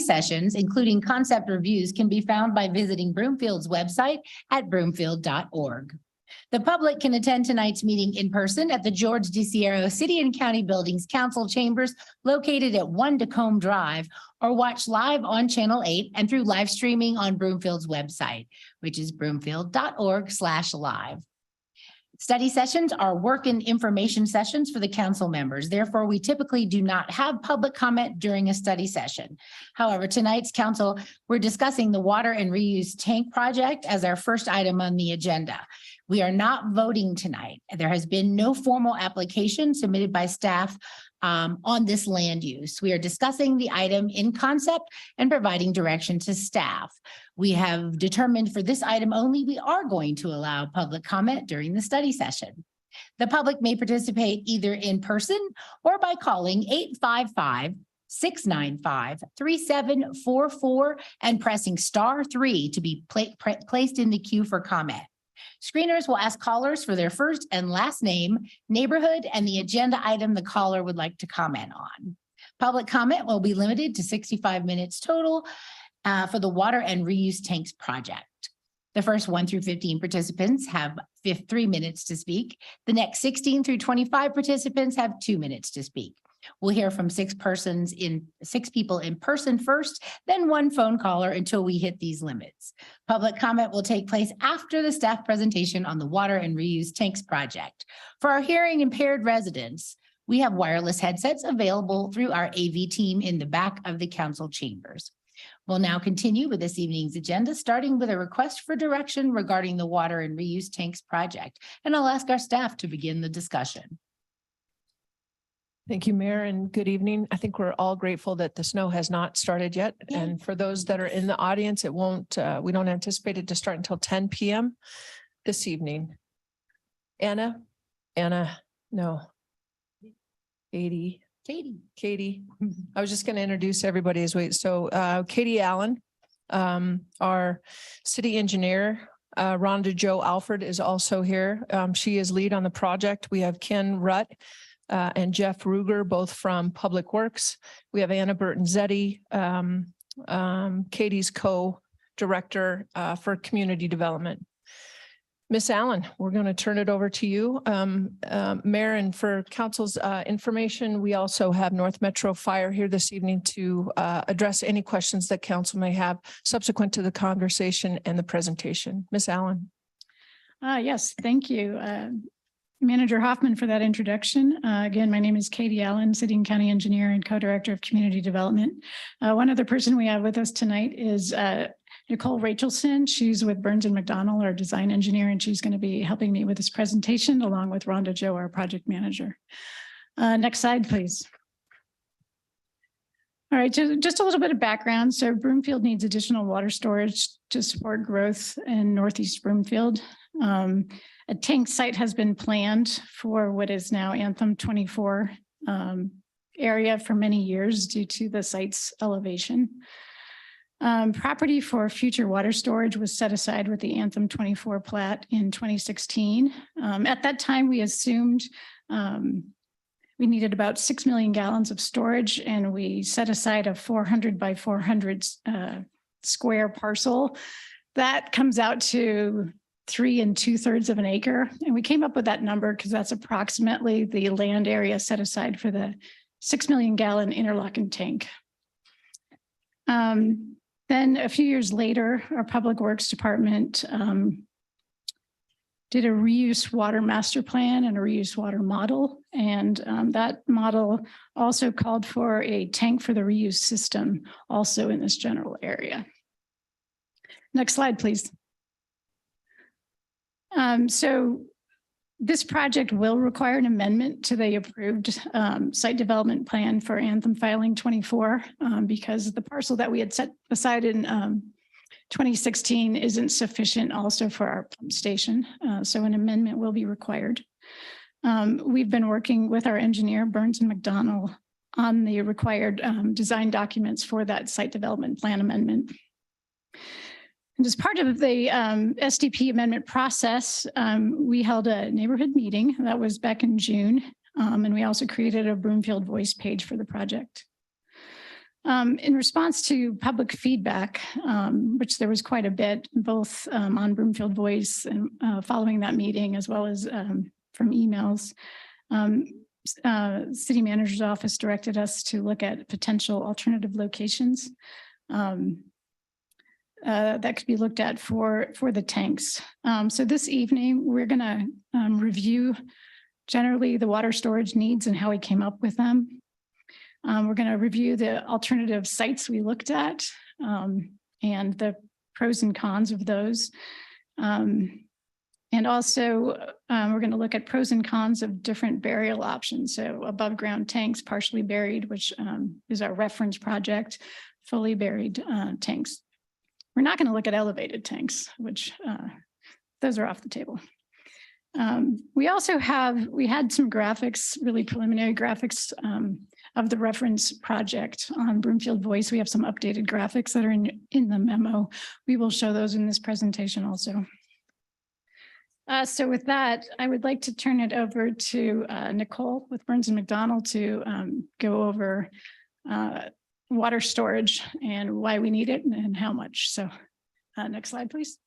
sessions, including concept reviews, can be found by visiting Broomfield's website at broomfield.org. The public can attend tonight's meeting in person at the George DeSiero City and County Buildings Council Chambers located at 1 Tacombe Drive, or watch live on Channel 8 and through live streaming on Broomfield's website, which is broomfield.org/live. Study sessions are work and information sessions for the council members. Therefore, we typically do not have public comment during a study session. However, tonight's council, we're discussing the water and reuse tank project as our first item on the agenda. We are not voting tonight. There has been no formal application submitted by staff on this land use. We are discussing the item in concept and providing direction to staff. We have determined for this item only, we are going to allow public comment during the study session. The public may participate either in person or by calling 855-695-3744 and pressing *3 to be placed in the queue for comment. Screeners will ask callers for their first and last name, neighborhood, and the agenda item the caller would like to comment on. Public comment will be limited to 65 minutes total for the water and reuse tanks project. The first 1 through 15 participants have 3 minutes to speak. The next 16 through 25 participants have 2 minutes to speak. We'll hear from 6 people in person first, then 1 phone caller until we hit these limits. Public comment will take place after the staff presentation on the water and reuse tanks project. For our hearing impaired residents, we have wireless headsets available through our AV team in the back of the council chambers. We'll now continue with this evening's agenda, starting with a request for direction regarding the water and reuse tanks project. And I'll ask our staff to begin the discussion. Thank you, Mayor, and good evening. I think we're all grateful that the snow has not started yet. Yeah. And for those that are in the audience, it won't, we don't anticipate it to start until 10 p.m. this evening. Anna, no. Katie. I was just going to introduce everybody as wait. So Katie Allen, our city engineer, Rhonda Jo Alford is also here. She is lead on the project. We have Ken Rutt and Jeff Ruger, both from Public Works. We have Anna Burton-Zetti, Katie's co-director for community development. Miss Allen, we're going to turn it over to you. Mayor, and for council's information, we also have North Metro Fire here this evening to address any questions that council may have subsequent to the conversation and the presentation. Miss Allen. Yes, thank you. Manager Hoffman for that introduction. Again, my name is Katie Allen, City and County Engineer and Co-Director of Community Development. One other person we have with us tonight is Nicole Rachelson. She's with Burns and McDonnell, our design engineer, and she's going to be helping me with this presentation along with Rhonda Jo, our project manager. Next slide, please. All right, just a little bit of background. So Broomfield needs additional water storage to support growth in Northeast Broomfield. A tank site has been planned for what is now Anthem 24 area for many years due to the site's elevation. Property for future water storage was set aside with the Anthem 24 plat in 2016. At that time, we assumed we needed about 6 million gallons of storage, and we set aside a 400 by 400 square parcel. That comes out to 3 2/3 of an acre. And we came up with that number because that's approximately the land area set aside for the 6 million gallon interlocking tank. Then a few years later, our Public Works Department did a reuse water master plan and a reuse water model. And that model also called for a tank for the reuse system also in this general area. Next slide, please. So this project will require an amendment to the approved site development plan for Anthem filing 24 because the parcel that we had set aside in 2016 isn't sufficient also for our pump station. So an amendment will be required. We've been working with our engineer, Burns and McDonnell, on the required design documents for that site development plan amendment. And as part of the SDP amendment process, we held a neighborhood meeting that was back in June, and we also created a Broomfield voice page for the project. In response to public feedback, which there was quite a bit, both on Broomfield Voice and following that meeting, as well as from emails, City Manager's Office directed us to look at potential alternative locations that could be looked at for the tanks. So this evening, we're going to review generally the water storage needs and how we came up with them. We're going to review the alternative sites we looked at and the pros and cons of those. And also, we're going to look at pros and cons of different burial options. So above ground tanks, partially buried, which is our reference project, fully buried tanks. We're not going to look at elevated tanks, which those are off the table. We had some graphics, really preliminary graphics of the reference project on Broomfield Voice. We have some updated graphics that are in the memo. We will show those in this presentation also. So with that, I would like to turn it over to Nicole with Burns and McDonnell to go over water storage and why we need it and how much. So next slide, please.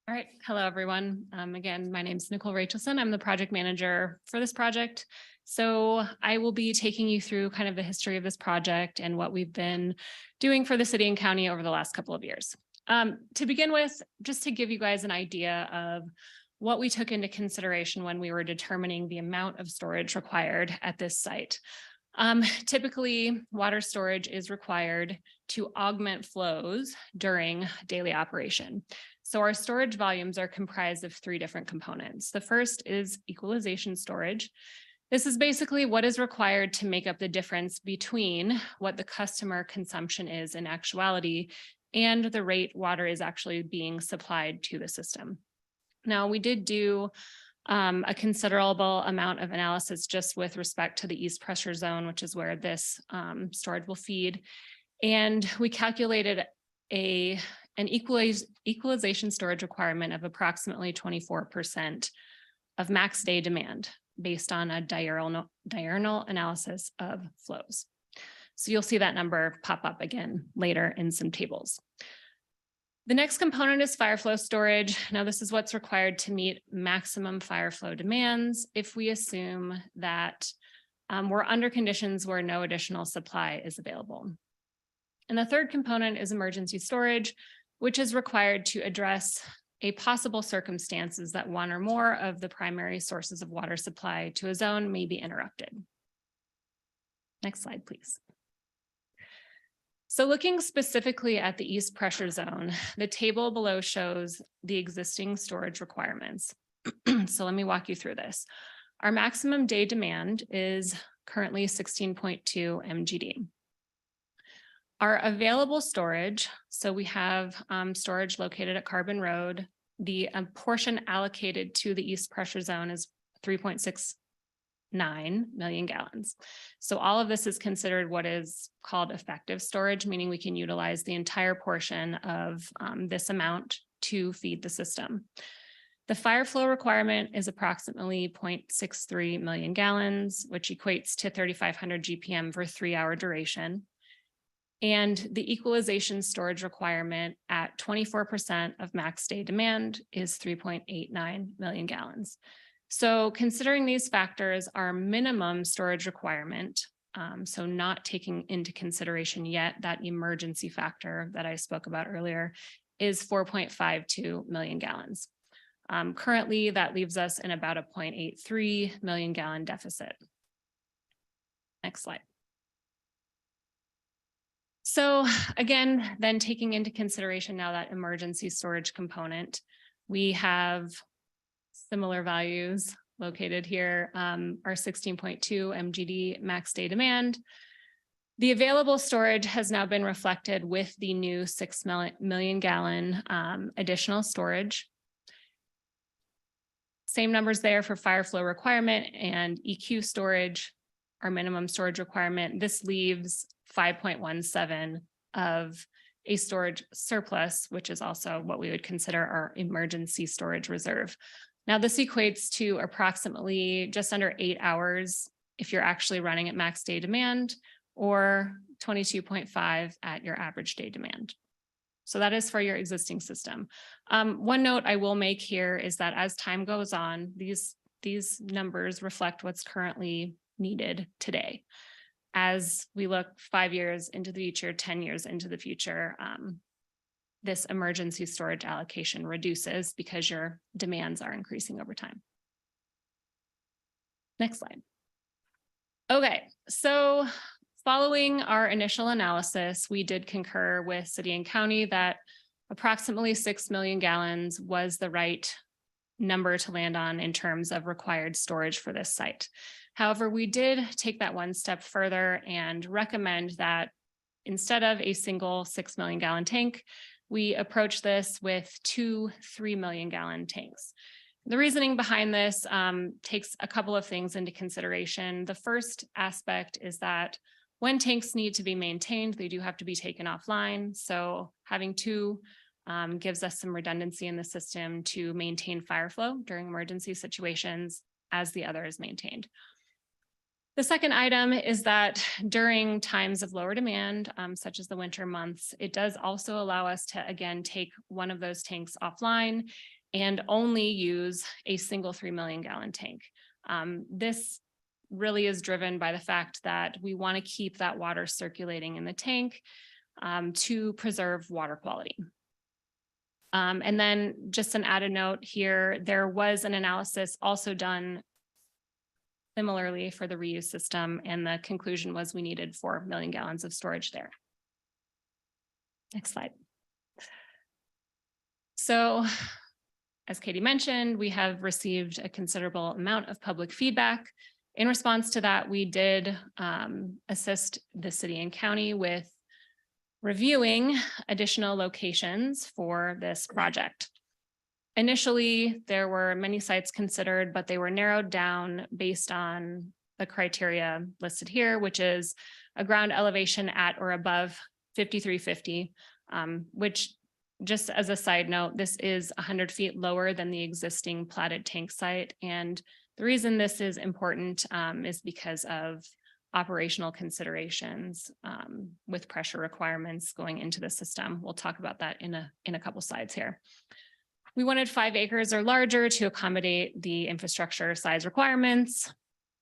All right. Hello, everyone. Again, my name is Nicole Rachelson. I'm the project manager for this project. So I will be taking you through kind of the history of this project and what we've been doing for the city and county over the last couple of years. To begin with, just to give you guys an idea of what we took into consideration when we were determining the amount of storage required at this site. Typically, water storage is required to augment flows during daily operation. So our storage volumes are comprised of three different components. The first is equalization storage. This is basically what is required to make up the difference between what the customer consumption is in actuality and the rate water is actually being supplied to the system. Now, we did do a considerable amount of analysis just with respect to the east pressure zone, which is where this storage will feed. And we calculated an equalization storage requirement of approximately 24% of max day demand based on a diurnal analysis of flows. So you'll see that number pop up again later in some tables. The next component is fire flow storage. Now, this is what's required to meet maximum fire flow demands if we assume that we're under conditions where no additional supply is available. And the third component is emergency storage, which is required to address a possible circumstances that one or more of the primary sources of water supply to a zone may be interrupted. Next slide, please. So looking specifically at the east pressure zone, the table below shows the existing storage requirements. So let me walk you through this. Our maximum day demand is currently 16.2 MGD. Our available storage, so we have storage located at Carbon Road. The portion allocated to the east pressure zone is 3.69 million gallons. So all of this is considered what is called effective storage, meaning we can utilize the entire portion of this amount to feed the system. The fire flow requirement is approximately 0.63 million gallons, which equates to 3,500 GPM for 3-hour duration. And the equalization storage requirement at 24% of max day demand is 3.89 million gallons. So considering these factors, our minimum storage requirement, so not taking into consideration yet that emergency factor that I spoke about earlier, is 4.52 million gallons. Currently, that leaves us in about a 0.83 million gallon deficit. Next slide. So again, then taking into consideration now that emergency storage component, we have similar values located here, our 16.2 MGD max day demand. The available storage has now been reflected with the new 6 million gallon additional storage. Same numbers there for fire flow requirement and EQ storage, our minimum storage requirement. This leaves 5.17 of a storage surplus, which is also what we would consider our emergency storage reserve. Now, this equates to approximately just under 8 hours if you're actually running at max day demand, or 22.5 at your average day demand. So that is for your existing system. One note I will make here is that as time goes on, these numbers reflect what's currently needed today. As we look 5 years into the future, 10 years into the future, this emergency storage allocation reduces because your demands are increasing over time. Next slide. Okay, so following our initial analysis, we did concur with city and county that approximately 6 million gallons was the right number to land on in terms of required storage for this site. However, we did take that one step further and recommend that instead of a single 6 million gallon tank, we approach this with 2 3 million gallon tanks. The reasoning behind this takes a couple of things into consideration. The first aspect is that when tanks need to be maintained, they do have to be taken offline. So having 2 gives us some redundancy in the system to maintain fire flow during emergency situations as the other is maintained. The second item is that during times of lower demand, such as the winter months, it does also allow us to, again, take one of those tanks offline and only use a single 3 million gallon tank. This really is driven by the fact that we want to keep that water circulating in the tank to preserve water quality. And then just an added note here, there was an analysis also done similarly for the reuse system, and the conclusion was we needed 4 million gallons of storage there. Next slide. So, as Katie mentioned, we have received a considerable amount of public feedback. In response to that, we did assist the city and county with reviewing additional locations for this project. Initially, there were many sites considered, but they were narrowed down based on the criteria listed here, which is a ground elevation at or above 5,350, which, just as a side note, this is 100 feet lower than the existing platted tank site. And the reason this is important is because of operational considerations with pressure requirements going into the system. We'll talk about that in a couple slides here. We wanted 5 acres or larger to accommodate the infrastructure size requirements.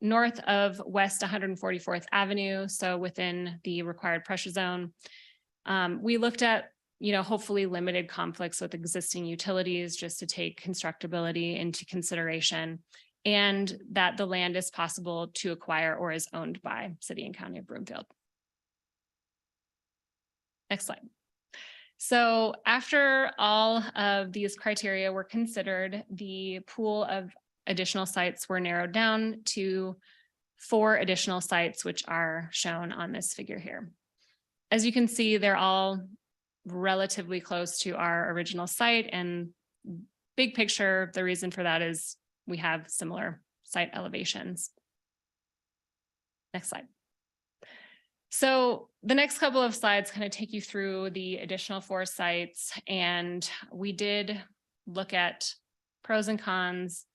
North of West 144th Avenue, so within the required pressure zone. We looked at, hopefully limited conflicts with existing utilities just to take constructability into consideration, and that the land is possible to acquire or is owned by City and County of Broomfield. Next slide. So after all of these criteria were considered, the pool of additional sites were narrowed down to 4 additional sites, which are shown on this figure here. As you can see, they're all relatively close to our original site, and big picture, the reason for that is we have similar site elevations. Next slide. So the next couple of slides kind of take you through the additional 4 sites, and we did look at pros and cons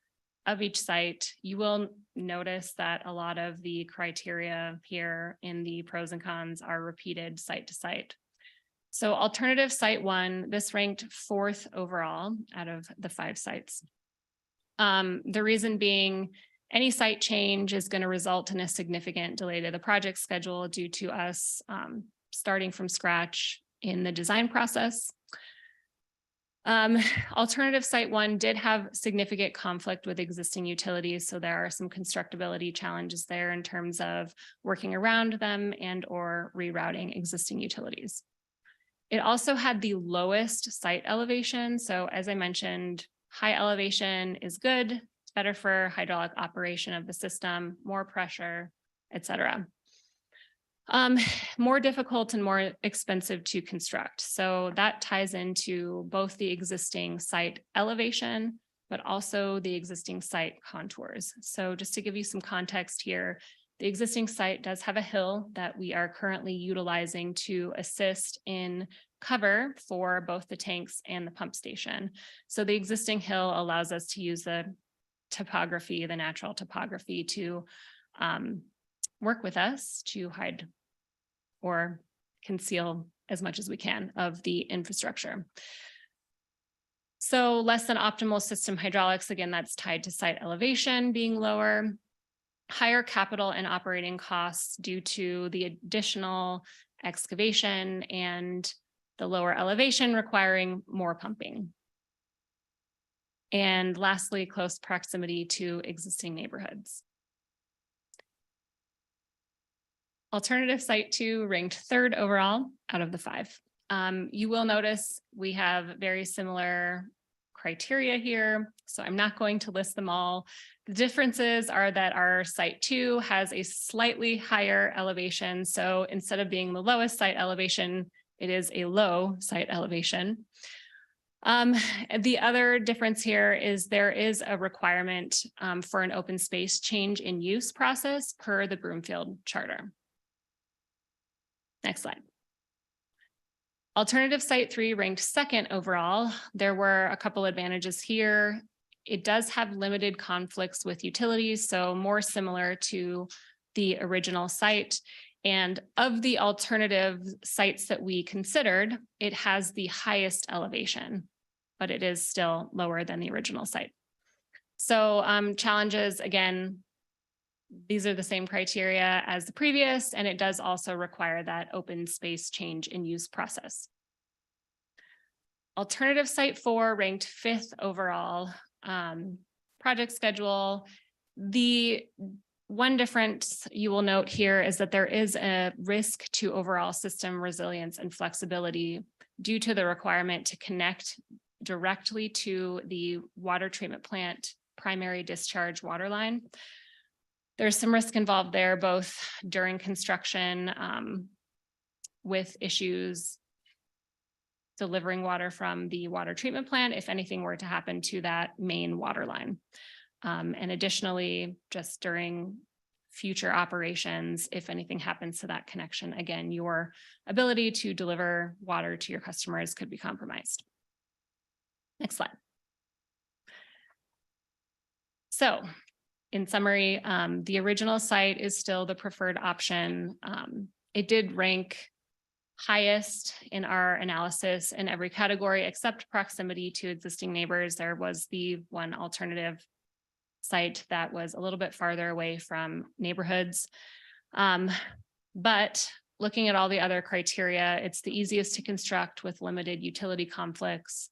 of each site. You will notice that a lot of the criteria here in the pros and cons are repeated site to site. So alternative site 1, this ranked 4th overall out of the 5 sites. The reason being, any site change is going to result in a significant delay to the project schedule due to us starting from scratch in the design process. Alternative site 1 did have significant conflict with existing utilities, so there are some constructability challenges there in terms of working around them and or rerouting existing utilities. It also had the lowest site elevation. So as I mentioned, high elevation is good. It's better for hydraulic operation of the system, more pressure, etc. More difficult and more expensive to construct. So that ties into both the existing site elevation, but also the existing site contours. So just to give you some context here, the existing site does have a hill that we are currently utilizing to assist in cover for both the tanks and the pump station. So the existing hill allows us to use the topography, the natural topography, to work with us to hide or conceal as much as we can of the infrastructure. So less than optimal system hydraulics, again, that's tied to site elevation being lower, higher capital and operating costs due to the additional excavation and the lower elevation requiring more pumping. And lastly, close proximity to existing neighborhoods. Alternative site 2 ranked 3rd overall out of the 5. You will notice we have very similar criteria here, so I'm not going to list them all. The differences are that our site 2 has a slightly higher elevation. So instead of being the lowest site elevation, it is a low site elevation. The other difference here is there is a requirement for an open space change in use process per the Broomfield Charter. Next slide. Alternative site 3 ranked 2nd overall. There were a couple advantages here. It does have limited conflicts with utilities, so more similar to the original site. And of the alternative sites that we considered, it has the highest elevation, but it is still lower than the original site. So challenges, again, these are the same criteria as the previous, and it does also require that open space change in use process. Alternative site 4 ranked 5th overall. Project schedule. The one difference you will note here is that there is a risk to overall system resilience and flexibility due to the requirement to connect directly to the water treatment plant primary discharge water line. There's some risk involved there, both during construction with issues delivering water from the water treatment plant if anything were to happen to that main water line. And additionally, just during future operations, if anything happens to that connection, again, your ability to deliver water to your customers could be compromised. Next slide. So, in summary, the original site is still the preferred option. It did rank highest in our analysis in every category except proximity to existing neighbors. There was the one alternative site that was a little bit farther away from neighborhoods. But looking at all the other criteria, it's the easiest to construct with limited utility conflicts.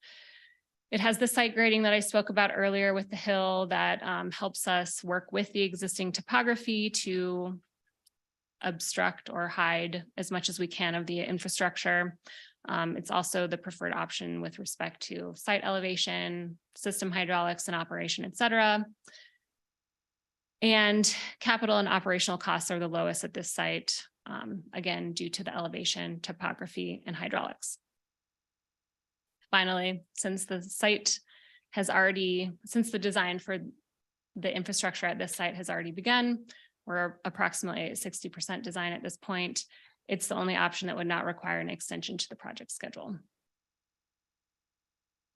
It has the site grading that I spoke about earlier with the hill that helps us work with the existing topography to obstruct or hide as much as we can of the infrastructure. It's also the preferred option with respect to site elevation, system hydraulics and operation, et cetera. And capital and operational costs are the lowest at this site, again, due to the elevation, topography, and hydraulics. Finally, since the design for the infrastructure at this site has already begun, we're approximately 60% design at this point. It's the only option that would not require an extension to the project schedule.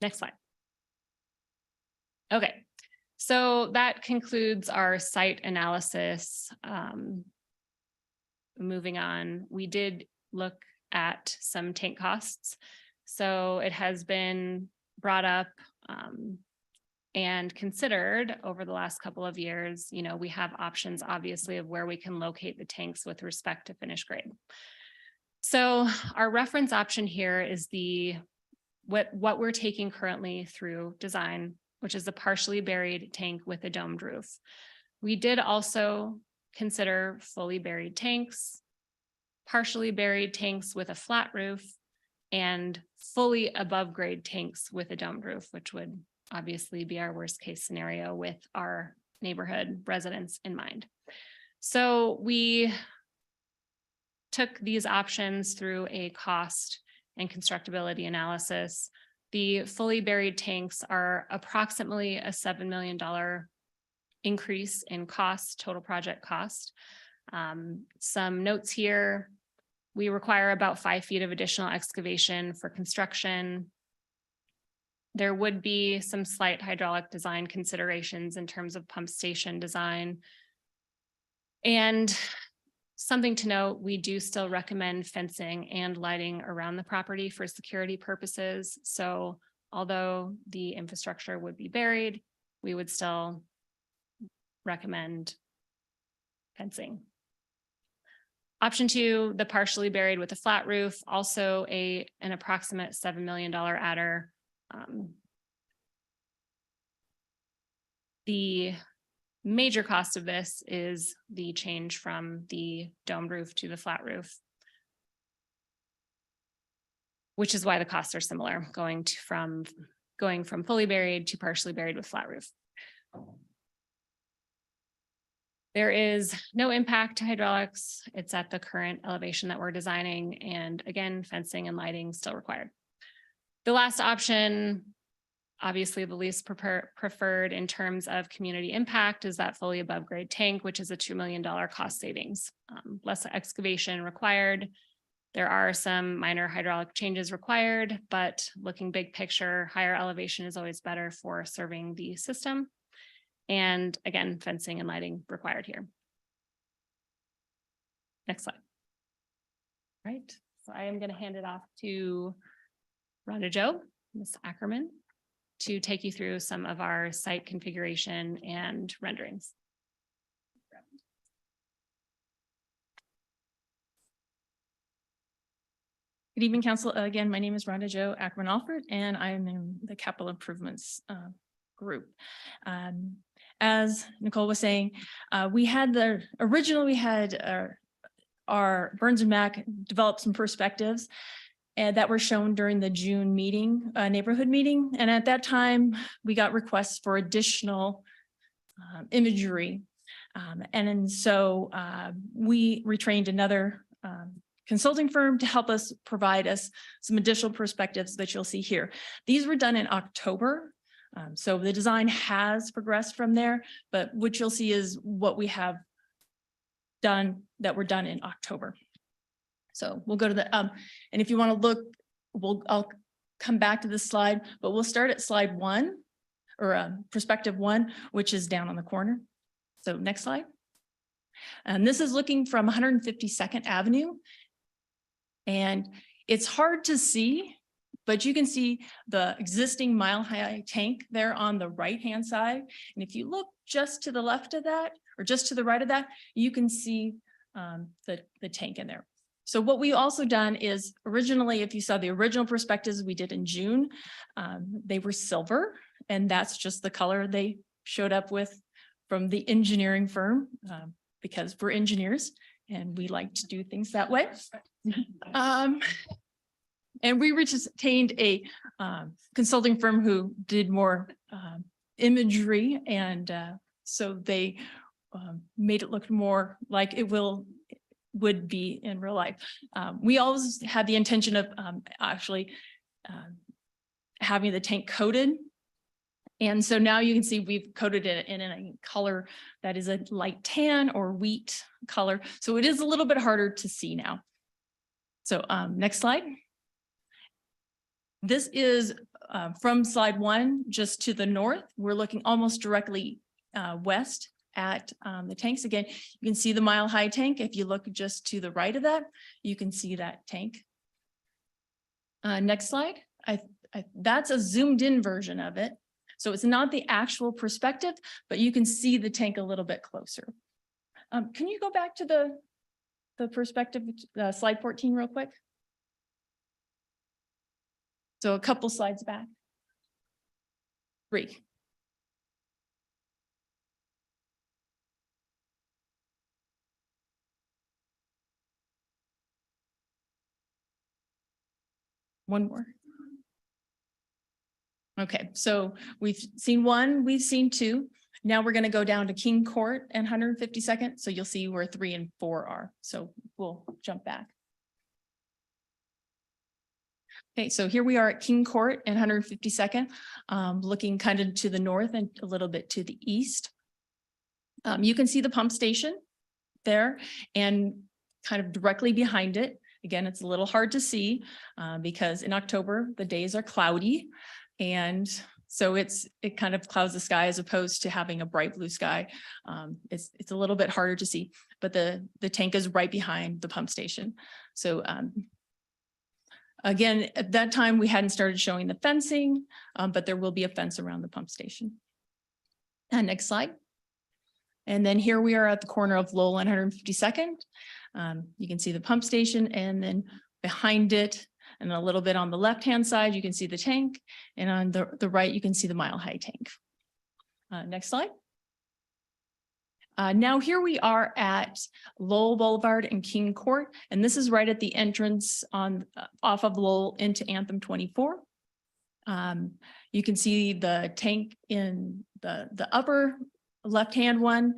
Next slide. Okay, so that concludes our site analysis. Moving on, we did look at some tank costs. So it has been brought up and considered over the last couple of years. You know, we have options, obviously, of where we can locate the tanks with respect to finish grade. So our reference option here is what we're taking currently through design, which is a partially buried tank with a domed roof. We did also consider fully buried tanks, partially buried tanks with a flat roof, and fully above grade tanks with a domed roof, which would obviously be our worst case scenario with our neighborhood residents in mind. So we took these options through a cost and constructability analysis. The fully buried tanks are approximately a $7 million increase in cost, total project cost. Some notes here. We require about 5 feet of additional excavation for construction. There would be some slight hydraulic design considerations in terms of pump station design. And something to note, we do still recommend fencing and lighting around the property for security purposes. So although the infrastructure would be buried, we would still recommend fencing. Option 2, the partially buried with a flat roof, also an approximate $7 million adder. The major cost of this is the change from the domed roof to the flat roof, which is why the costs are similar, going from fully buried to partially buried with flat roof. There is no impact to hydraulics. It's at the current elevation that we're designing, and again, fencing and lighting still required. The last option, obviously the least preferred in terms of community impact, is that fully above grade tank, which is a $2 million cost savings. Less excavation required. There are some minor hydraulic changes required, but looking big picture, higher elevation is always better for serving the system. And again, fencing and lighting required here. Next slide. Right, so I am going to hand it off to Rhonda Joe, Ms. Ackerman, to take you through some of our site configuration and renderings. Good evening, Council. Again, my name is Rhonda Joe Ackerman Alford, and I am in the capital improvements group. As Nicole was saying, originally we had our Burns and Mack developed some perspectives that were shown during the June meeting, neighborhood meeting. And at that time, we got requests for additional imagery. And so we retrained another consulting firm to help us provide us some additional perspectives that you'll see here. These were done in October. So the design has progressed from there, but what you'll see is what we have done that were done in October. So we'll go to the, and if you want to look, I'll come back to this slide, but we'll start at slide 1 or perspective 1, which is down on the corner. So next slide. And this is looking from 152nd Avenue. And it's hard to see, but you can see the existing mile-high tank there on the right-hand side. And if you look just to the left of that, or just to the right of that, you can see the tank in there. So what we also done is originally, if you saw the original perspectives we did in June, they were silver, and that's just the color they showed up with from the engineering firm, because we're engineers and we like to do things that way. And we retained a consulting firm who did more imagery, and so they made it look more like it would be in real life. We always had the intention of actually having the tank coated. And so now you can see we've coated it in a color that is a light tan or wheat color. So it is a little bit harder to see now. So next slide. This is from slide 1, just to the north. We're looking almost directly west at the tanks. Again, you can see the mile-high tank. If you look just to the right of that, you can see that tank. Next slide. That's a zoomed in version of it. So it's not the actual perspective, but you can see the tank a little bit closer. Can you go back to the perspective, slide 14 real quick? So a couple slides back. 3. One more. Okay, so we've seen 1, we've seen 2. Now we're going to go down to King Court and 152nd. So you'll see where 3 and 4 are. So we'll jump back. Okay, so here we are at King Court and 152nd, looking kind of to the north and a little bit to the east. You can see the pump station there and kind of directly behind it. Again, it's a little hard to see because in October, the days are cloudy. And so it kind of clouds the sky as opposed to having a bright blue sky. It's a little bit harder to see, but the tank is right behind the pump station. So again, at that time, we hadn't started showing the fencing, but there will be a fence around the pump station. And next slide. And then here we are at the corner of Lowell and 152nd. You can see the pump station, and then behind it and a little bit on the left-hand side, you can see the tank, and on the right, you can see the Mile High tank. Next slide. Now here we are at Lowell Boulevard and King Court, and this is right at the entrance on off of Lowell into Anthem 24. You can see the tank in the upper left-hand one,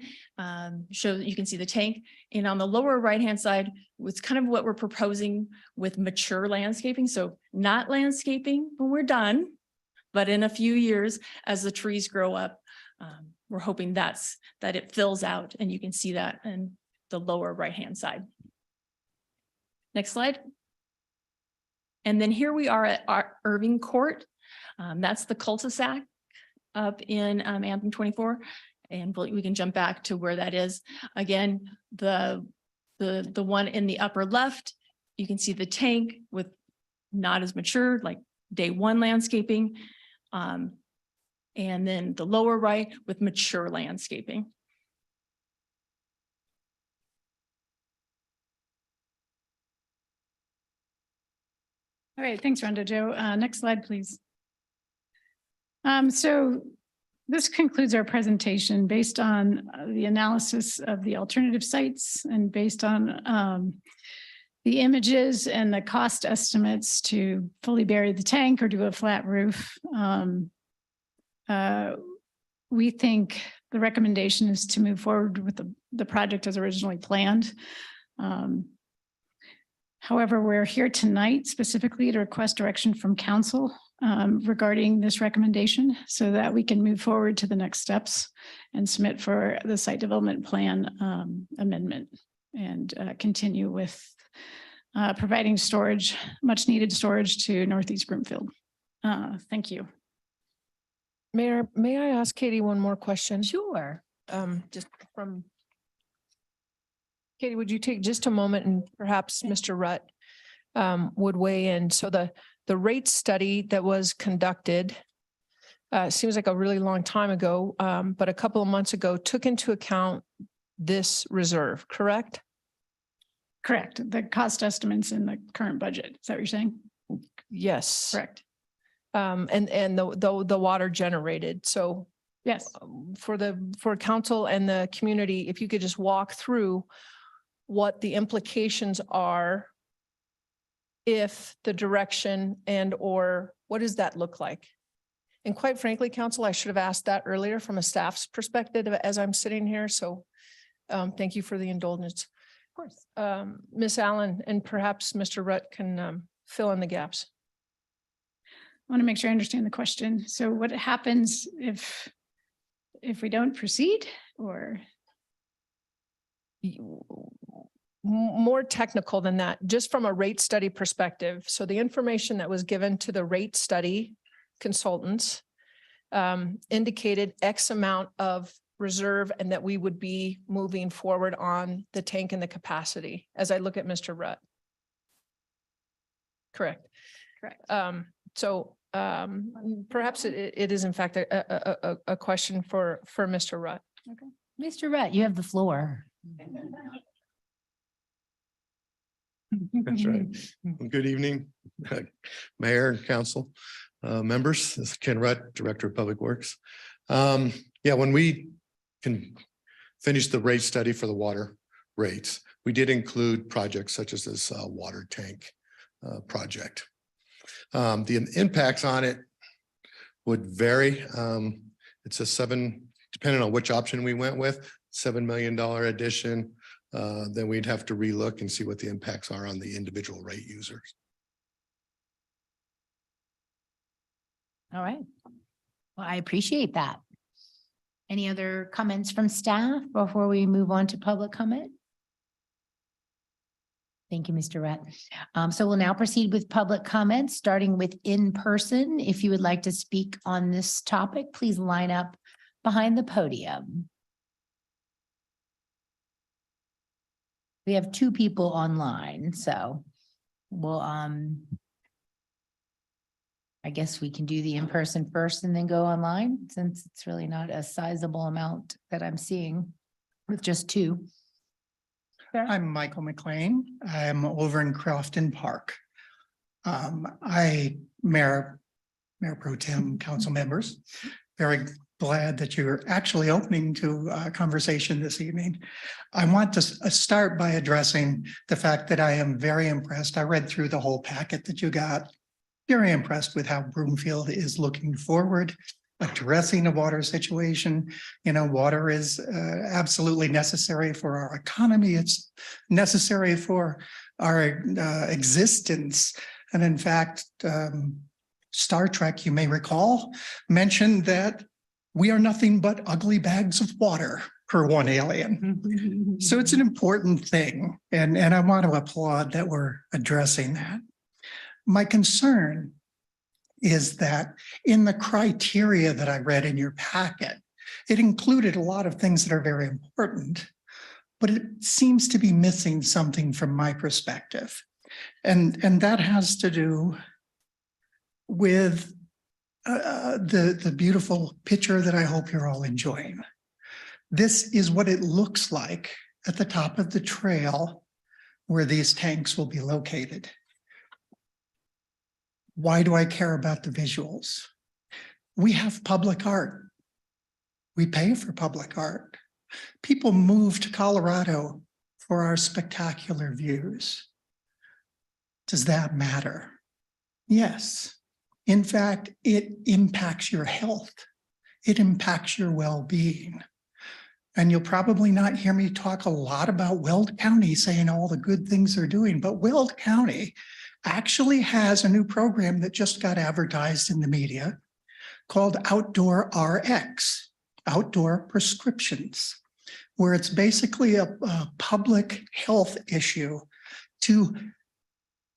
shows you can see the tank, and on the lower right-hand side was kind of what we're proposing with mature landscaping. So not landscaping when we're done, but in a few years as the trees grow up, we're hoping that it fills out, and you can see that in the lower right-hand side. Next slide. And then here we are at our Irving Court. That's the cul-de-sac up in Anthem 24. And we can jump back to where that is. Again, the one in the upper left, you can see the tank with not as mature, like day one landscaping. And then the lower right with mature landscaping. All right, thanks, Rhonda Jo. Next slide, please. So this concludes our presentation based on the analysis of the alternative sites and based on the images and the cost estimates to fully bury the tank or do a flat roof. We think the recommendation is to move forward with the project as originally planned. However, we're here tonight specifically to request direction from council regarding this recommendation so that we can move forward to the next steps and submit for the site development plan amendment and continue with providing storage, much needed storage to Northeast Broomfield. Thank you. Mayor, may I ask Katie one more question? Sure. Just from Katie, would you take just a moment and perhaps Mr. Rutt would weigh in? So the rate study that was conducted seems like a really long time ago, but a couple of months ago took into account this reserve, correct? Correct. The cost estimates in the current budget. Is that what you're saying? Yes. Correct. And the water generated. So Yes. for council and the community, if you could just walk through what the implications are if the direction and or what does that look like? And quite frankly, council, I should have asked that earlier from a staff's perspective as I'm sitting here. So thank you for the indulgence. Of course. Ms. Allen and perhaps Mr. Rutt can fill in the gaps. I want to make sure I understand the question. So what happens if we don't proceed or? More technical than that, just from a rate study perspective. So the information that was given to the rate study consultants indicated X amount of reserve and that we would be moving forward on the tank and the capacity as I look at Mr. Rutt. Correct. Correct. So perhaps it is in fact a question for Mr. Rutt. Okay. Mr. Rutt, you have the floor. That's right. Well, good evening, Mayor and Council members. This is Ken Rutt, Director of Public Works. Yeah, when we can finish the rate study for the water rates, we did include projects such as this water tank project. The impacts on it would vary. It's depending on which option we went with, $7 million addition. Then we'd have to relook and see what the impacts are on the individual rate users. All right. Well, I appreciate that. Any other comments from staff before we move on to public comment? Thank you, Mr. Rutt. So we'll now proceed with public comments, starting with in person. If you would like to speak on this topic, please line up behind the podium. We have 2 people online, so we'll, I guess we can do the in-person first and then go online, since it's really not a sizable amount that I'm seeing with just 2. I'm Michael McLean. I'm over in Crofton Park. Mayor Pro Tem, council members, very glad that you're actually opening to a conversation this evening. I want to start by addressing the fact that I am very impressed. I read through the whole packet that you got. Very impressed with how Broomfield is looking forward, addressing a water situation. You know, water is absolutely necessary for our economy. It's necessary for our existence. And in fact, Star Trek, you may recall, mentioned that we are nothing but ugly bags of water per one alien. So it's an important thing. And I want to applaud that we're addressing that. My concern is that in the criteria that I read in your packet, it included a lot of things that are very important, but it seems to be missing something from my perspective. And that has to do with the beautiful picture that I hope you're all enjoying. This is what it looks like at the top of the trail where these tanks will be located. Why do I care about the visuals? We have public art. We pay for public art. People move to Colorado for our spectacular views. Does that matter? Yes. In fact, it impacts your health. It impacts your well-being. And you'll probably not hear me talk a lot about Weld County saying all the good things they're doing, but Weld County actually has a new program that just got advertised in the media called Outdoor RX, Outdoor Prescriptions, where it's basically a public health issue to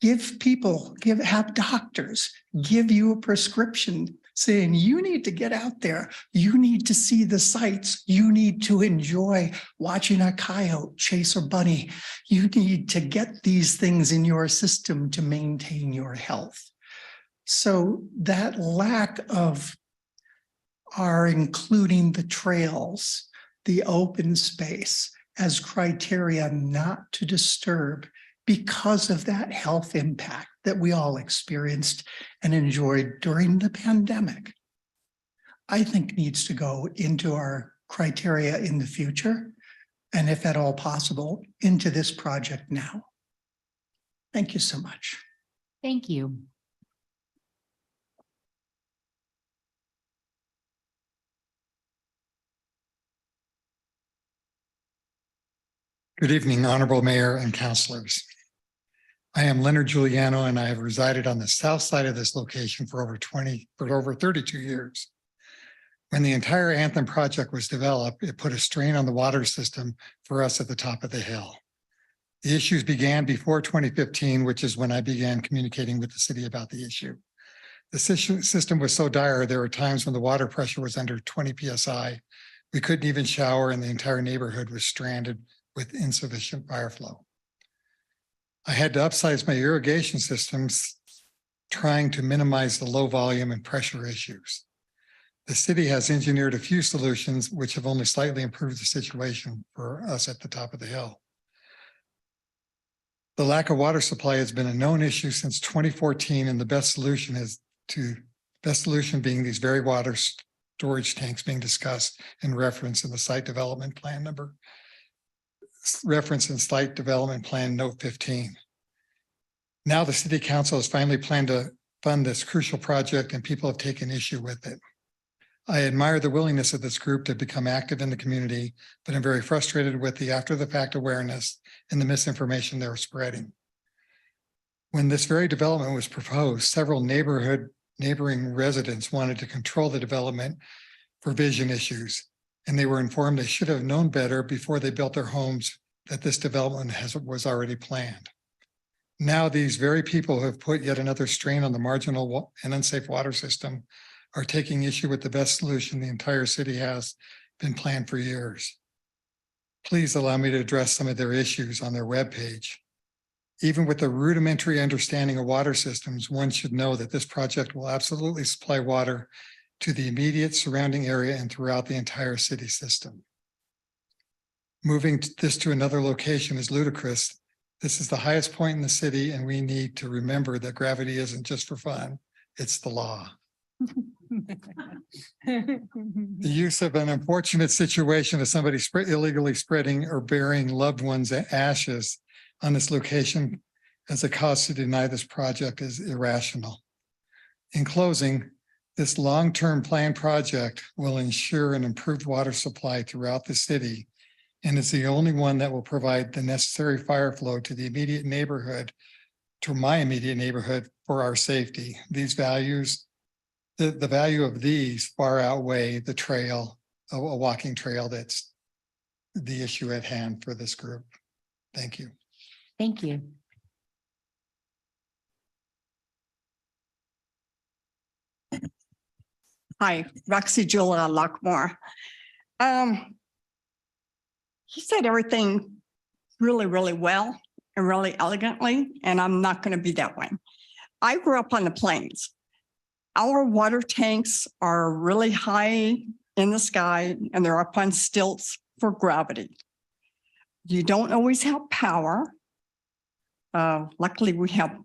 have doctors give you a prescription saying you need to get out there, you need to see the sights, you need to enjoy watching a coyote chase a bunny, you need to get these things in your system to maintain your health. So that lack of our including the trails, the open space as criteria not to disturb because of that health impact that we all experienced and enjoyed during the pandemic, I think needs to go into our criteria in the future, and if at all possible, into this project now. Thank you so much. Thank you. Good evening, Honorable Mayor and councilors. I am Leonard Giuliano, and I have resided on the south side of this location for over 32 years. When the entire Anthem project was developed, it put a strain on the water system for us at the top of the hill. The issues began before 2015, which is when I began communicating with the city about the issue. The system was so dire, there were times when the water pressure was under 20 PSI. We couldn't even shower, and the entire neighborhood was stranded with insufficient fire flow. I had to upsize my irrigation systems, trying to minimize the low volume and pressure issues. The city has engineered a few solutions which have only slightly improved the situation for us at the top of the hill. The lack of water supply has been a known issue since 2014, and the best solution being these very water storage tanks being discussed and referenced in the site development plan note 15. Now the city council has finally planned to fund this crucial project, and people have taken issue with it. I admire the willingness of this group to become active in the community, but I'm very frustrated with the after the fact awareness and the misinformation they're spreading. When this very development was proposed, several neighboring residents wanted to control the development for vision issues, and they were informed they should have known better before they built their homes that this development was already planned. Now these very people who have put yet another strain on the marginal and unsafe water system are taking issue with the best solution the entire city has been planned for years. Please allow me to address some of their issues on their webpage. Even with a rudimentary understanding of water systems, one should know that this project will absolutely supply water to the immediate surrounding area and throughout the entire city system. Moving this to another location is ludicrous. This is the highest point in the city, and we need to remember that gravity isn't just for fun, it's the law. The use of an unfortunate situation of somebody illegally spreading or burying loved ones' ashes on this location as a cause to deny this project is irrational. In closing, this long-term planned project will ensure an improved water supply throughout the city, and is the only one that will provide the necessary fire flow to the immediate neighborhood, to my immediate neighborhood, for our safety. These values, the value of these far outweigh the trail, a walking trail that's the issue at hand for this group. Thank you. Thank you. Hi, Roxy Julia Lockmore. He said everything really, really well and really elegantly, and I'm not going to be that way. I grew up on the plains. Our water tanks are really high in the sky and they're up on stilts for gravity. You don't always have power. Luckily, we have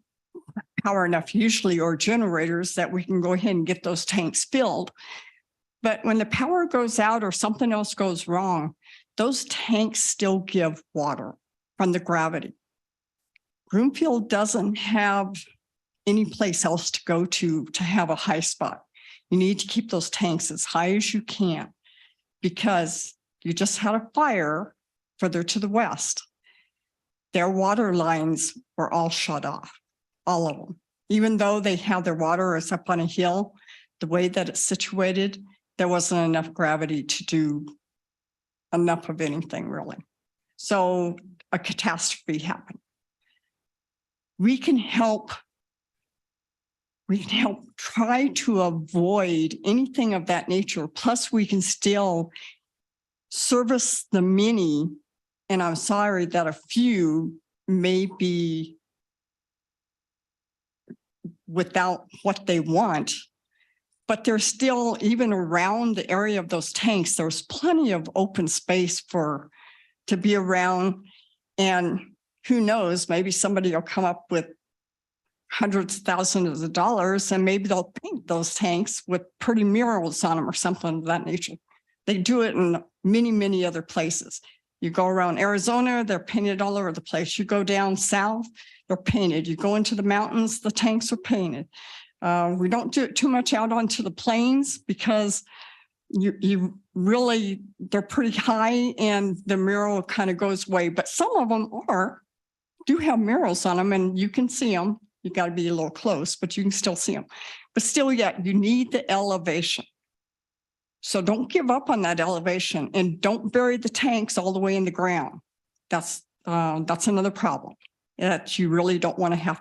power enough usually, or generators, that we can go ahead and get those tanks filled. But when the power goes out or something else goes wrong, those tanks still give water from the gravity. Broomfield doesn't have any place else to go to have a high spot. You need to keep those tanks as high as you can, because you just had a fire further to the west. Their water lines were all shut off, all of them. Even though they have their water is up on a hill, the way that it's situated, there wasn't enough gravity to do enough of anything really. So a catastrophe happened. We can help try to avoid anything of that nature. Plus we can still service the many. And I'm sorry that a few may be without what they want, but there's still, even around the area of those tanks, there's plenty of open space to be around. And who knows, maybe somebody will come up with hundreds of thousands of dollars and maybe they'll paint those tanks with pretty murals on them or something of that nature. They do it in many, many other places. You go around Arizona, they're painted all over the place. You go down south, they're painted. You go into the mountains, the tanks are painted. We don't do it too much out onto the plains because you really, they're pretty high and the mural kind of goes away, but some of them do have murals on them and you can see them. You got to be a little close, but you can still see them. But still, yeah, you need the elevation. So don't give up on that elevation and don't bury the tanks all the way in the ground. That's another problem that you really don't want to have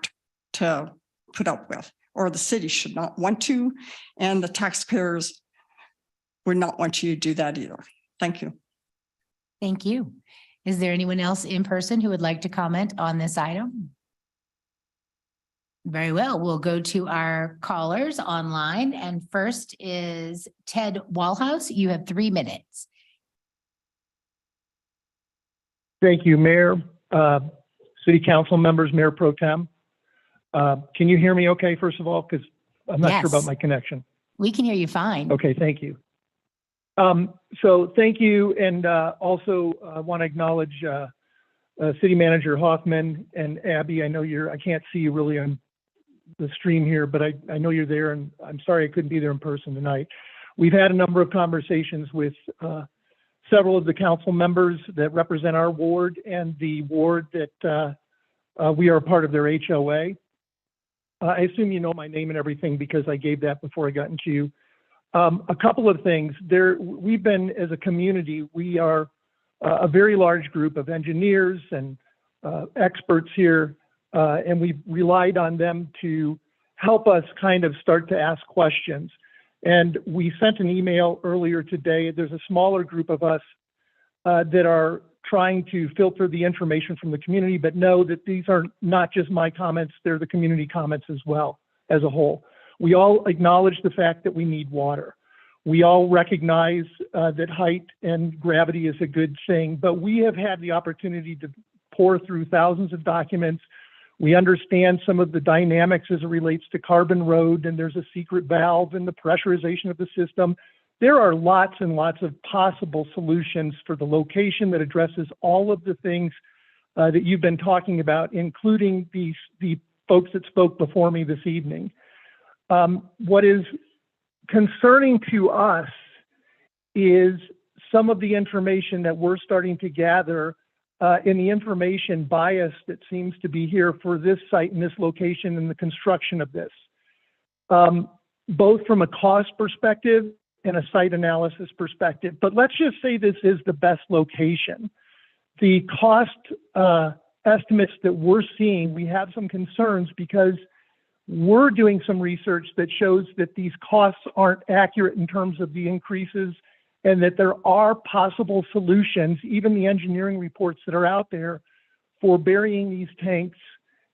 to put up with, or the city should not want to, and the taxpayers would not want you to do that either. Thank you. Thank you. Is there anyone else in person who would like to comment on this item? Very well, we'll go to our callers online, and first is Ted Walhouse. You have 3 minutes. Thank you, Mayor, City Council members, Mayor Pro Tem. Can you hear me okay, first of all? Because I'm not sure about Yes. my connection. We can hear you fine. Okay, thank you. So thank you, and also want to acknowledge City Manager Hoffman and Abby. I know I can't see you really on the stream here, but I know you're there, and I'm sorry I couldn't be there in person tonight. We've had a number of conversations with several of the council members that represent our ward and the ward that we are a part of their HOA. I assume you know my name and everything because I gave that before I got into you. A couple of things. We've been, as a community, we are a very large group of engineers and experts here, and we've relied on them to help us kind of start to ask questions. And we sent an email earlier today. There's a smaller group of us that are trying to filter the information from the community, but know that these are not just my comments, they're the community comments as well as a whole. We all acknowledge the fact that we need water. We all recognize that height and gravity is a good thing, but we have had the opportunity to pour through thousands of documents. We understand some of the dynamics as it relates to Carbon Road, and there's a secret valve and the pressurization of the system. There are lots and lots of possible solutions for the location that addresses all of the things that you've been talking about, including the folks that spoke before me this evening. What is concerning to us is some of the information that we're starting to gather in the information bias that seems to be here for this site and this location and the construction of this, both from a cost perspective and a site analysis perspective. But let's just say this is the best location. The cost estimates that we're seeing, we have some concerns because we're doing some research that shows that these costs aren't accurate in terms of the increases, and that there are possible solutions, even the engineering reports that are out there, for burying these tanks,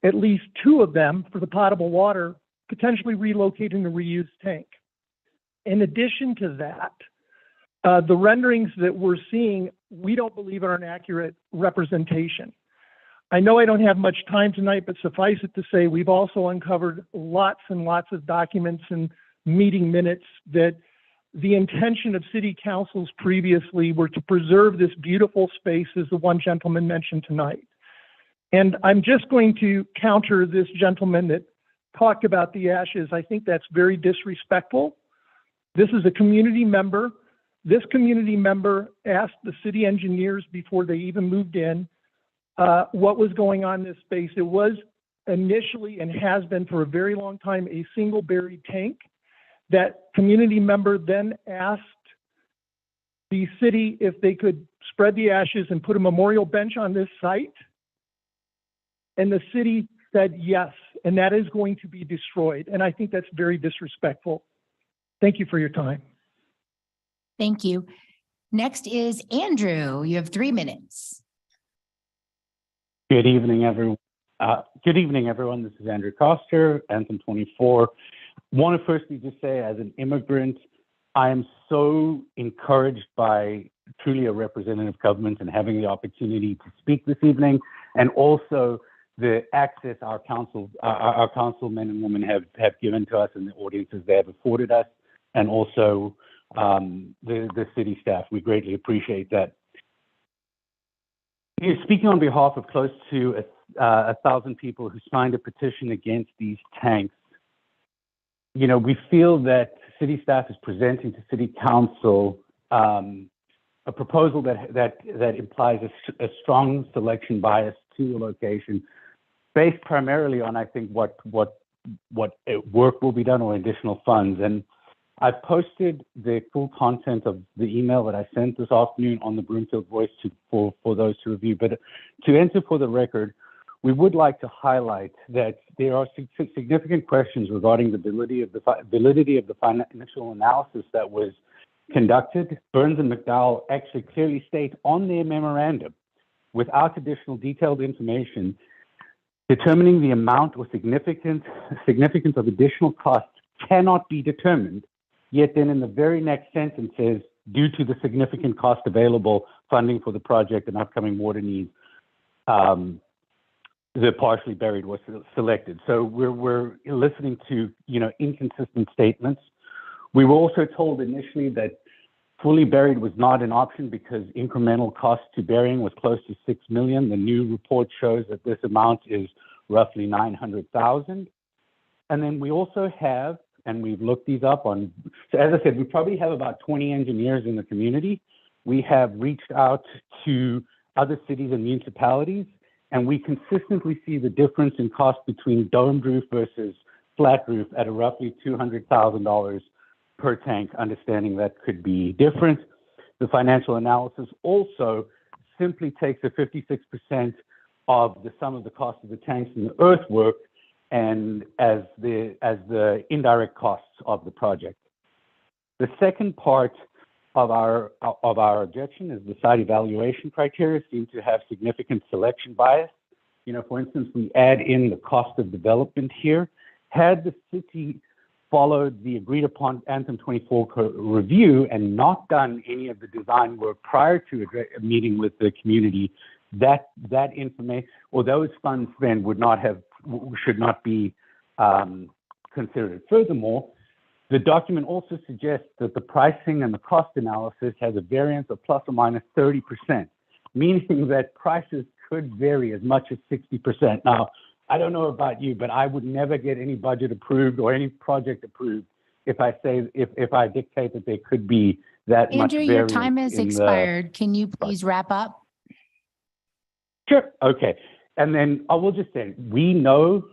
at least 2 of them for the potable water, potentially relocating the reused tank. In addition to that, the renderings that we're seeing, we don't believe are an accurate representation. I know I don't have much time tonight, but suffice it to say, we've also uncovered lots and lots of documents and meeting minutes that the intention of city councils previously were to preserve this beautiful space, as the one gentleman mentioned tonight. And I'm just going to counter this gentleman that talked about the ashes. I think that's very disrespectful. This is a community member. This community member asked the city engineers before they even moved in what was going on in this space. It was initially, and has been for a very long time, a single buried tank. That community member then asked the city if they could spread the ashes and put a memorial bench on this site. And the city said yes, and that is going to be destroyed. And I think that's very disrespectful. Thank you for your time. Thank you. Next is Andrew. You have 3 minutes. Good evening, everyone. This is Andrew Koster, Anthem 24. Want to firstly just say, as an immigrant, I am so encouraged by truly a representative government and having the opportunity to speak this evening, and also the access our councilmen and women have given to us and the audiences they have afforded us, and also the city staff. We greatly appreciate that. Speaking on behalf of close to 1,000 people who signed a petition against these tanks, we feel that city staff is presenting to city council a proposal that implies a strong selection bias to the location, based primarily on, I think, what work will be done or additional funds. And I've posted the full content of the email that I sent this afternoon on the Broomfield Voice for those to review. But to enter for the record, we would like to highlight that there are significant questions regarding the validity of the financial analysis that was conducted. Burns and McDowell actually clearly state on their memorandum, without additional detailed information, determining the amount or significance of additional costs cannot be determined. Yet then in the very next sentence says, due to the significant cost available, funding for the project and upcoming water needs, the partially buried was selected. So we're listening to inconsistent statements. We were also told initially that fully buried was not an option because incremental cost to burying was close to $6 million. The new report shows that this amount is roughly $900,000. And then we also have, and we've looked these up on, so as I said, we probably have about 20 engineers in the community. We have reached out to other cities and municipalities, and we consistently see the difference in cost between domed roof versus flat roof at a roughly $200,000 per tank, understanding that could be different. The financial analysis also simply takes a 56% of the sum of the cost of the tanks and the earthwork and as the indirect costs of the project. The second part our objection is the site evaluation criteria seem to have significant selection bias. You know, for instance, we add in the cost of development here. Had the city followed the agreed upon Anthem 24 review and not done any of the design work prior to a meeting with the community, that information or those funds then should not be considered. Furthermore, the document also suggests that the pricing and the cost analysis has a variance of plus or minus 30%, meaning that prices could vary as much as 60%. Now, I don't know about you, but I would never get any budget approved or any project approved if I dictate that there could be that much Andrew, your variance time has in the- expired. Can you please wrap up? Sure. Okay. And then I will just say, we know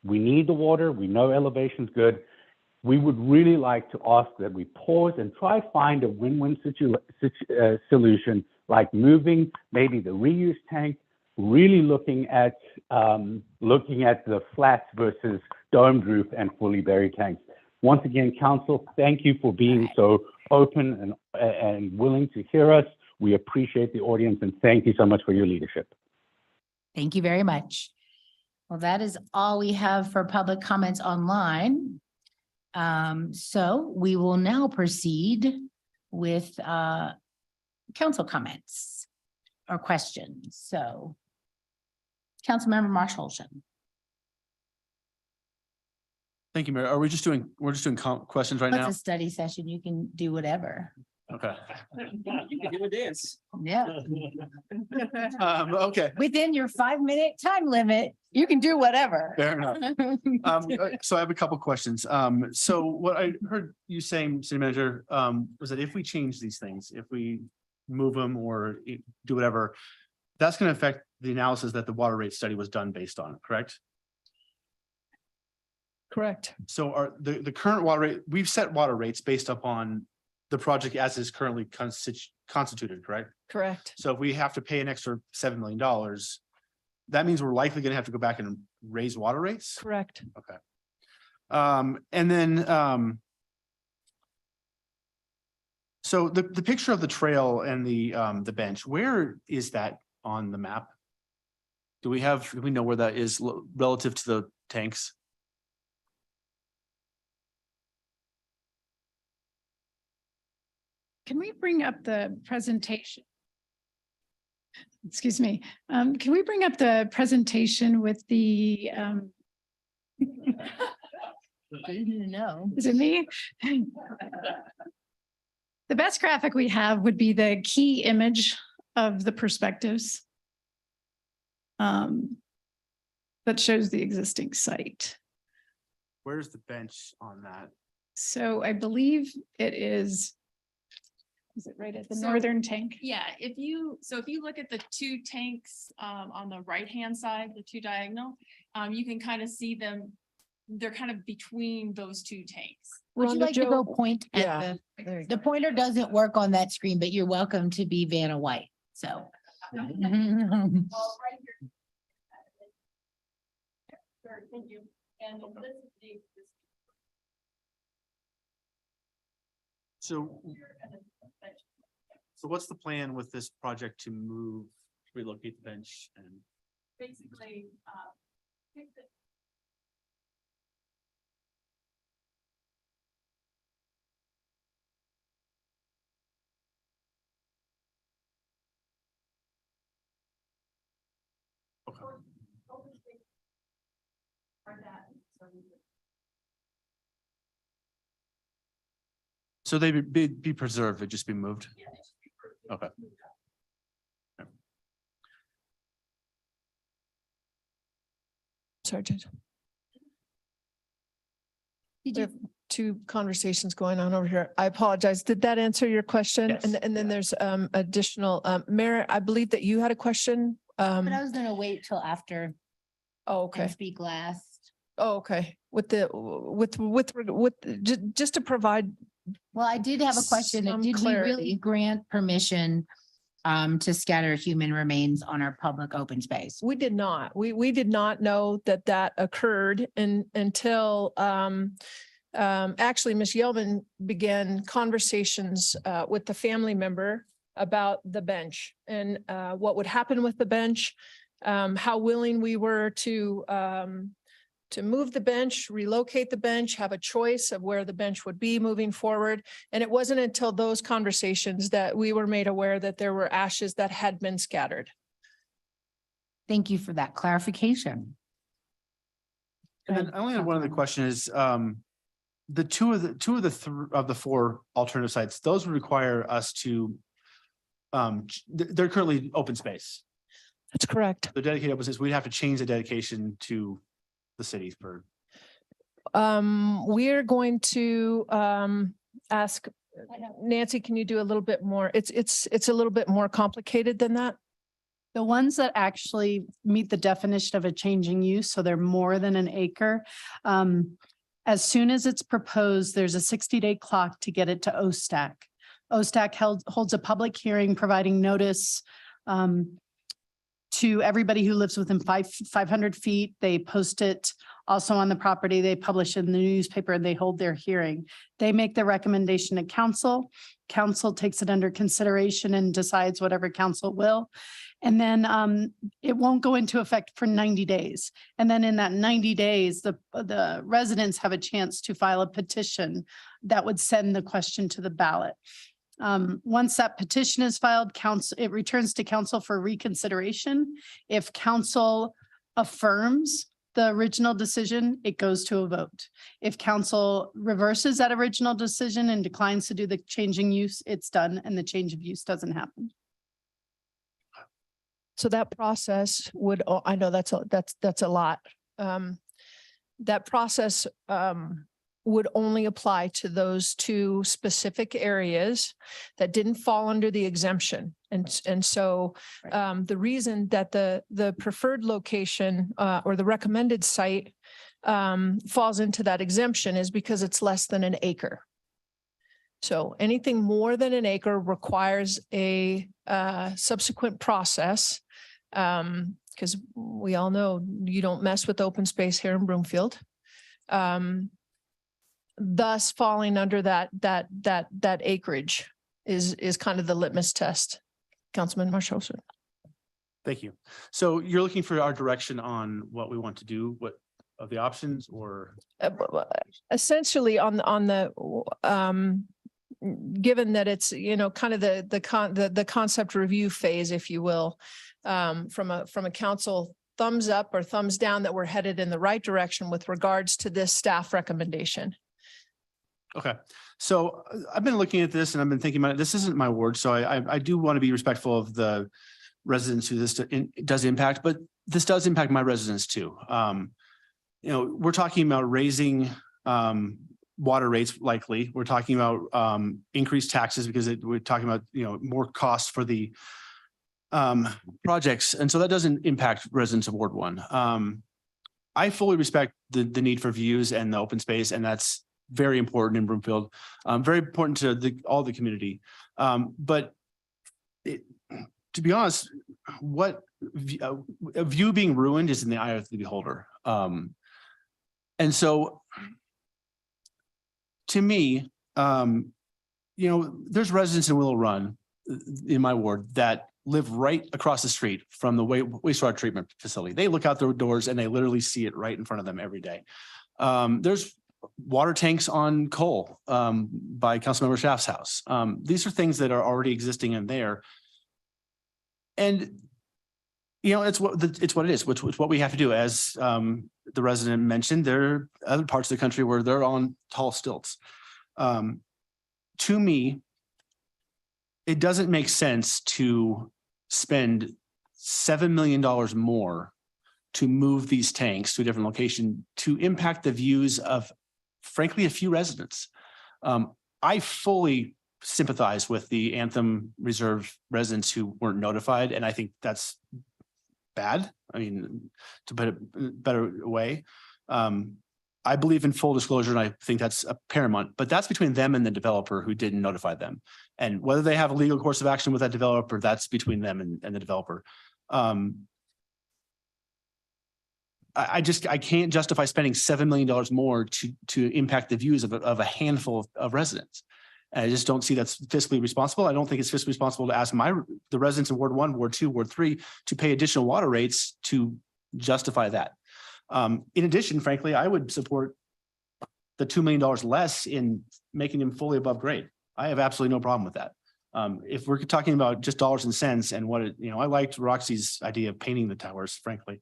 we need the water. We know elevation's good. We would really like to ask that we pause and try to find a win-win solution, like moving maybe the reuse tank, really looking at the flat versus domed roof and fully buried tanks. Once again, council, thank you for being so open and willing to hear us. We appreciate the audience and thank you so much for your leadership. Thank you very much. Well, that is all we have for public comments online. So we will now proceed with council comments or questions. So Councilmember Marshallson. Thank you, Mayor. We're just doing questions right now? It's a study session. You can do whatever. Okay. You can do a dance. Yeah. Okay, Within your 5-minute time limit, you can do whatever. fair enough. So I have a couple questions. So what I heard you saying, City Manager, was that if we change these things, if we move them or do whatever, that's going to affect the analysis that the water rate study was done based on, correct? Correct. So are the current water rate, we've set water rates based upon the project as is currently constituted, correct? Correct. So if we have to pay an extra $7 million, that means we're likely going to have to go back and raise water rates? Correct. Okay. And then, so the picture of the trail and the bench, where is that on the map? Do we know where that is relative to the tanks? Can we bring up the presentation? Excuse me. Can we bring up the presentation with the, I didn't know. is it me? The best graphic we have would be the key image of the perspectives. That shows the existing site. Where's the bench on that? So I believe it is it right at the northern tank? Yeah, if you look at the two tanks on the right-hand side, the two diagonal, you can kind of see them. They're kind of between those two tanks. Would you Rhonda, like to go Joe? point Yeah, at there you the pointer doesn't work on that screen, but you're welcome to be Vanna White, so. Thank you. And this is the. So what's the plan with this project to relocate the bench and? Basically, Okay. So they would be preserved, it'd just be moved? Okay. Sergeant. Did We have two conversations going on over here. I apologize. Did that answer your question? Yes. And then there's additional, Mayor, I believe that you had a question. But I was gonna wait till after Oh, and okay. speak last. Oh, okay. Just to provide, Well, I did have a question. Some Did we really clarity. grant permission to scatter human remains on our public open space? we did not, we did not know that occurred until actually, Ms. Yeoman began conversations with the family member about the bench and what would happen with the bench, how willing we were to move the bench, relocate the bench, have a choice of where the bench would be moving forward. And it wasn't until those conversations that we were made aware that there were ashes that had been scattered. Thank you for that clarification. And then I only have one other question is, the two of the four alternative sites, those would require us to, they're currently open space. That's correct. They're dedicated open space. We'd have to change the dedication to the city for. We're going to ask Nancy, can you do a little bit more? It's a little bit more complicated than that. The ones that actually meet the definition of a changing use, so they're more than an acre. As soon as it's proposed, there's a 60-day clock to get it to OSTAC. OSTAC holds a public hearing providing notice to everybody who lives within 500 feet. They post it also on the property. They publish it in the newspaper and they hold their hearing. They make the recommendation to council. Council takes it under consideration and decides whatever council will. And then it won't go into effect for 90 days. And then in that 90 days, the residents have a chance to file a petition that would send the question to the ballot. Once that petition is filed, it returns to council for reconsideration. If council affirms the original decision, it goes to a vote. If council reverses that original decision and declines to do the changing use, it's done and the change of use doesn't happen. So that process would, I know that's a lot. That process would only apply to those two specific areas that didn't fall under the exemption. And so the reason that the preferred location or the recommended site falls into that exemption is because it's less than an acre. So anything more than an acre requires a subsequent process, because we all know you don't mess with open space here in Broomfield. Thus falling under that acreage is kind of the litmus test. Councilman Marshosen. Thank you. So you're looking for our direction on what we want to do, what of the options, or? Essentially on the given that it's, kind of the concept review phase, if you will, from a council thumbs up or thumbs down that we're headed in the right direction with regards to this staff recommendation. Okay, so I've been looking at this and I've been thinking about it. This isn't my ward, so I do want to be respectful of the residents who this does impact, but this does impact my residents too. We're talking about raising water rates likely. We're talking about increased taxes because we're talking about more costs for the projects, and so that doesn't impact residents of Ward 1. I fully respect the need for views and the open space, and that's very important in Broomfield, very important to all the community. But to be honest, a view being ruined is in the eye of the beholder. And so to me, there's residents in Willow Run in my ward that live right across the street from the wastewater treatment facility. They look out their doors and they literally see it right in front of them every day. There's water tanks on Cole by Councilmember Schaaf's house. These are things that are already existing in there. And, it's what it is. It's what we have to do. As the resident mentioned, there are other parts of the country where they're on tall stilts. To me, it doesn't make sense to spend $7 million more to move these tanks to a different location to impact the views of, frankly, a few residents. I fully sympathize with the Anthem Reserve residents who weren't notified, and I think that's bad. I mean, to put it a better way. I believe in full disclosure, and I think that's paramount, but that's between them and the developer who didn't notify them. And whether they have a legal course of action with that developer, that's between them and the developer. I can't justify spending $7 million more to impact the views of a handful of residents. And I just don't see that's fiscally responsible. I don't think it's fiscally responsible to ask the residents in Ward 1, Ward 2, Ward 3 to pay additional water rates to justify that. In addition, frankly, I would support the $2 million less in making them fully above grade. I have absolutely no problem with that. If we're talking about just dollars and cents and I liked Roxy's idea of painting the towers, frankly.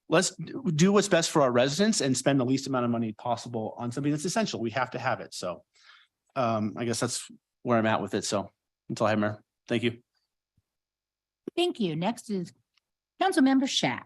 Let's do what's best for our residents and spend the least amount of money possible on something that's essential. We have to have it. So I guess that's where I'm at with it. So that's all I have, Mayor. Thank you. Thank you. Next is Councilmember Schaaf.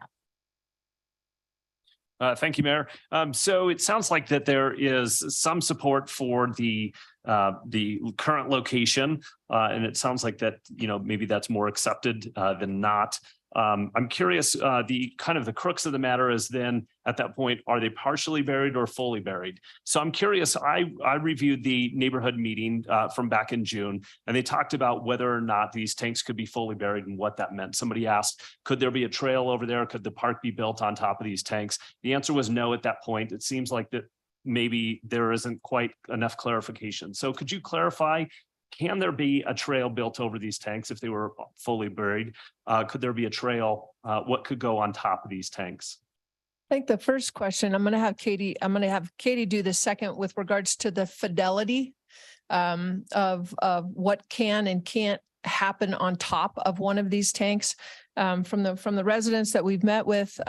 Thank you, Mayor. So it sounds like that there is some support for the current location, and it sounds like that, maybe that's more accepted than not. I'm curious, the crux of the matter is then at that point, are they partially buried or fully buried? So I'm curious, I reviewed the neighborhood meeting from back in June, and they talked about whether or not these tanks could be fully buried and what that meant. Somebody asked, could there be a trail over there? Could the park be built on top of these tanks? The answer was no at that point. It seems like that maybe there isn't quite enough clarification. So could you clarify? Can there be a trail built over these tanks if they were fully buried? Could there be a trail? What could go on top of these tanks? I think the first question, I'm going to have Katie do the second with regards to the fidelity of what can and can't happen on top of one of these tanks. From the residents that we've met with,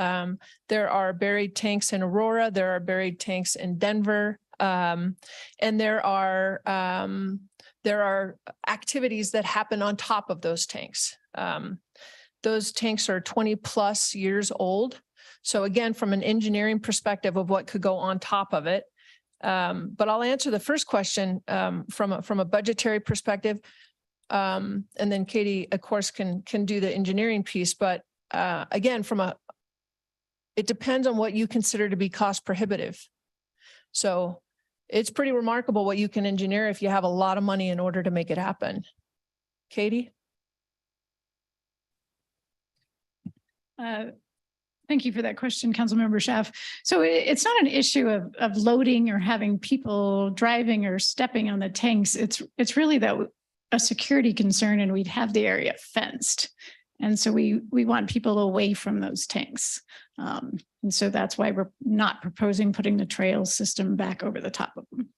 there are buried tanks in Aurora, there are buried tanks in Denver, and there are activities that happen on top of those tanks. Those tanks are 20 plus years old. So again, from an engineering perspective of what could go on top of it. But I'll answer the first question from a budgetary perspective. And then Katie, of course, can do the engineering piece. But again, it depends on what you consider to be cost prohibitive. So it's pretty remarkable what you can engineer if you have a lot of money in order to make it happen. Katie? Thank you for that question, Councilmember Schaaf. So it's not an issue of loading or having people driving or stepping on the tanks. It's really that a security concern, and we'd have the area fenced. And so we want people away from those tanks. And so that's why we're not proposing putting the trail system back over the top of them.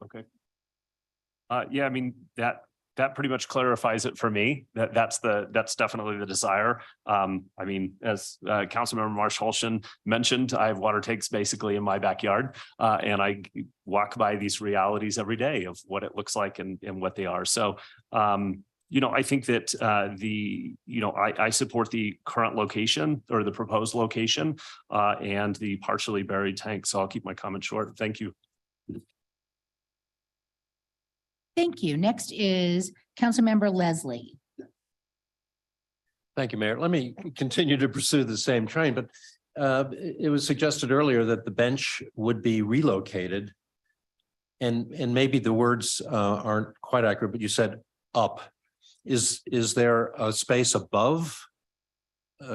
Okay. Yeah, I mean, that pretty much clarifies it for me. That's definitely the desire. I mean, as Councilmember Marsh Holshan mentioned, I have water tanks basically in my backyard, and I walk by these realities every day of what it looks like and what they are. So, I think that I support the current location or the proposed location and the partially buried tank. So I'll keep my comment short. Thank you. Thank you. Next is Councilmember Leslie. Thank you, Mayor. Let me continue to pursue the same train, but it was suggested earlier that the bench would be relocated. And maybe the words aren't quite accurate, but you said up. Is there a space above?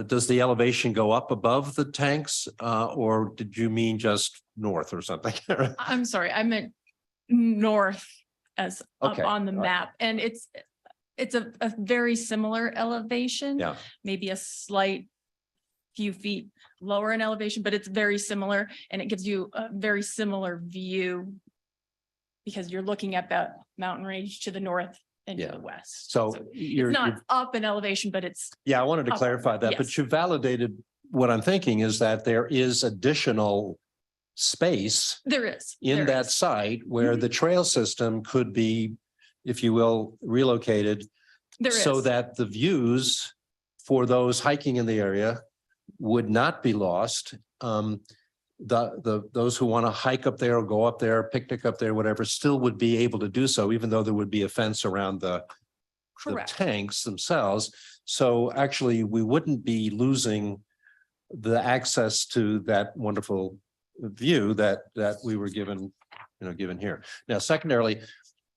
Does the elevation go up above the tanks? Or did you mean just north or something? I'm sorry, I meant north as up Okay, on the all right. map. And it's a very similar elevation. Yeah. Maybe a slight few feet lower in elevation, but it's very similar, and it gives you a very similar view because you're looking at that mountain range to the north and to Yeah. the west. So It's you're not up in elevation, but it's yeah, I wanted to up, clarify that, but yes. you validated what I'm thinking is that there is additional space there in that is. site where the trail system could be, if you will, relocated There so is. that the views for those hiking in the area would not be lost. Those who want to hike up there or go up there, picnic up there, whatever, still would be able to do so, even though there would be a fence around the Correct. tanks themselves. So actually, we wouldn't be losing the access to that wonderful view that we were given here. Now, secondarily,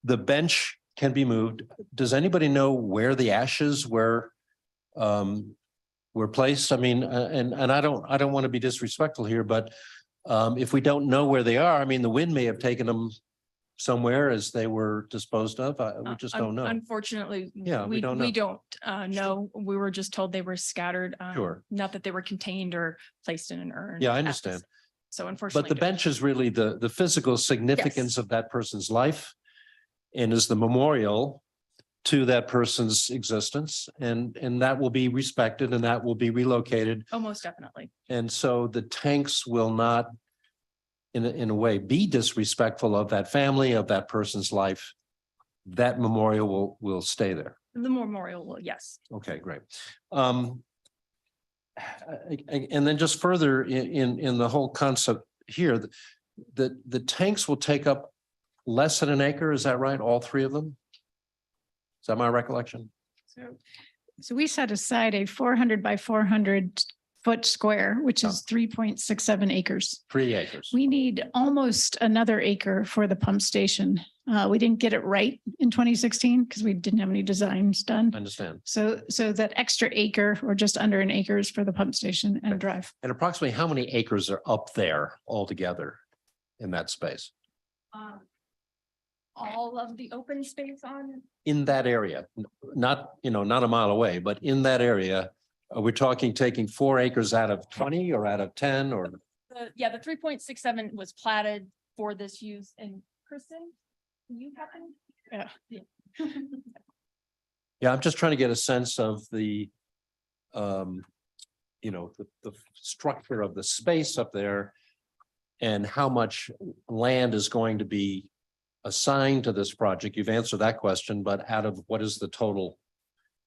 the bench can be moved. Does anybody know where the ashes were were placed. I mean, and I don't want to be disrespectful here, but if we don't know where they are, I mean, the wind may have taken them somewhere as they were disposed of. We just don't know. Unfortunately, Yeah, we don't know. we don't know. We were just told they were scattered. Sure. Not that they were contained or placed in an urn. Yeah, I understand. So unfortunately. But the bench is really the physical significance of that person's life and is the memorial to that person's existence, and that will be respected and that will be relocated. Oh, most definitely. And so the tanks will not in a way be disrespectful of that family, of that person's life. That memorial will stay there. The memorial will, yes. Okay, great. And then just further in the whole concept here, the tanks will take up less than an acre, is that right? All three of them? Is that my recollection? So we set aside a 400 by 400 foot square, which is 3.67 acres. 3 acres. We need almost another acre for the pump station. We didn't get it right in 2016 because we didn't have any designs done. I understand. So that extra acre or just under an acre is for the pump station and drive. And approximately how many acres are up there altogether in that space? All of the open space on. In that area, not, not a mile away, but in that area, are we talking taking 4 acres out of 20 or out of 10 or? Yeah, the 3.67 was platted for this use. And Kristen, you happen? Yeah. Yeah, I'm just trying to get a sense of the structure of the space up there and how much land is going to be assigned to this project. You've answered that question, but out of what is the total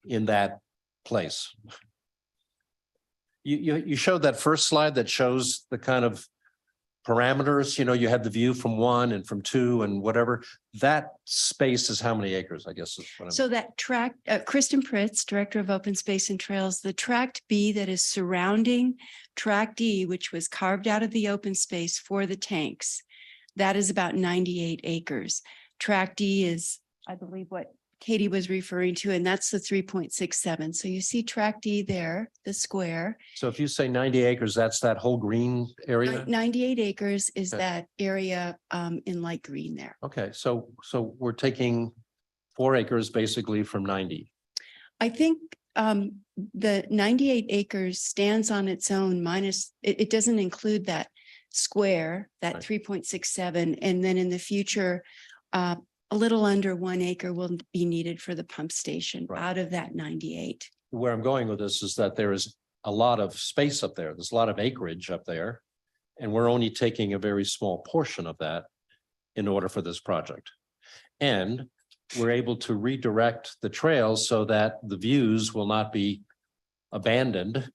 in that place? You showed that first slide that shows the kind of parameters, you had the view from 1 and from 2 and whatever. That space is how many acres, I guess is what I'm. So that tract, Kristen Pritz, Director of Open Space and Trails, the tract B that is surrounding tract D, which was carved out of the open space for the tanks, that is about 98 acres. Tract D is, I believe, what Katie was referring to, and that's the 3.67. So you see tract D there, the square. So if you say 90 acres, that's that whole green area? 98 acres is Okay. that area in light green there. Okay, so we're taking 4 acres basically from 90. I think the 98 acres stands on its own minus, it doesn't include that square, that Right. 3.67. And then in the future, a little under 1 acre will be needed for the pump station Right. out of that 98. Where I'm going with this is that there is a lot of space up there. There's a lot of acreage up there. And we're only taking a very small portion of that in order for this project. And we're able to redirect the trails so that the views will not be abandoned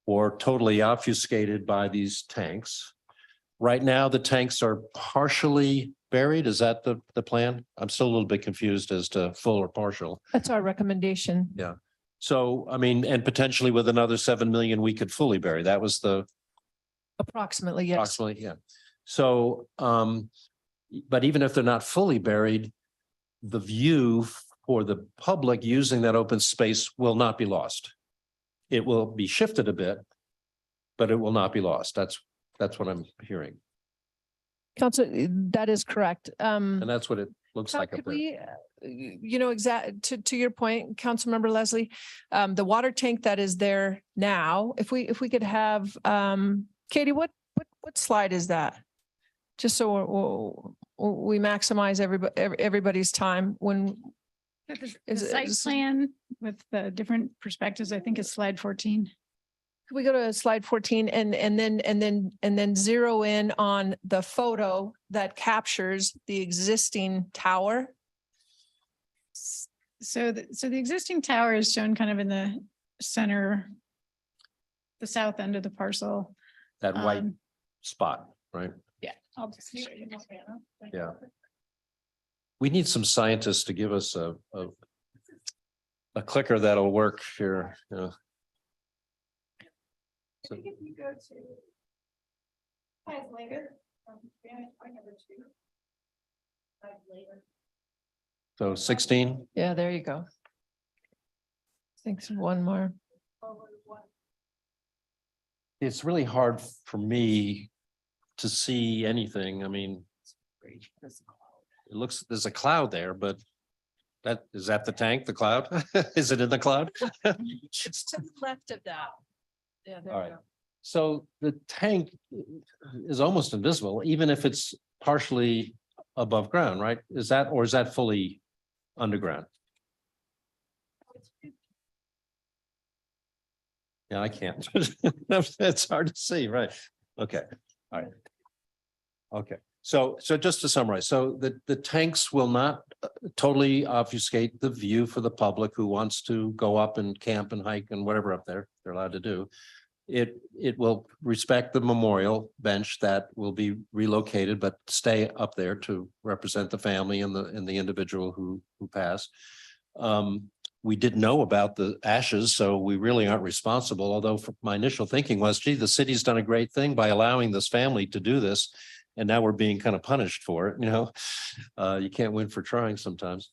or totally obfuscated by these tanks. Right now, the tanks are partially buried. Is that the plan? I'm still a little bit confused as to full or partial. That's our recommendation. Yeah. So, I mean, and potentially with another 7 million, we could fully bury. That was the Approximately, yes. approximately, yeah. So, but even if they're not fully buried, the view for the public using that open space will not be lost. It will be shifted a bit, but it will not be lost. That's what I'm hearing. Council, that is correct. And that's what it looks like up Could there. we, to your point, Councilmember Leslie, the water tank that is there now, if we could have, Katie, what slide is that? Just so we maximize everybody's time when. The Is it- site is- plan with the different perspectives, I think is slide 14. Could we go to slide 14 and then zero in on the photo that captures the existing tower? So the existing tower is shown kind of in the center, the south end of the parcel. That white Um, spot, right? Yeah, I'll just show you. this panel. Yeah. We need some scientists to give us a clicker that'll work here, you know. So- If you go to slides later, point number 2. Slides later. So 16, Yeah, there you go. Thanks, one more. Over one. it's really hard for me to see anything. I mean, it looks, there's a cloud there, but is that the tank, the cloud? Is it in the cloud? It's to the left of that. Yeah, there All we right. go. So the tank is almost invisible, even if it's partially above ground, right? Is that fully underground? Yeah, I can't. It's hard to see, right? Okay, all right. Okay, so just to summarize, so the tanks will not totally obfuscate the view for the public who wants to go up and camp and hike and whatever up there they're allowed to do. It will respect the memorial bench that will be relocated, but stay up there to represent the family and the individual who passed. We didn't know about the ashes, so we really aren't responsible. Although my initial thinking was, gee, the city's done a great thing by allowing this family to do this. And now we're being kind of punished for it, you know. You can't win for trying sometimes.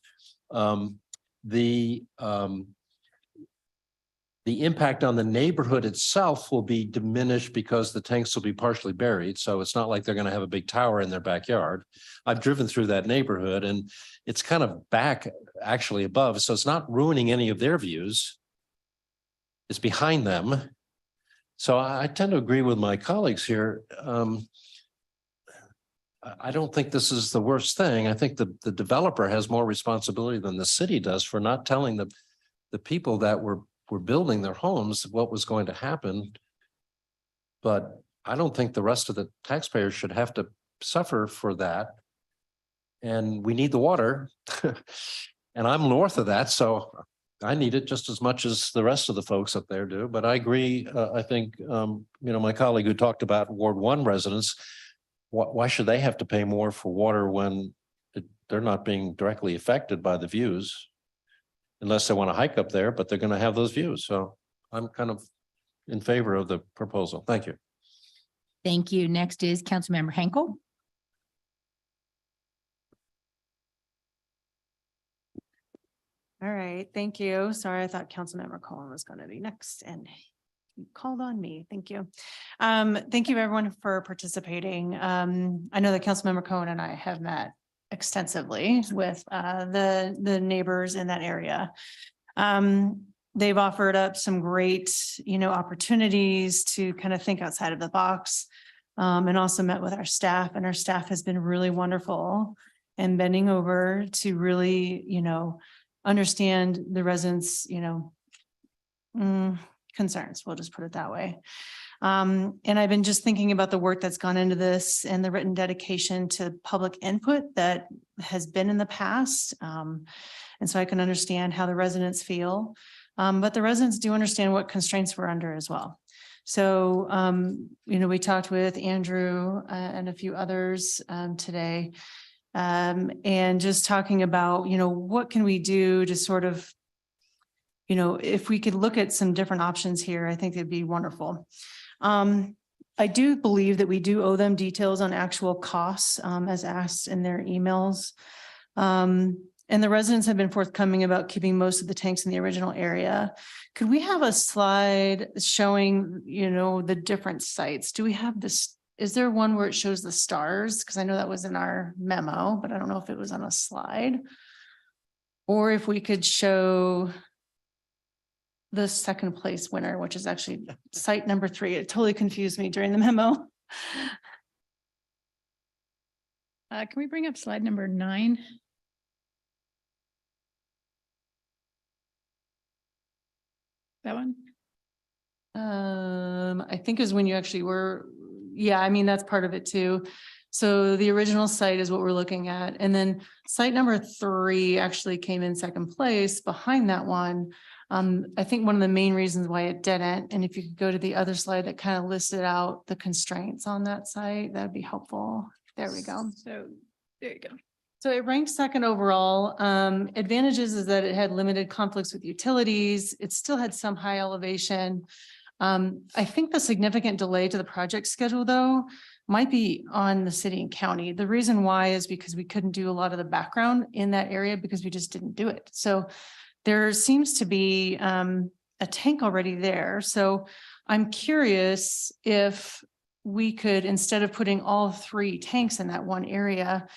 The impact on the neighborhood itself will be diminished because the tanks will be partially buried. So it's not like they're going to have a big tower in their backyard. I've driven through that neighborhood and it's kind of back actually above. So it's not ruining any of their views. It's behind them. So I tend to agree with my colleagues here. I don't think this is the worst thing. I think the developer has more responsibility than the city does for not telling the people that were building their homes what was going to happen. But I don't think the rest of the taxpayers should have to suffer for that. And we need the water. And I'm north of that, so I need it just as much as the rest of the folks up there do. But I agree, I think, my colleague who talked about Ward 1 residents, why should they have to pay more for water when they're not being directly affected by the views? Unless they want to hike up there, but they're going to have those views. So I'm kind of in favor of the proposal. Thank you. Thank you. Next is Councilmember Henkel. All right, thank you. Sorry, I thought Councilmember Cullen was going to be next and you called on me. Thank you. Thank you everyone for participating. I know that Councilmember Cohen and I have met extensively with the neighbors in that area. They've offered up some great, opportunities to kind of think outside of the box. And also met with our staff, and our staff has been really wonderful and bending over to really, understand the residents, concerns. We'll just put it that way. And I've been just thinking about the work that's gone into this and the written dedication to public input that has been in the past. And so I can understand how the residents feel, but the residents do understand what constraints we're under as well. So, we talked with Andrew and a few others today, and just talking about, what can we do to sort of, if we could look at some different options here, I think it'd be wonderful. I do believe that we do owe them details on actual costs, as asked in their emails. And the residents have been forthcoming about keeping most of the tanks in the original area. Could we have a slide showing, the different sites? Do we have this? Is there one where it shows the stars? Because I know that was in our memo, but I don't know if it was on a slide. Or if we could show the second place winner, which is actually site number 3. It totally confused me during the memo. Can we bring up slide number 9? That one? I think is when you actually were, that's part of it too. So the original site is what we're looking at. And then site number 3 actually came in second place behind that one. I think one of the main reasons why it didn't, and if you could go to the other slide that kind of listed out the constraints on that site, that'd be helpful. There we go. So there you go. So it ranked second overall. Advantages is that it had limited conflicts with utilities. It still had some high elevation. I think the significant delay to the project schedule, though, might be on the city and county. The reason why is because we couldn't do a lot of the background in that area because we just didn't do it. So there seems to be a tank already there. So I'm curious if we could, instead of putting all 3 tanks in that one area,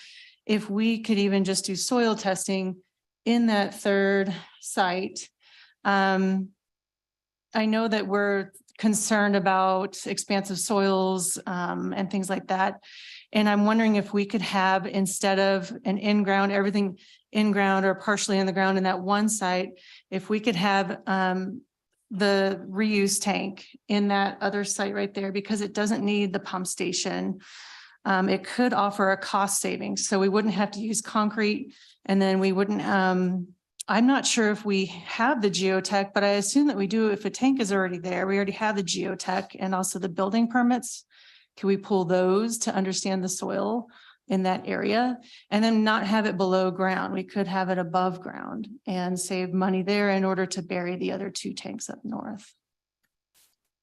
if we could even just do soil testing in that 3rd site. I know that we're concerned about expansive soils and things like that. And I'm wondering if we could have, instead of an in-ground, everything in-ground or partially in the ground in that one site, if we could have the reuse tank in that other site right there, because it doesn't need the pump station. It could offer a cost savings, so we wouldn't have to use concrete, and then we wouldn't, I'm not sure if we have the geotech, but I assume that we do. If a tank is already there, we already have the geotech and also the building permits. Can we pull those to understand the soil in that area and then not have it below ground? We could have it above ground and save money there in order to bury the other 2 tanks up north.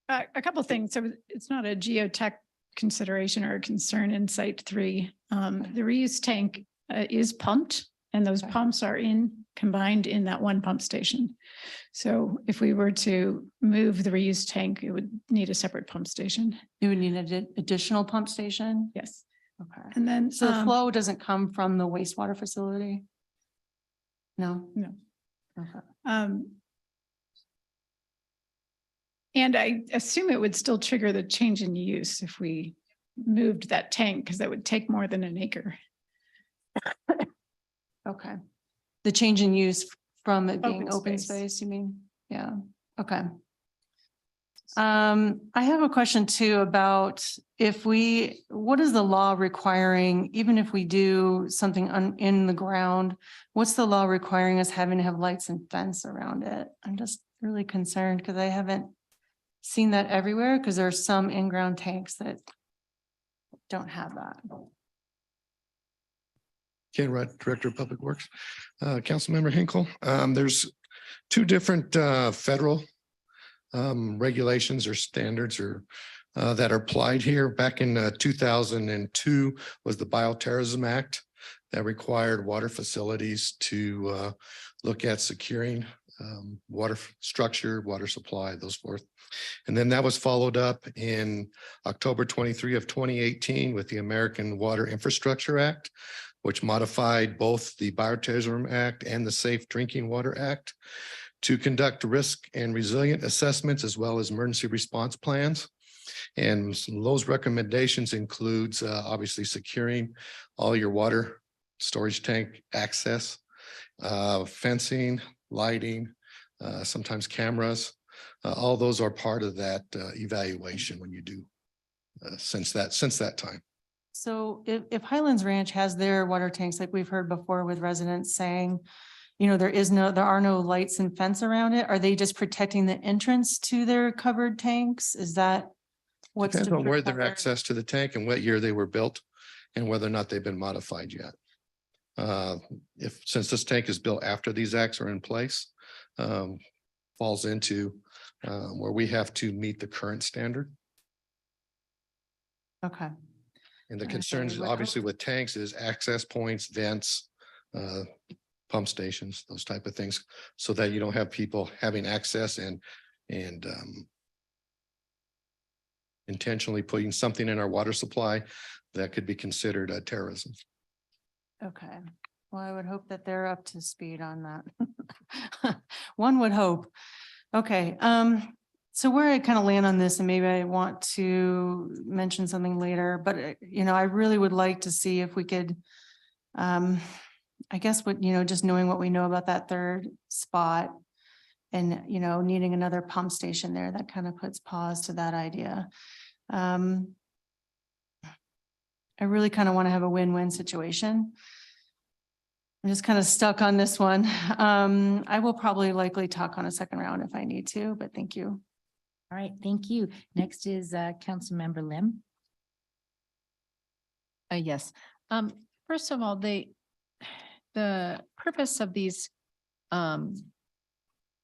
A couple of things. So it's not a geotech consideration or a concern in site 3. The reuse tank is pumped, and those pumps are combined in that one pump station. So if we were to move the reuse tank, it would need a separate pump station. You would need an additional pump station? Yes. Okay. And then, So the flow doesn't come from the wastewater facility? No? No. Okay. And I assume it would still trigger the change in use if we moved that tank, because that would take more than an acre. Okay. The change in use from it being Open open space. space, you mean? Yeah, okay. I have a question too about what is the law requiring, even if we do something in the ground, what's the law requiring us having to have lights and fence around it? I'm just really concerned because I haven't seen that everywhere, because there are some in-ground tanks that don't have that. Ken Rutt, Director of Public Works. Councilmember Hinkle, there's 2 different federal regulations or standards that are applied here. Back in 2002 was the Bioterrorism Act that required water facilities to look at securing water structure, water supply, those forth. And then that was followed up in October 23 of 2018 with the American Water Infrastructure Act, which modified both the Bioterrorism Act and the Safe Drinking Water Act to conduct risk and resilient assessments as well as emergency response plans. And those recommendations includes obviously securing all your water storage tank access, fencing, lighting, sometimes cameras. All those are part of that evaluation when you do since that time. So if Highlands Ranch has their water tanks, like we've heard before with residents saying, you know, there are no lights and fence around it, are they just protecting the entrance to their covered tanks? Is that what's? Depends on where their protect access to the tank and what year they were built and whether or not they've been modified yet. Since this tank is built after these acts are in place, falls into where we have to meet the current standard. Okay. And the Okay, concerns what obviously else? with tanks is access points, vents, pump stations, those type of things, so that you don't have people having access and intentionally putting something in our water supply that could be considered terrorism. Okay, well, I would hope that they're up to speed on that. One would hope. Okay, so where I kind of land on this, and maybe I want to mention something later, but you know, I really would like to see if we could, I guess just knowing what we know about that 3rd spot and, you know, needing another pump station there, that kind of puts pause to that idea. I really kind of want to have a win-win situation. I'm just kind of stuck on this one. I will probably likely talk on a second round if I need to, but thank you. All right, thank you. Next is Councilmember Lim. Yes. First of all, the purpose of these, the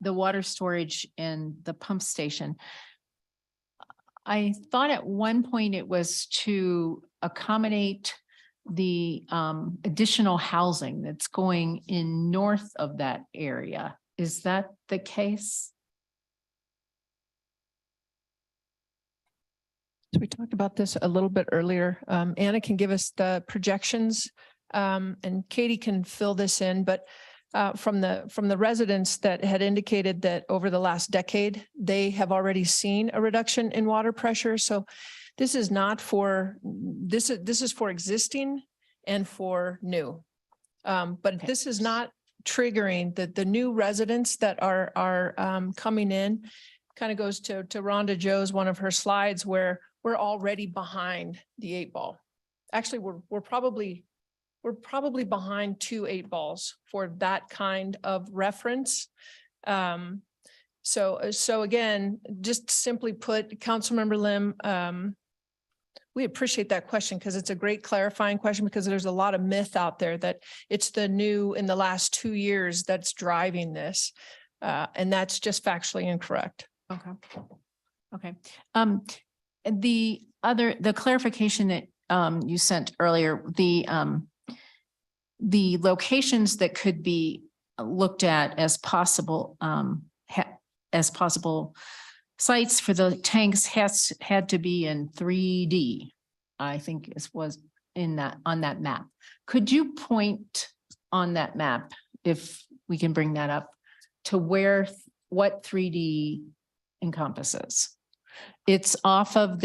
water storage and the pump station, I thought at one point it was to accommodate the additional housing that's going in north of that area. Is that the case? So we talked about this a little bit earlier. Anna can give us the projections, and Katie can fill this in, but from the residents that had indicated that over the last decade, they have already seen a reduction in water pressure. So this is not for, this is for existing and for new. But this is not triggering the new residents that are coming in. Kind of goes to Rhonda Joe's, one of her slides, where we're already behind the 8 ball. Actually, we're probably behind 2 8 balls for that kind of reference. So again, just simply put, Councilmember Lim, we appreciate that question because it's a great clarifying question, because there's a lot of myth out there that it's the new in the last 2 years that's driving this. And that's just factually incorrect. Okay. Okay. The clarification that you sent earlier, the locations that could be looked at as possible sites for the tanks had to be in 3D, I think was on that map. Could you point on that map, if we can bring that up, to what 3D encompasses? It's off of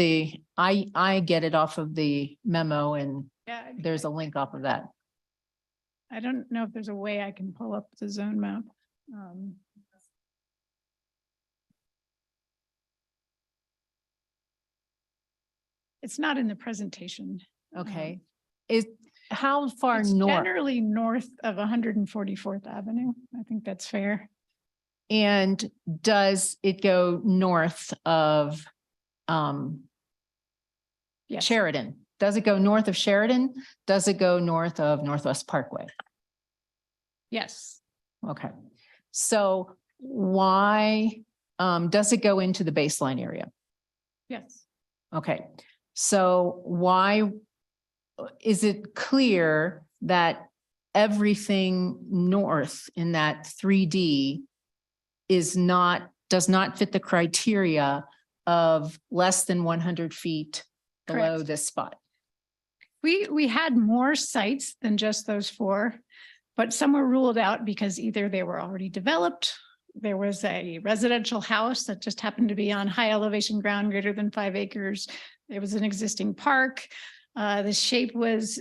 I get it off of the memo, and Yeah, there's a link off of that. I don't know if there's a way I can pull up the zone map. It's not in the presentation. Okay. How far It's north? generally north of 144th Avenue. I think that's fair. And does it go north of Yes. Sheridan? Does it go north of Sheridan? Does it go north of Northwest Parkway? Yes. Okay. So why does it go into the baseline area? Yes. Okay. So why is it clear that everything north in that 3D does not fit the criteria of less than 100 feet below Correct. this spot? We had more sites than just those 4, but some were ruled out because either they were already developed. There was a residential house that just happened to be on high elevation ground greater than 5 acres. There was an existing park. The shape was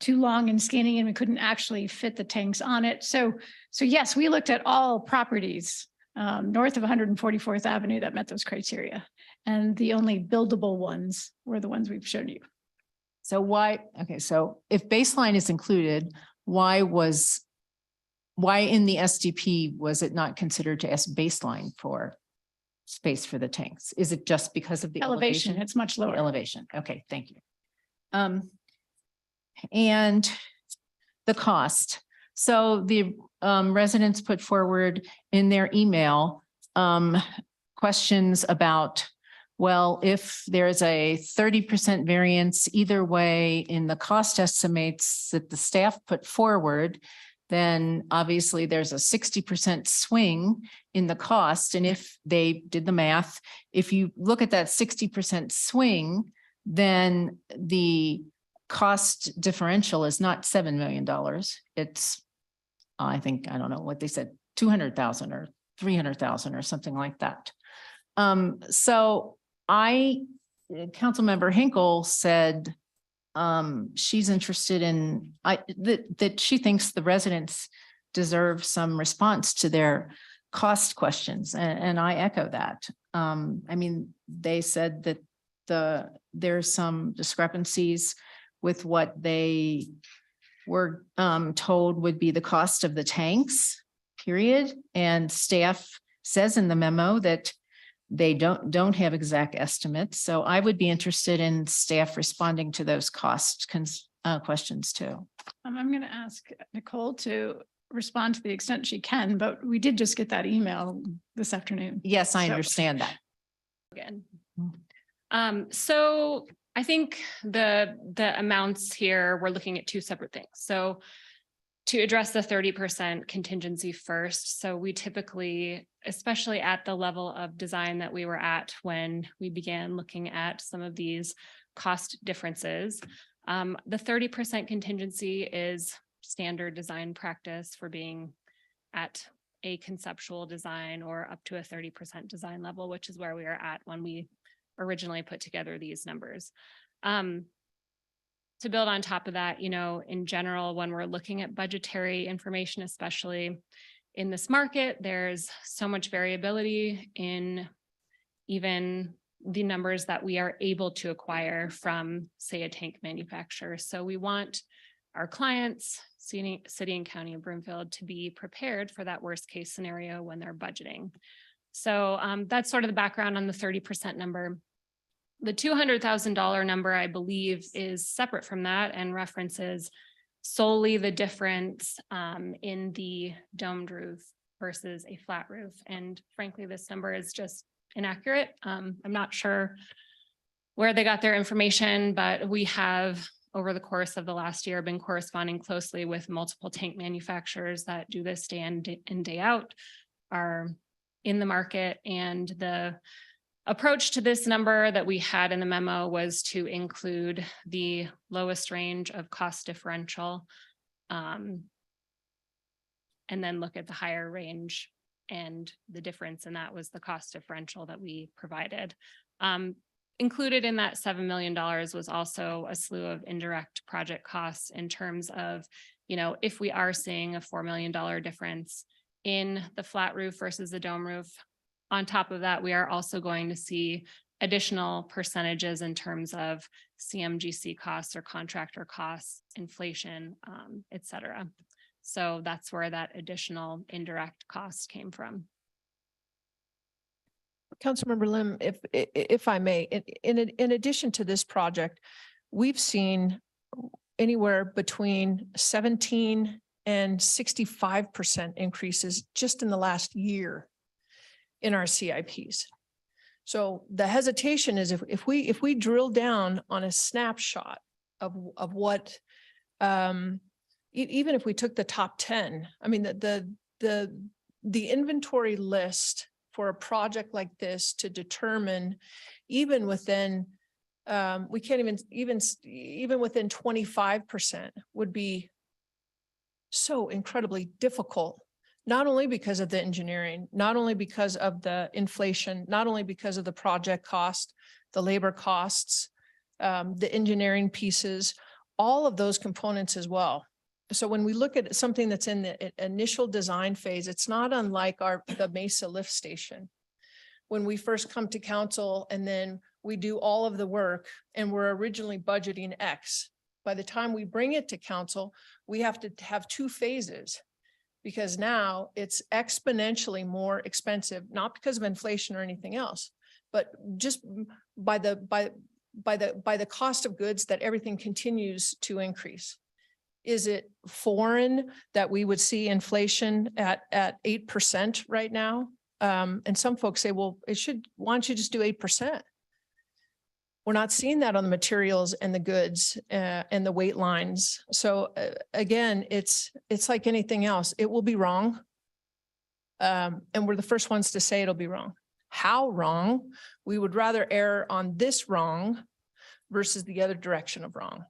too long and skinny, and we couldn't actually fit the tanks on it. So yes, we looked at all properties north of 144th Avenue that met those criteria. And the only buildable ones were the ones we've shown you. So so if baseline is included, why in the SDP was it not considered to as baseline for space for the tanks? Is it just because of the Elevation, elevation? it's much The lower. elevation. Okay, thank you. And the cost. So the residents put forward in their email questions about, well, if there's a 30% variance either way in the cost estimates that the staff put forward, then obviously there's a 60% swing in the cost. And if they did the math, if you look at that 60% swing, then the cost differential is not $7 million. It's, I don't know what they said, 200,000 or 300,000 or something like that. So Councilmember Hinkle said she's interested in, that she thinks the residents deserve some response to their cost questions. And I echo that. I mean, they said that there's some discrepancies with what they were told would be the cost of the tanks, period. And staff says in the memo that they don't have exact estimates. So I would be interested in staff responding to those questions too. I'm going to ask Nicole to respond to the extent she can, but we did just get that email this afternoon. Yes, I So- understand that. Again. So I think the amounts here, we're looking at 2 separate things. So to address the 30% contingency first. So we typically, especially at the level of design that we were at when we began looking at some of these cost differences, the 30% contingency is standard design practice for being at a conceptual design or up to a 30% design level, which is where we are at when we originally put together these numbers. To build on top of that, you know, in general, when we're looking at budgetary information, especially in this market, there's so much variability in even the numbers that we are able to acquire from, say, a tank manufacturer. So we want our clients, city and county of Broomfield, to be prepared for that worst case scenario when they're budgeting. So that's sort of the background on the 30% number. The $200,000 number, I believe, is separate from that and references solely the difference in the domed roof versus a flat roof. And frankly, this number is just inaccurate. I'm not sure where they got their information, but we have, over the course of the last year, been corresponding closely with multiple tank manufacturers that do this day in and day out, are in the market, and the approach to this number that we had in the memo was to include the lowest range of cost differential, and then look at the higher range, and the difference in that was the cost differential that we provided. Included in that $7 million was also a slew of indirect project costs in terms of, you know, if we are seeing a $4 million difference in the flat roof versus the dome roof. On top of that, we are also going to see additional percentages in terms of CMGC costs or contractor costs, inflation, et cetera. So that's where that additional indirect cost came from. Councilmember Lim, if I may, in addition to this project, we've seen anywhere between 17 and 65% increases just in the last year in our CIPs. So the hesitation is if we drill down on a snapshot of what, even if we took the top 10, I mean, the inventory list for a project like this to determine even within, we can't even within 25% would be so incredibly difficult. Not only because of the engineering, not only because of the inflation, not only because of the project cost, the labor costs, the engineering pieces, all of those components as well. So when we look at something that's in the initial design phase, it's not unlike the Mesa lift station. When we first come to council and then we do all of the work and we're originally budgeting X. By the time we bring it to council, we have to have 2 phases. Because now it's exponentially more expensive, not because of inflation or anything else, but just by the cost of goods that everything continues to increase. Is it foreign that we would see inflation at 8% right now? And some folks say, well, why don't you just do 8%? We're not seeing that on the materials and the goods and the weight lines. So again, it's like anything else. It will be wrong. And we're the first ones to say it'll be wrong. How wrong? We would rather err on this wrong versus the other direction of wrong.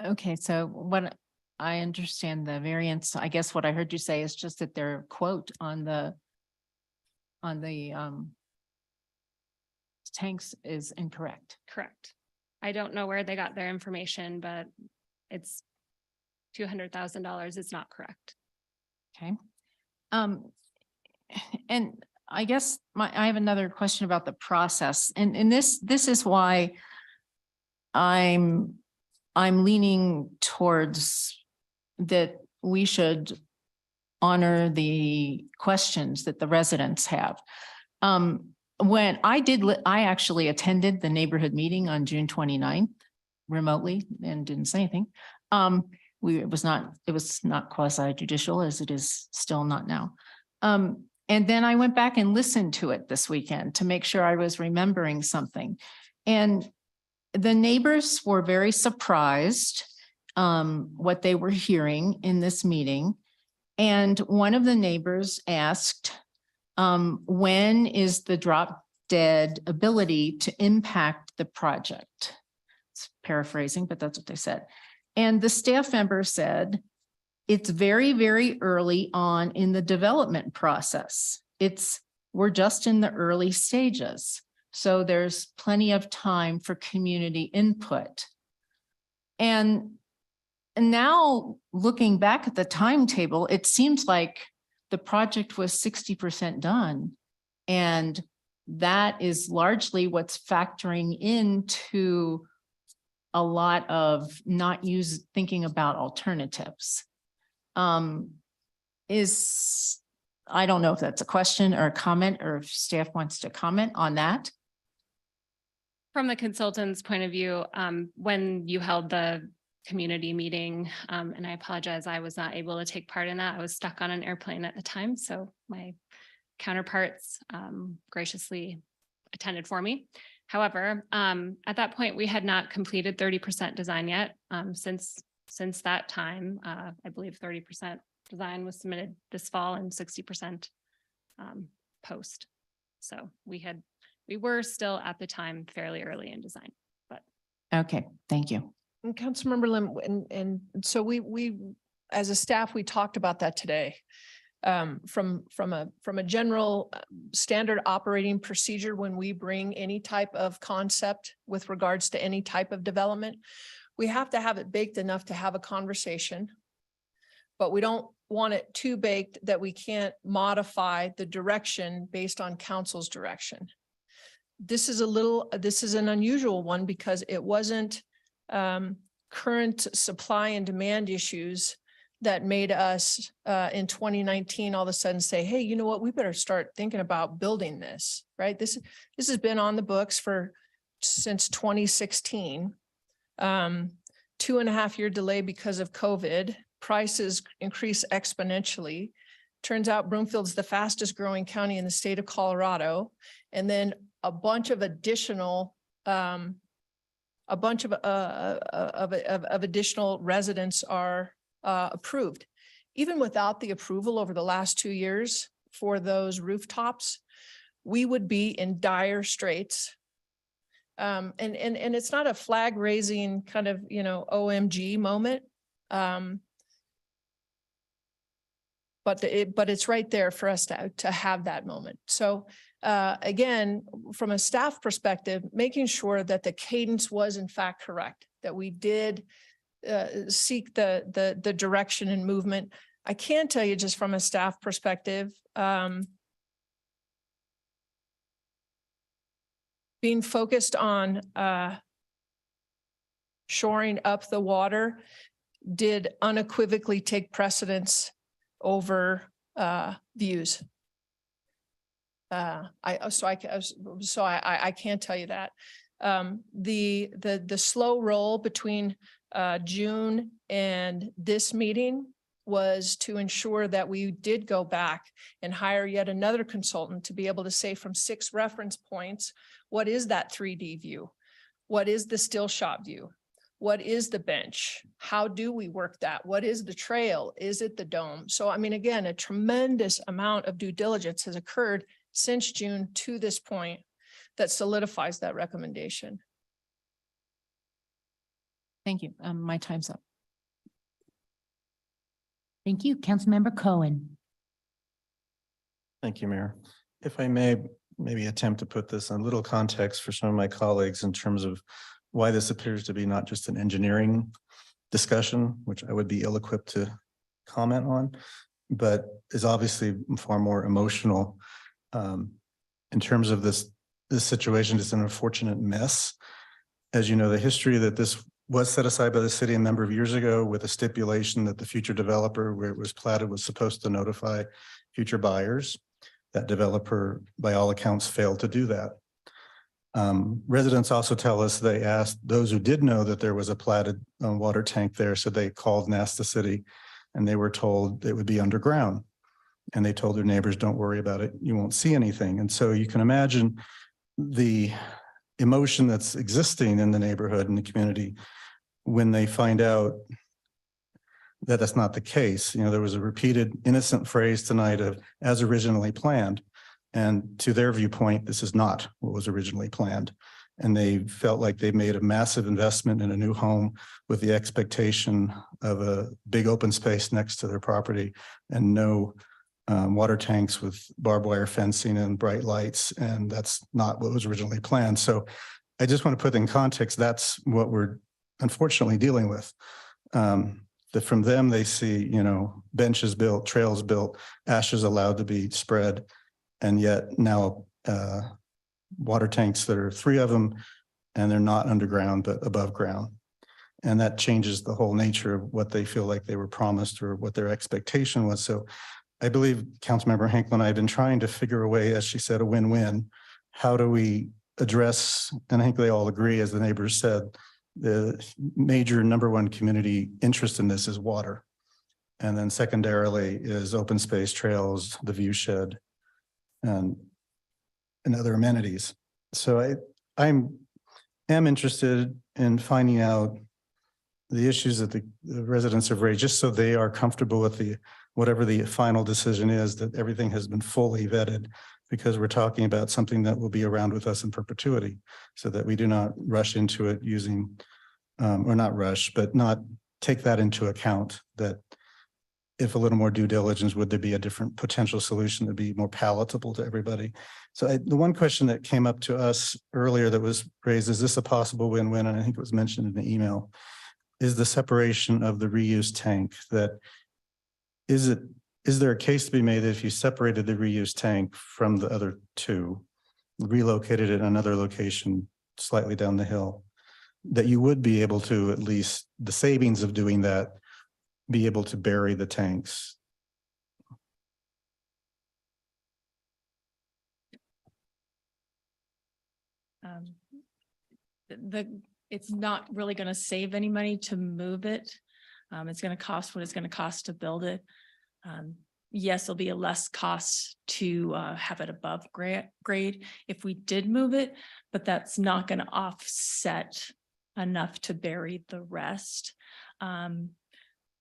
Okay, so what I understand the variance, I guess what I heard you say is just that their quote on the tanks is incorrect. Correct. I don't know where they got their information, but it's $200,000 is not correct. Okay. And I guess I have another question about the process, and this is why I'm leaning towards that we should honor the questions that the residents have. When I actually attended the neighborhood meeting on June 29th remotely and didn't say anything. It was not quasi judicial, as it is still not now. And then I went back and listened to it this weekend to make sure I was remembering something. And the neighbors were very surprised what they were hearing in this meeting. And one of the neighbors asked, when is the drop dead ability to impact the project? It's paraphrasing, but that's what they said. And the staff member said, it's very, very early on in the development process. We're just in the early stages. So there's plenty of time for community input. And now looking back at the timetable, it seems like the project was 60% done. And that is largely what's factoring into a lot of not thinking about alternatives. I don't know if that's a question or a comment, or if staff wants to comment on that. From the consultant's point of view, when you held the community meeting, and I apologize, I was not able to take part in that. I was stuck on an airplane at the time, so my counterparts graciously attended for me. However, at that point, we had not completed 30% design yet. Since that time, I believe 30% design was submitted this fall and 60% post. So we were still at the time fairly early in design, but. Okay, thank you. And Councilmember Lim, and so we, as a staff, we talked about that today. From a general standard operating procedure, when we bring any type of concept with regards to any type of development, we have to have it baked enough to have a conversation, but we don't want it too baked that we can't modify the direction based on council's direction. This is an unusual one because it wasn't current supply and demand issues that made us in 2019 all of a sudden say, hey, you know what, we better start thinking about building this, right? This has been on the books since 2016. 2.5-year delay because of COVID. Prices increase exponentially. Turns out Broomfield's the fastest growing county in the state of Colorado. And then a bunch of additional additional residents are approved. Even without the approval over the last 2 years for those rooftops, we would be in dire straits. And it's not a flag raising kind of, OMG moment. But it's right there for us to have that moment. So again, from a staff perspective, making sure that the cadence was in fact correct, that we did seek the direction and movement. I can tell you just from a staff perspective, being focused on shoring up the water did unequivocally take precedence over views. I can't tell you that. The slow roll between June and this meeting was to ensure that we did go back and hire yet another consultant to be able to say from 6 reference points, what is that 3D view? What is the still shot view? What is the bench? How do we work that? What is the trail? Is it the dome? So, I mean, again, a tremendous amount of due diligence has occurred since June to this point that solidifies that recommendation. Thank you. My time's up. Thank you. Councilmember Cohen. Thank you, Mayor. If I may, maybe attempt to put this in a little context for some of my colleagues in terms of why this appears to be not just an engineering discussion, which I would be ill-equipped to comment on, but is obviously far more emotional. In terms of this situation, it's an unfortunate mess. As you know, the history that this was set aside by the city a number of years ago with a stipulation that the future developer, where it was platted, was supposed to notify future buyers. That developer, by all accounts, failed to do that. Residents also tell us they asked those who did know that there was a platted water tank there, so they called and asked the city, and they were told it would be underground. And they told their neighbors, don't worry about it, you won't see anything. And so you can imagine the emotion that's existing in the neighborhood and the community when they find out that that's not the case, there was a repeated innocent phrase tonight of as originally planned. And to their viewpoint, this is not what was originally planned. And they felt like they made a massive investment in a new home with the expectation of a big open space next to their property and no water tanks with barbed wire fencing and bright lights. And that's not what was originally planned. So I just want to put in context, that's what we're unfortunately dealing with. That from them, they see, benches built, trails built, ashes allowed to be spread. And yet now water tanks that are 3 of them, and they're not underground, but above ground. And that changes the whole nature of what they feel like they were promised or what their expectation was. So I believe Councilmember Hinkle and I have been trying to figure a way, as she said, a win-win. How do we address, and I think they all agree, as the neighbors said, the major #1 community interest in this is water. And then secondarily is open space, trails, the view shed, and other amenities. So I am interested in finding out the issues that the residents have raised, just so they are comfortable with whatever the final decision is, that everything has been fully vetted, because we're talking about something that will be around with us in perpetuity, so that we do not rush into it using, or not rush, but not take that into account, that if a little more due diligence, would there be a different potential solution that be more palatable to everybody? So the one question that came up to us earlier that was raised, is this a possible win-win? And I think it was mentioned in the email, is the separation of the reuse tank. That is there a case to be made that if you separated the reuse tank from the other 2, relocated it in another location slightly down the hill, that you would be able to, at least the savings of doing that, be able to bury the tanks? It's not really going to save any money to move it. It's going to cost what it's going to cost to build it. Yes, it'll be a less cost to have it above grade if we did move it, but that's not going to offset enough to bury the rest.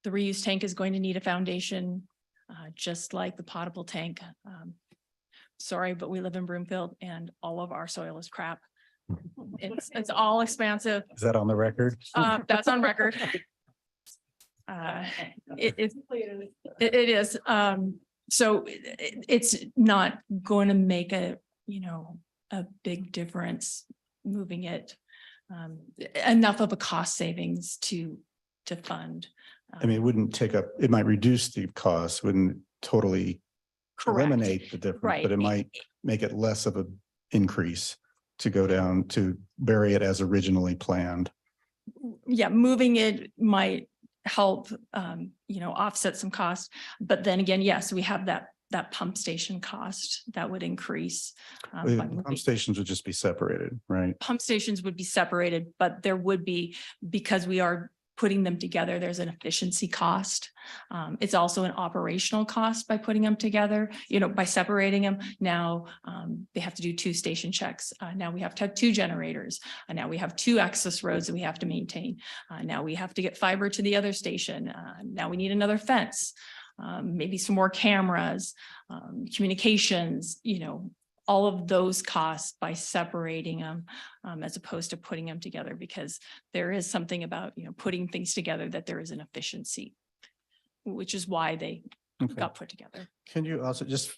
The reuse tank is going to need a foundation, just like the potable tank. Sorry, but we live in Broomfield and all of our soil is crap. It's all expansive. Is that on the record? That's on record. It is. So it's not going to make a big difference moving it. Enough of a cost savings to fund. I mean, it wouldn't take up, it might reduce the cost, wouldn't totally eliminate the difference, Right. but it might make it less of an increase to go down to bury it as originally planned. Yeah, moving it might help, offset some costs. But then again, yes, we have that pump station cost that would increase. by moving. Pump stations would just be separated, right? Pump stations would be separated, but there would be, because we are putting them together, there's an efficiency cost. It's also an operational cost by putting them together, by separating them. Now they have to do 2 station checks. Now we have to have 2 generators. Now we have 2 access roads that we have to maintain. Now we have to get fiber to the other station. Now we need another fence, maybe some more cameras, communications, all of those costs by separating them as opposed to putting them together, because there is something about, putting things together that there is an efficiency, which is why they got put together. Can you also just,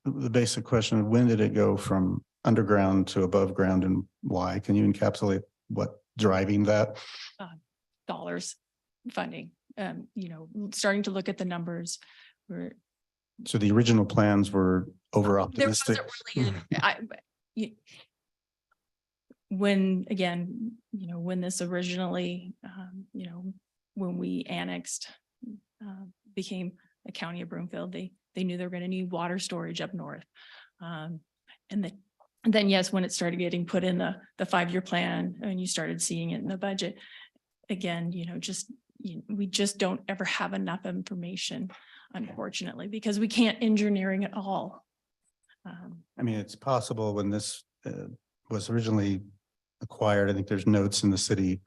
the basic question, when did it go from underground to above ground and why? Can you encapsulate what driving that? Dollars funding, starting to look at the numbers. So the original plans were over There optimistic. wasn't really, when this originally, when we annexed, became a county of Broomfield, they knew they were going to need water storage up north. And then yes, when it started getting put in the 5-year plan and you started seeing it in the budget, again, we just don't ever have enough information, unfortunately, because we can't engineering it all. I mean, it's possible when this was originally acquired, I think there's notes in the city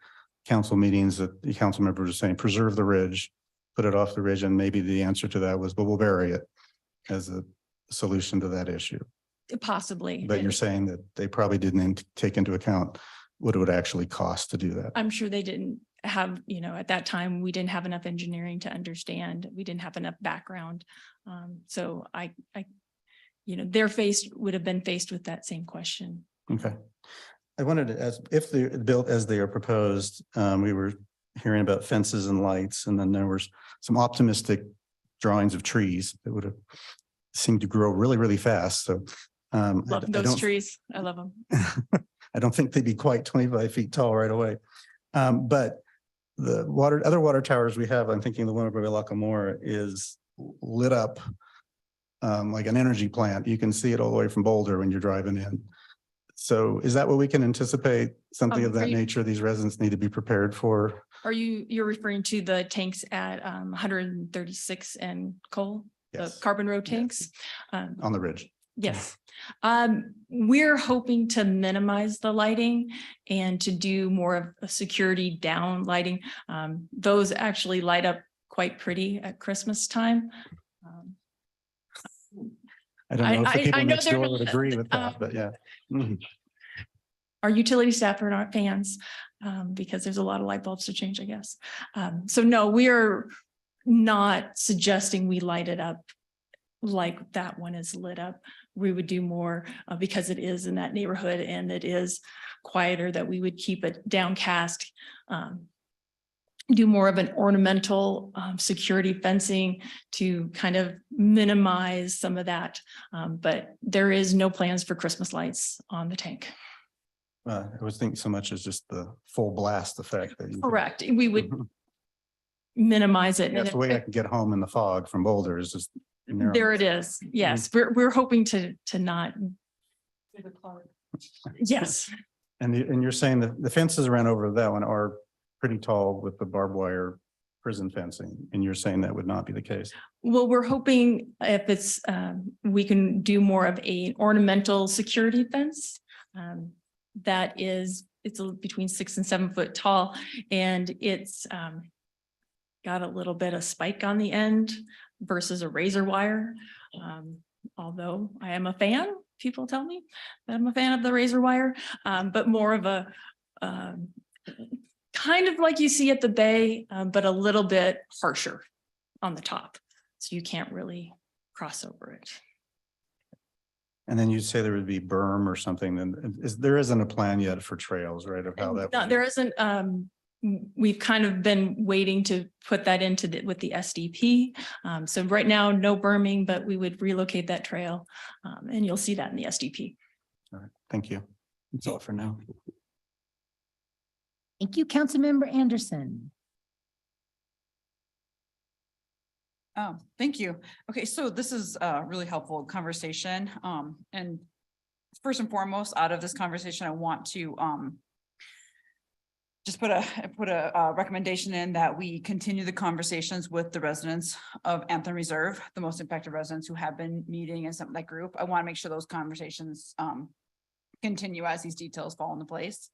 council meetings that the council members are saying, preserve the ridge, put it off the ridge, and maybe the answer to that was, but we'll bury it as a solution to that issue. Possibly. But you're saying that they probably didn't take into account what it would actually cost to do that. I'm sure they didn't have, at that time, we didn't have enough engineering to understand. We didn't have enough background. So would have been faced with that same question. Okay. I wanted to ask if they're built as they are proposed, we were hearing about fences and lights, and then there was some optimistic drawings of trees that would have seemed to grow really, really fast. So Love those trees. I love them. I don't think they'd be quite 25 feet tall right away. But the other water towers we have, I'm thinking the one over Lacamora is lit up like an energy plant. You can see it all the way from Boulder when you're driving in. So is that what we can anticipate? Something of that nature these residents need to be prepared for? You're referring to the tanks at 136 and Cole, Yes. the Carbon Road tanks? On the ridge. Yes. We're hoping to minimize the lighting and to do more of a security down lighting. Those actually light up quite pretty at Christmas time. I don't know if the people I know next they're door would not, agree with that, but yeah. Mhm. Our utility staff are not fans because there's a lot of light bulbs to change, I guess. So no, we are not suggesting we light it up like that one is lit up. We would do more because it is in that neighborhood and it is quieter, that we would keep it downcast. Do more of an ornamental security fencing to kind of minimize some of that. But there is no plans for Christmas lights on the tank. I was thinking so much as just the full blast effect. That you Correct. We would minimize it. That's the way I can get home in the fog from Boulder is just. There it is. Yes, we're hoping to not. Yes. And you're saying that the fences around over that one are pretty tall with the barbed wire prison fencing, and you're saying that would not be the case? Well, we're hoping if it's, we can do more of an ornamental security fence. It's between 6 and 7 foot tall, and it's got a little bit of spike on the end versus a razor wire. Although I am a fan, people tell me that I'm a fan of the razor wire, but more of a kind of like you see at the bay, but a little bit harsher on the top. So you can't really cross over it. And then you'd say there would be berm or something, then there isn't a plan yet for trails, right? Of how that. No, there isn't. We've kind of been waiting to put that into with the SDP. So right now, no berming, but we would relocate that trail. And you'll see that in the SDP. All right, thank you. That's all for now. Thank you, Councilmember Anderson. Oh, thank you. Okay, so this is a really helpful conversation. And first and foremost, out of this conversation, I want to just put a recommendation in that we continue the conversations with the residents of Anthem Reserve, the most impacted residents who have been meeting in some that group. I want to make sure those conversations continue as these details fall into place.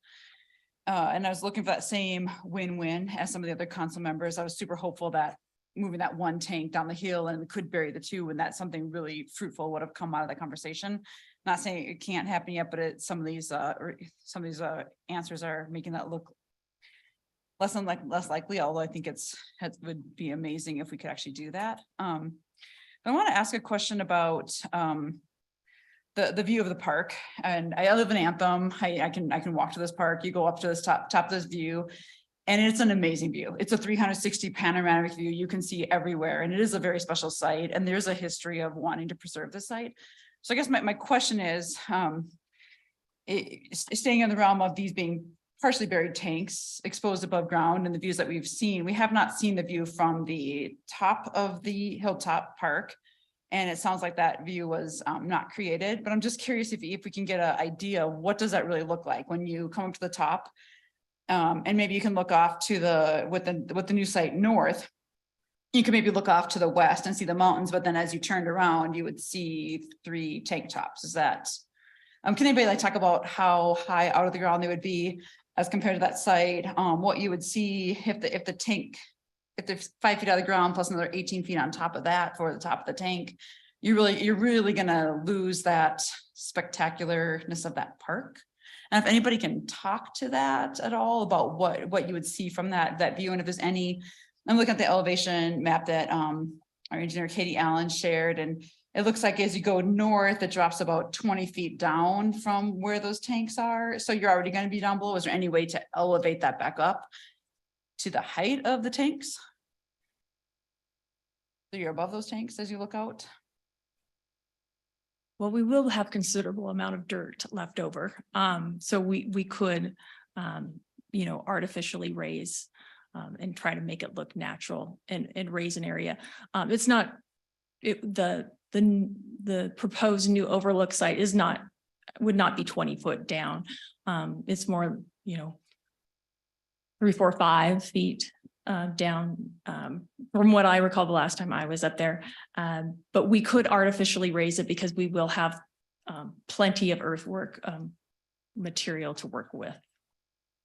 And I was looking for that same win-win as some of the other council members. I was super hopeful that moving that one tank down the hill and could bury the two, and that something really fruitful would have come out of that conversation. Not saying it can't happen yet, but some of these answers are making that look less likely, although I think it would be amazing if we could actually do that. I want to ask a question about the view of the park, and I live in Anthem. I can walk to this park. You go up to this top of this view, and it's an amazing view. It's a 360 panoramic view. You can see everywhere, and it is a very special site. And there's a history of wanting to preserve the site. So I guess my question is, staying in the realm of these being partially buried tanks exposed above ground, and the views that we've seen, we have not seen the view from the top of the Hilltop Park. And it sounds like that view was not created, but I'm just curious if we can get an idea, what does that really look like when you come up to the top? And maybe you can look off to with the new site north, you can maybe look off to the west and see the mountains, but then as you turned around, you would see 3 tank tops. Is that, can anybody talk about how high out of the ground they would be? as compared to that site, what you would see if the tank, if there's 5 feet out of the ground plus another 18 feet on top of that for the top of the tank, you're really gonna lose that spectacularness of that park. And if anybody can talk to that at all about what you would see from that view, and if there's any, I'm looking at the elevation map that our engineer Katie Allen shared, and it looks like as you go north, it drops about 20 feet down from where those tanks are. So you're already going to be down below. Is there any way to elevate that back up to the height of the tanks? So you're above those tanks as you look out? Well, we will have considerable amount of dirt left over. So we could, artificially raise and try to make it look natural and raise an area. It's not, the proposed new overlook site would not be 20 foot down. It's more, 3, 4, 5 feet down from what I recall the last time I was up there. But we could artificially raise it because we will have plenty of earthwork material to work with.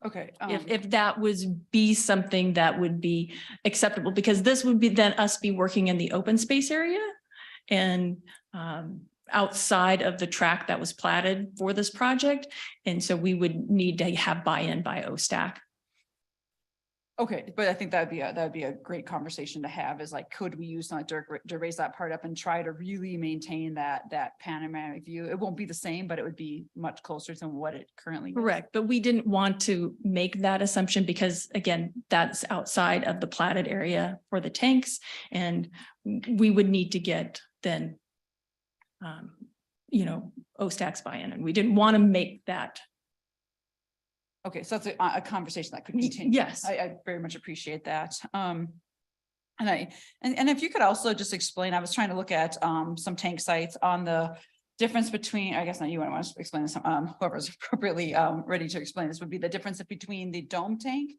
Okay. If that would be something that would be acceptable, because this would be then us be working in the open space area and outside of the track that was platted for this project. And so we would need to have buy-in by OSTAC. Okay, but I think that would be a great conversation to have, is like, could we use some dirt to raise that part up and try to really maintain that panoramic view? It won't be the same, but it would be much closer to what it currently is. Correct, but we didn't want to make that assumption because again, that's outside of the platted area for the tanks. And we would need to get then, OSTAC's buy-in, and we didn't want to make that. Okay, so that's a conversation that could continue. Yes. I very much appreciate that. And if you could also just explain, I was trying to look at some tank sites on the difference between, I guess now you want to explain this, whoever's appropriately ready to explain this, would be the difference between the dome tank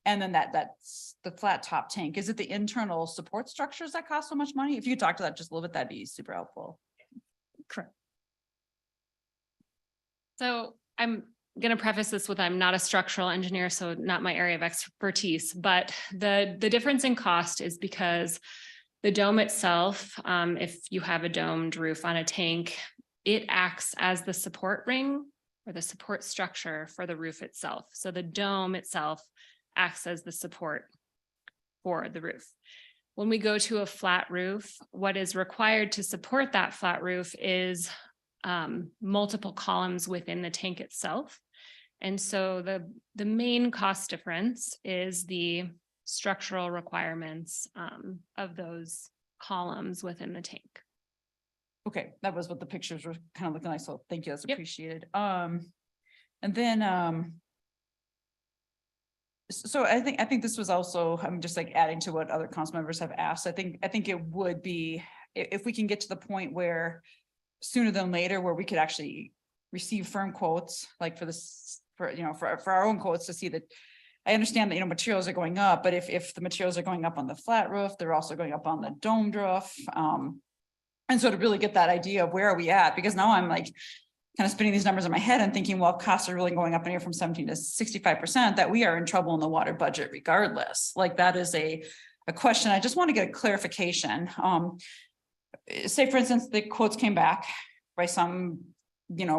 and then that's the flat top tank. Is it the internal support structures that cost so much money? If you could talk to that just a little bit, that'd be super helpful. Correct. So I'm going to preface this with, I'm not a structural engineer, so not my area of expertise, but the difference in cost is because the dome itself, if you have a domed roof on a tank, it acts as the support ring or the support structure for the roof itself. So the dome itself acts as the support for the roof. When we go to a flat roof, what is required to support that flat roof is multiple columns within the tank itself. And so the main cost difference is the structural requirements of those columns within the tank. Okay, that was what the pictures were kind of looking like. So thank you, that's appreciated. And then so I think this was also, I'm just like adding to what other council members have asked. I think it would be, if we can get to the point where sooner than later, where we could actually receive firm quotes, like for this, for our own quotes, to see that. I understand that, materials are going up, but if the materials are going up on the flat roof, they're also going up on the domed roof. And so to really get that idea of where are we at, because now I'm like kind of spinning these numbers in my head and thinking, well, costs are really going up in here from 17 to 65%, that we are in trouble in the water budget regardless. Like that is a question. I just want to get a clarification. Say for instance, the quotes came back by some,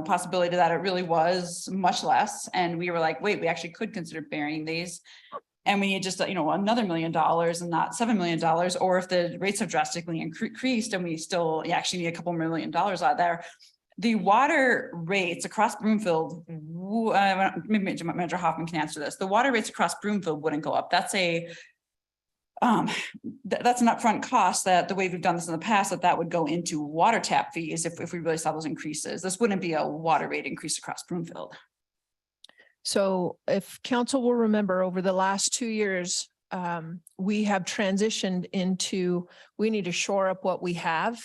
possibility that it really was much less. And we were like, wait, we actually could consider burying these. And we need just, another $1 million and not $7 million. Or if the rates have drastically increased and we still actually need a couple $1 million out there. The water rates across Broomfield, maybe Manager Hoffman can answer this. The water rates across Broomfield wouldn't go up. That's that's an upfront cost that the way we've done this in the past, that would go into water tap fees if we really saw those increases. This wouldn't be a water rate increase across Broomfield. So if council will remember, over the last 2 years, we have transitioned into, we need to shore up what we have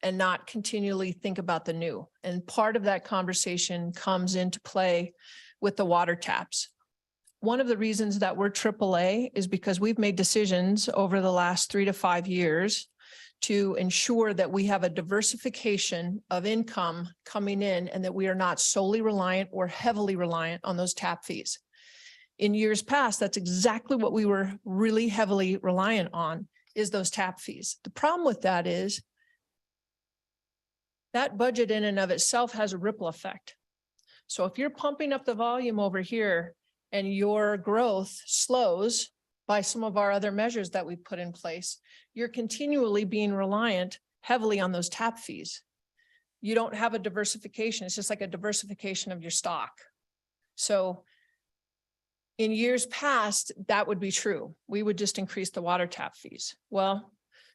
and not continually think about the new. And part of that conversation comes into play with the water taps. One of the reasons that we're AAA is because we've made decisions over the last 3 to 5 years to ensure that we have a diversification of income coming in and that we are not solely reliant or heavily reliant on those tap fees. In years past, that's exactly what we were really heavily reliant on, is those tap fees. The problem with that is that budget in and of itself has a ripple effect. So if you're pumping up the volume over here and your growth slows by some of our other measures that we put in place, you're continually being reliant heavily on those tap fees. You don't have a diversification. It's just like a diversification of your stock. So in years past, that would be true. We would just increase the water tap fees. Well,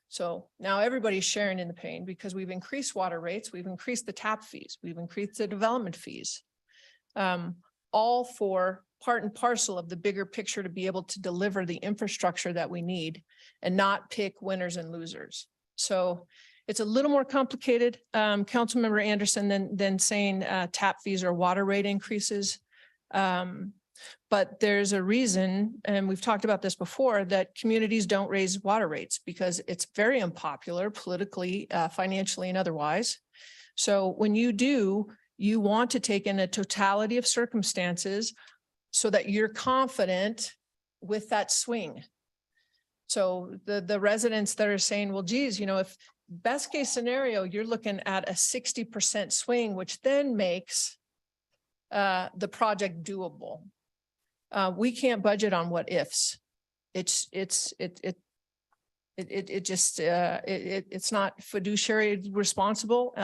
so now everybody's sharing in the pain because we've increased water rates, we've increased the tap fees, we've increased the development fees. All for part and parcel of the bigger picture to be able to deliver the infrastructure that we need and not pick winners and losers. So it's a little more complicated, Councilmember Anderson, than saying tap fees or water rate increases. But there's a reason, and we've talked about this before, that communities don't raise water rates because it's very unpopular politically, financially, and otherwise. So when you do, you want to take in a totality of circumstances so that you're confident with that swing. So the residents that are saying, well, geez, you know, if best case scenario, you're looking at a 60% swing, which then makes the project doable. We can't budget on what ifs. It's not fiduciary responsible,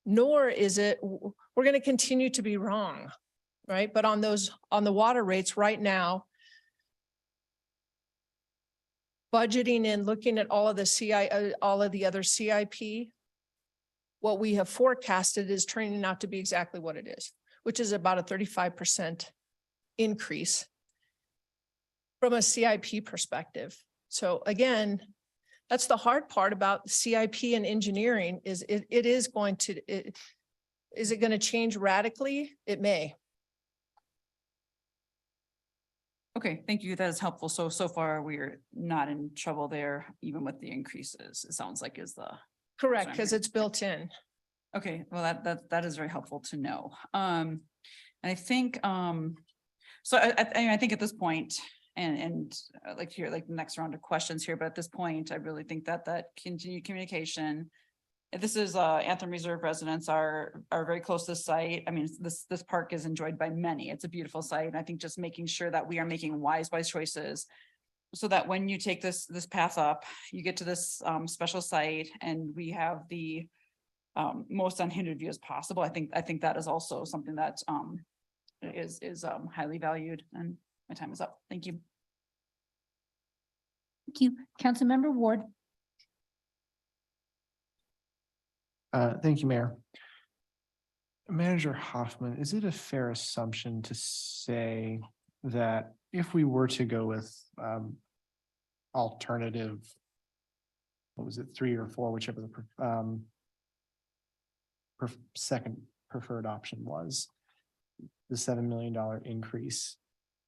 nor is it, we're going to continue to be wrong, right? But on the water rates right now, budgeting and looking at all of the other CIP, what we have forecasted is turning out to be exactly what it is, which is about a 35% increase from a CIP perspective. So again, that's the hard part about CIP and engineering is is it going to change radically? It may. Okay, thank you. That is helpful. So far we're not in trouble there, even with the increases, it sounds like is the. Correct, because it's built in. Okay, well, that is very helpful to know. And I think, so I think at this point, and I'd like to hear like the next round of questions here, but at this point, I really think that continued communication. If this is Anthem Reserve residents are very close to the site. I mean, this park is enjoyed by many. It's a beautiful site. And I think just making sure that we are making wise choices so that when you take this path up, you get to this special site and we have the most unhindered view as possible. I think that is also something that is highly valued, and my time is up. Thank you. Thank you. Councilmember Ward. Thank you, Mayor. Manager Hoffman, is it a fair assumption to say that if we were to go with alternative, what was it, 3 or 4, whichever the second preferred option was, the $7 million increase,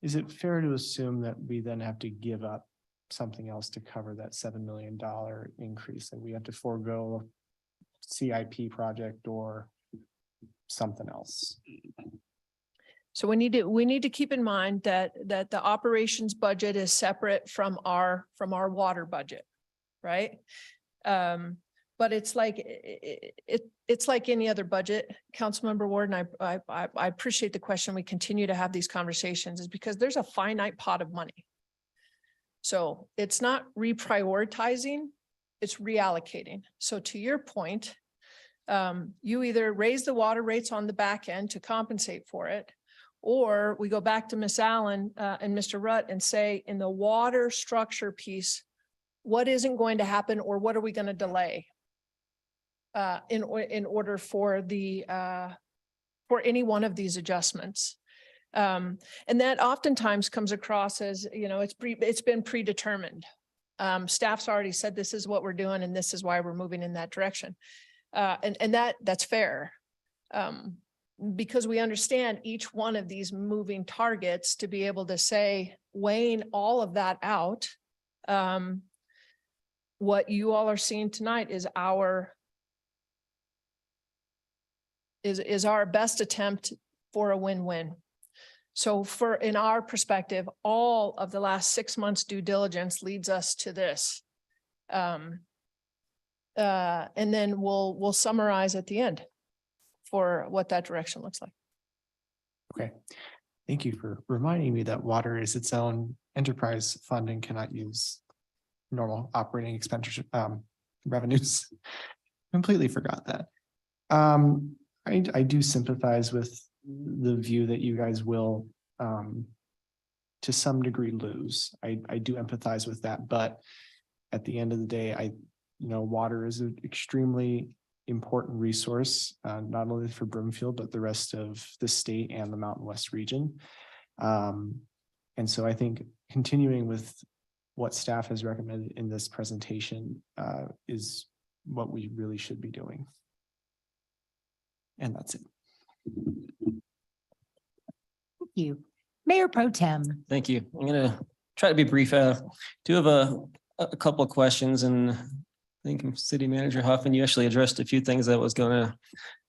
is it fair to assume that we then have to give up something else to cover that $7 million increase, that we have to forego CIP project or something else? So we need to keep in mind that the operations budget is separate from our water budget, right? But it's like any other budget, Councilmember Ward, and I appreciate the question. We continue to have these conversations is because there's a finite pot of money. So it's not reprioritizing, it's reallocating. So to your point, you either raise the water rates on the back end to compensate for it, or we go back to Ms. Allen and Mr. Rutt and say in the water structure piece, what isn't going to happen or what are we going to delay in order for for any one of these adjustments? And that oftentimes comes across as, you know, it's been predetermined. Staff's already said this is what we're doing and this is why we're moving in that direction. And that's fair. Because we understand each one of these moving targets to be able to say, weighing all of that out, what you all are seeing tonight is our best attempt for a win-win. So in our perspective, all of the last 6 months due diligence leads us to this. And then we'll summarize at the end for what that direction looks like. Okay. Thank you for reminding me that water is its own enterprise fund and cannot use normal operating expenditure revenues. Completely forgot that. I do sympathize with the view that you guys will to some degree lose. I do empathize with that, but at the end of the day, water is an extremely important resource, not only for Broomfield, but the rest of the state and the Mountain West region. And so I think continuing with what staff has recommended in this presentation is what we really should be doing. And that's it. Thank you. Mayor Pro Tem. Thank you. I'm gonna try to be brief. Do have a couple of questions, and I think City Manager Hoffman, you actually addressed a few things I was gonna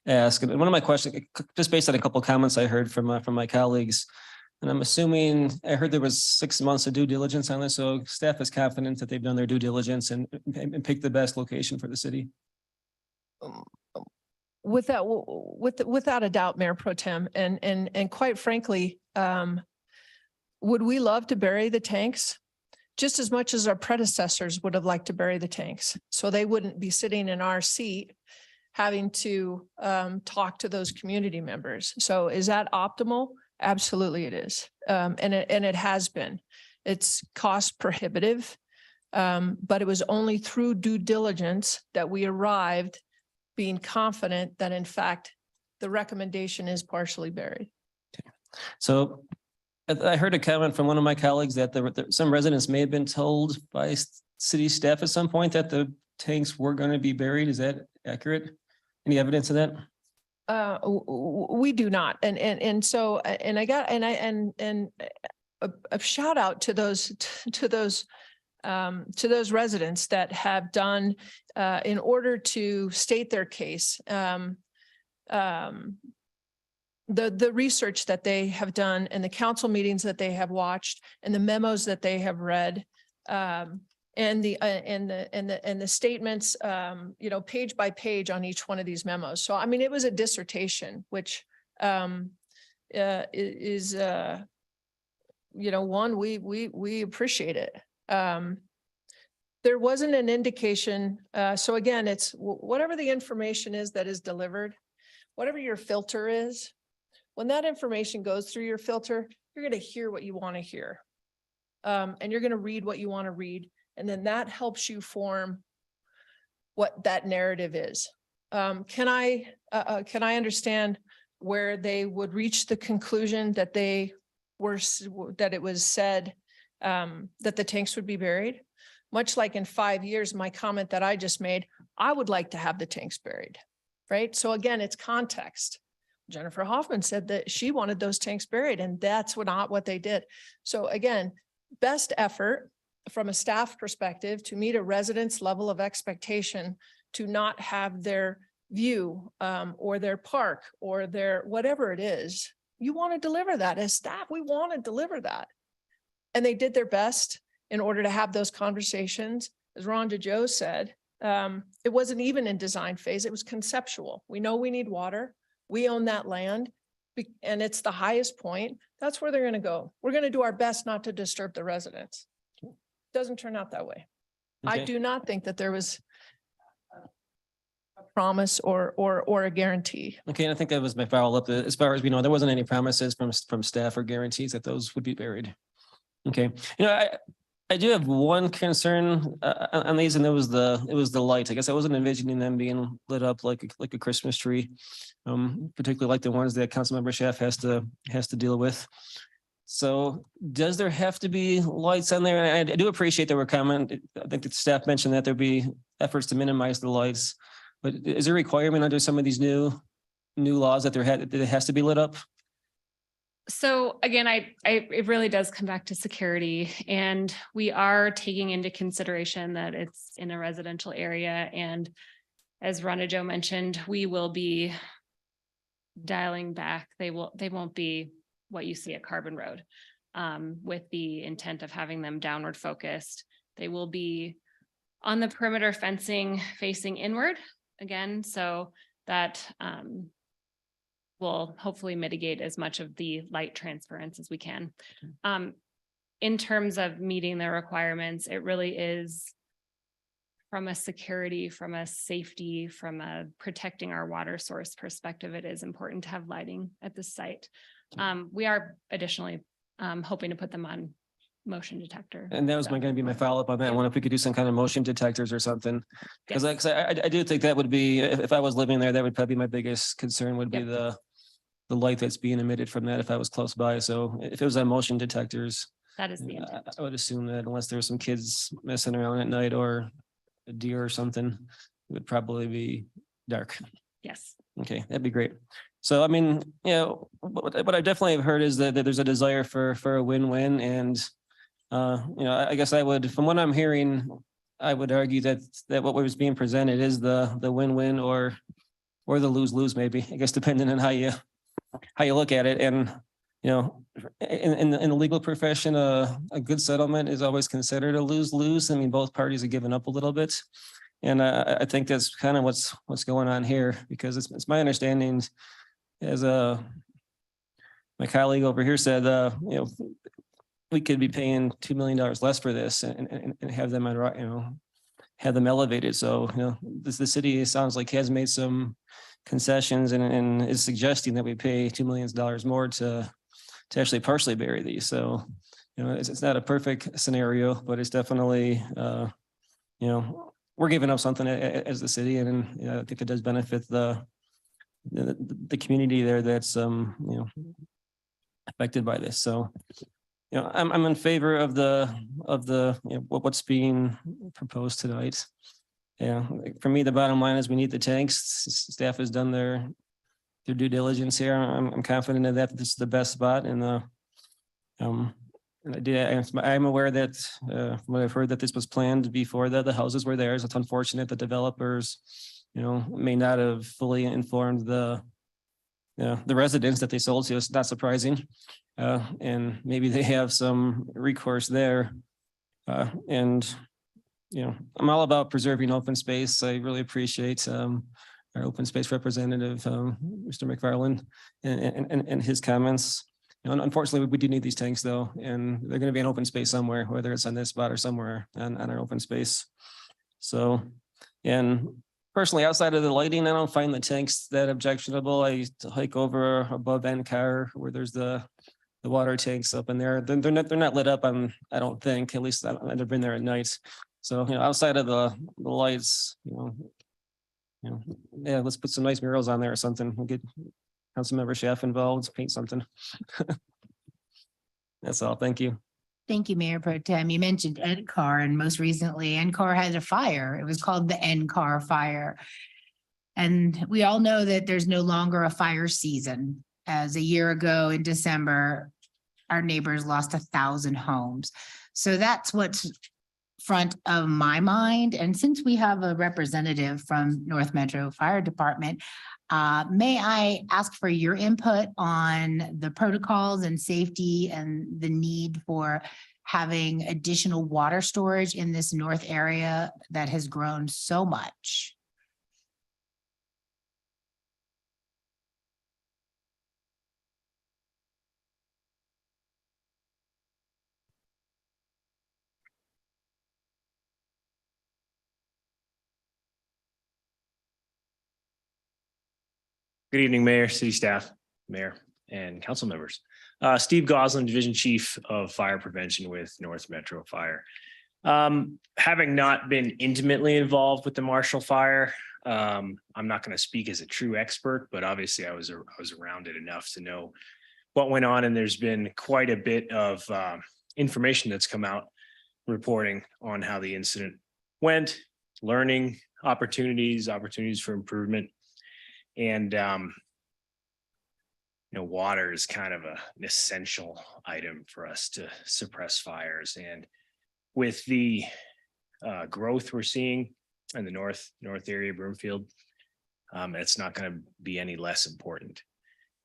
ask. And one of my questions, just based on a couple of comments I heard from my colleagues, and I'm assuming I heard there was 6 months of due diligence on this, so staff is confident that they've done their due diligence and picked the best location for the city. Without a doubt, Mayor Pro Tem, and quite frankly, would we love to bury the tanks just as much as our predecessors would have liked to bury the tanks? So they wouldn't be sitting in our seat having to talk to those community members. So is that optimal? Absolutely it is. And it has been. It's cost prohibitive, but it was only through due diligence that we arrived being confident that in fact, the recommendation is partially buried. So I heard a comment from one of my colleagues that some residents may have been told by city staff at some point that the tanks were going to be buried. Is that accurate? Any evidence of that? We do not. And so a shout out to those residents that have done in order to state their case. The research that they have done and the council meetings that they have watched and the memos that they have read, and the statements, page by page on each one of these memos. So, I mean, it was a dissertation, which is one, we appreciate it. There wasn't an indication. So again, it's whatever the information is that is delivered, whatever your filter is, when that information goes through your filter, you're going to hear what you want to hear. And you're going to read what you want to read. And then that helps you form what that narrative is. Can I understand where they would reach the conclusion that it was said that the tanks would be buried? Much like in 5 years, my comment that I just made, I would like to have the tanks buried, right? So again, it's context. Jennifer Hoffman said that she wanted those tanks buried, and that's not what they did. So again, best effort from a staff perspective to meet a resident's level of expectation to not have their view or their park or their whatever it is. You want to deliver that as staff. We want to deliver that. And they did their best in order to have those conversations. As Rhonda Joe said, it wasn't even in design phase. It was conceptual. We know we need water. We own that land and it's the highest point. That's where they're going to go. We're going to do our best not to disturb the residents. Doesn't turn out that way. Okay. I do not think that there was a promise or a guarantee. Okay, and I think that was my follow-up. As far as we know, there wasn't any promises from staff or guarantees that those would be buried. Okay, I do have one concern on these, and it was the lights. I guess I wasn't envisioning them being lit up like a Christmas tree, particularly like the ones that Councilmember Schaaf has to deal with. So does there have to be lights on there? And I do appreciate there were comment. I think the staff mentioned that there'd be efforts to minimize the lights, but is there a requirement under some of these new laws that it has to be lit up? So again, it really does come back to security, and we are taking into consideration that it's in a residential area. And as Rhonda Joe mentioned, we will be dialing back. They won't be what you see at Carbon Road, with the intent of having them downward focused. They will be on the perimeter fencing facing inward again, so that will hopefully mitigate as much of the light transference as we can. In terms of meeting the requirements, it really is from a security, from a safety, from a protecting our water source perspective, it is important to have lighting at this site. We are additionally hoping to put them on motion detector. And that was going to be my follow-up on that one, if we could do some kind of motion detectors or something. Because I do think that would be, if I was living there, that would probably be my biggest concern would be the light that's being emitted from that if I was close by. So if it was on motion detectors, that is the intent. I would assume that unless there's some kids messing around at night or a deer or something, it would probably be dark. Yes. Okay, that'd be great. So, I mean, you know, what I definitely have heard is that there's a desire for a win-win, and you know, I guess I would, from what I'm hearing, I would argue that what was being presented is the win-win or the lose-lose, maybe, I guess, depending on how you look at it. And, you know, in the legal profession, a good settlement is always considered a lose-lose. I mean, both parties are giving up a little bit. And I think that's kind of what's going on here, because it's my understanding, as my colleague over here said, you know, we could be paying $2 million less for this and have them, you know, have them elevated. So, you know, the city sounds like has made some concessions and is suggesting that we pay $2 million more to actually partially bury these. So, you know, it's not a perfect scenario, but it's definitely, you know, we're giving up something as the city, and you know, I think it does benefit the community there that's you know, affected by this. So, you know, I'm in favor of the you know, what's being proposed tonight. Yeah, for me, the bottom line is we need the tanks. Staff has done their due diligence here. I'm confident in that this is the best spot. And I'm aware that from what I've heard, that this was planned before the houses were there. So it's unfortunate that developers, you know, may not have fully informed the residents that they sold to. It's not surprising. And maybe they have some recourse there. And, you know, I'm all about preserving open space. I really appreciate our open space representative, Mr. McFarland, and his comments. You know, unfortunately, we do need these tanks though, and they're going to be in open space somewhere, whether it's on this spot or somewhere on our open space. So, and personally, outside of the lighting, I don't find the tanks that objectionable. I used to hike over above NCAR where there's the water tanks up in there. They're not lit up on, I don't think, at least I've never been there at night. So, you know, outside of the lights, you know, yeah, let's put some nice murals on there or something. We'll get Councilmember Schaaf involved, paint something. That's all. Thank you. Thank you, Mayor Pro Tem. You mentioned NCAR, and most recently NCAR had a fire. It was called the NCAR fire. And we all know that there's no longer a fire season, as a year ago in December, our neighbors lost 1,000 homes. So that's what's front of my mind. And since we have a representative from North Metro Fire Department, may I ask for your input on the protocols and safety and the need for having additional water storage in this north area that has grown so much? Good evening, Mayor, city staff, mayor, and council members. Steve Goslin, Division Chief of Fire Prevention with North Metro Fire. Having not been intimately involved with the Marshall Fire, I'm not going to speak as a true expert, but obviously I was around it enough to know what went on, and there's been quite a bit of information that's come out reporting on how the incident went, learning opportunities for improvement. And water is kind of an essential item for us to suppress fires. And with the growth we're seeing in the north area of Broomfield, it's not going to be any less important.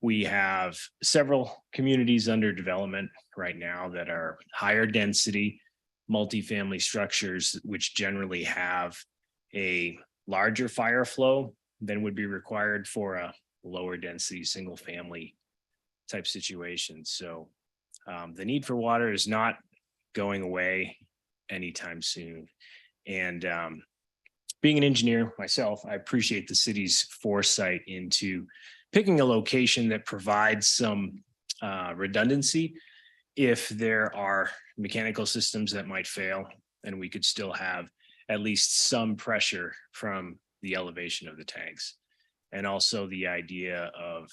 We have several communities under development right now that are higher density, multifamily structures, which generally have a larger fire flow than would be required for a lower density, single family type situation. So the need for water is not going away anytime soon. And being an engineer myself, I appreciate the city's foresight into picking a location that provides some redundancy if there are mechanical systems that might fail, and we could still have at least some pressure from the elevation of the tanks. And also the idea of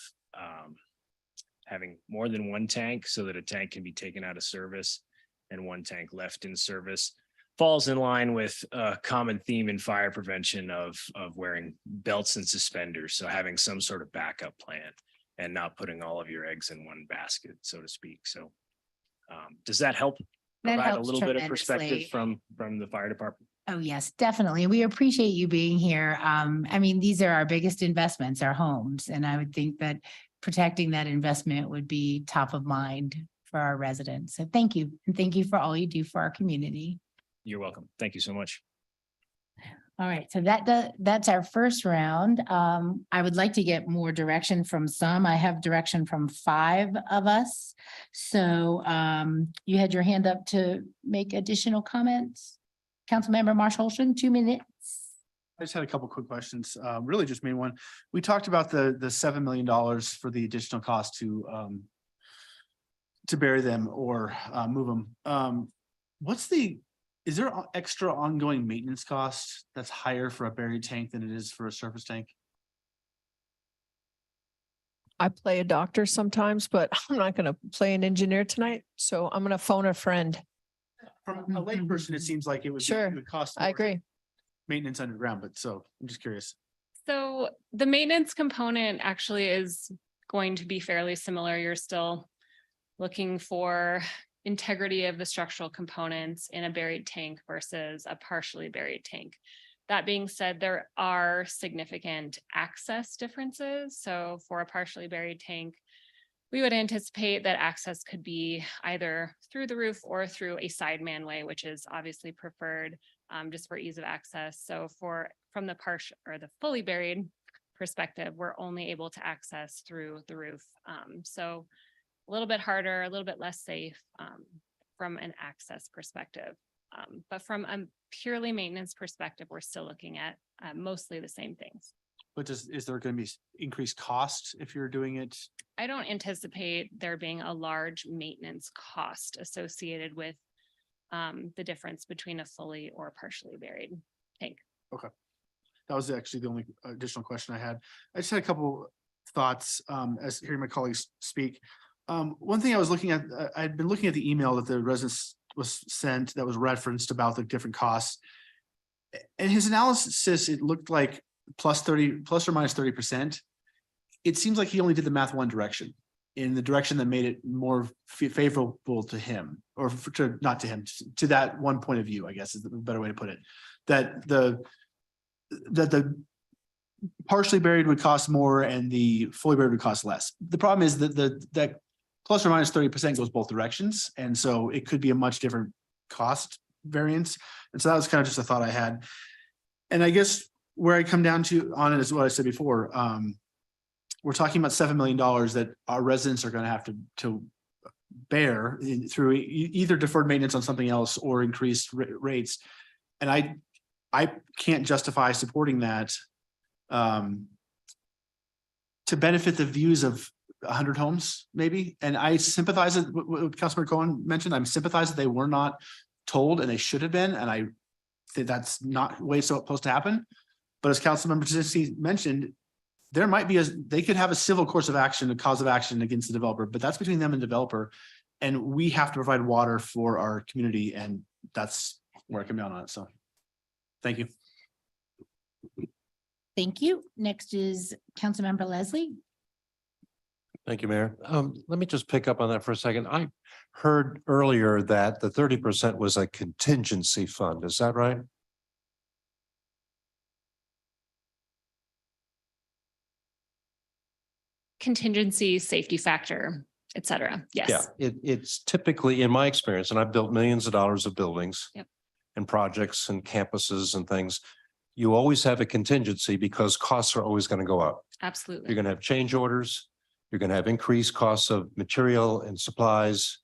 having more than one tank so that a tank can be taken out of service and one tank left in service falls in line with a common theme in fire prevention of wearing belts and suspenders. So having some sort of backup plan and not putting all of your eggs in one basket, so to speak. So does that help That provide a helps little bit of perspective tremendously. from the fire department? Oh, yes, definitely. We appreciate you being here. I mean, these are our biggest investments, our homes, and I would think that protecting that investment would be top of mind for our residents. So thank you. And thank you for all you do for our community. You're welcome. Thank you so much. All right, so that's our first round. I would like to get more direction from some. I have direction from 5 of us. So you had your hand up to make additional comments. Councilmember Marsh Holston, 2 minutes. I just had a couple quick questions, really just main one. We talked about the $7 million for the additional cost to bury them or move them. Is there extra ongoing maintenance cost that's higher for a buried tank than it is for a surface tank? I play a doctor sometimes, but I'm not going to play an engineer tonight. So I'm going to phone a friend. From a lay person, it seems like it would Sure, it would cost. I more agree. Maintenance underground, but so I'm just curious. So the maintenance component actually is going to be fairly similar. You're still looking for integrity of the structural components in a buried tank versus a partially buried tank. That being said, there are significant access differences. So for a partially buried tank, we would anticipate that access could be either through the roof or through a side manway, which is obviously preferred just for ease of access. So from the partial or the fully buried perspective, we're only able to access through the roof. So a little bit harder, a little bit less safe from an access perspective. But from a purely maintenance perspective, we're still looking at mostly the same things. But is there going to be increased cost if you're doing it? I don't anticipate there being a large maintenance cost associated with the difference between a fully or partially buried tank. Okay. That was actually the only additional question I had. I just had a couple thoughts as hearing my colleagues speak. One thing I was looking at, I'd been looking at the email that the residents was sent that was referenced about the different costs. And his analysis, it looked like plus or minus 30%. It seems like he only did the math one direction, in the direction that made it more favorable to him, or not to him, to that one point of view, I guess is the better way to put it. That the partially buried would cost more and the fully buried would cost less. The problem is that that plus or minus 30% goes both directions. And so it could be a much different cost variance. And so that was kind of just a thought I had. And I guess where I come down to on it is what I said before. We're talking about $7 million that our residents are going to have to bear through either deferred maintenance on something else or increased rates. And I can't justify supporting that to benefit the views of 100 homes, maybe. And I sympathize with what Councilmember Cohen mentioned. I'm sympathized that they were not told and they should have been. And I think that's not the way it's supposed to happen. But as Councilmember Jasinski mentioned, there might be they could have a civil course of action, a cause of action against the developer, but that's between them and developer. And we have to provide water for our community. And that's where I come down on it. So thank you. Thank you. Next is Councilmember Leslie. Thank you, Mayor. Let me just pick up on that for a second. I heard earlier that the 30% was a contingency fund. Is that right? Contingency, safety factor, et cetera. Yeah, Yes. it's typically, in my experience, and I've built millions of dollars of buildings. Yep. And projects and campuses and things. You always have a contingency because costs are always going to go up. Absolutely. You're going to have change orders. You're going to have increased costs of material and supplies,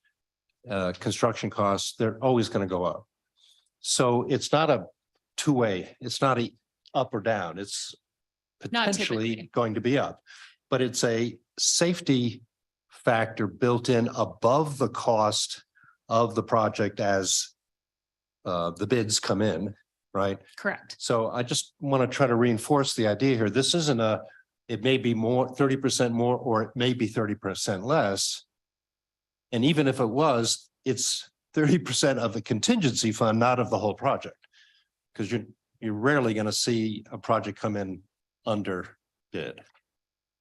construction costs. They're always going to go up. So it's not a two-way. It's not a up or down. It's Not potentially typically. going to be up. But it's a safety factor built in above the cost of the project as the bids come in, right? Correct. So I just want to try to reinforce the idea here. This isn't it may be more, 30% more, or it may be 30% less. And even if it was, it's 30% of the contingency fund, not of the whole project. Because you're rarely going to see a project come in under bid,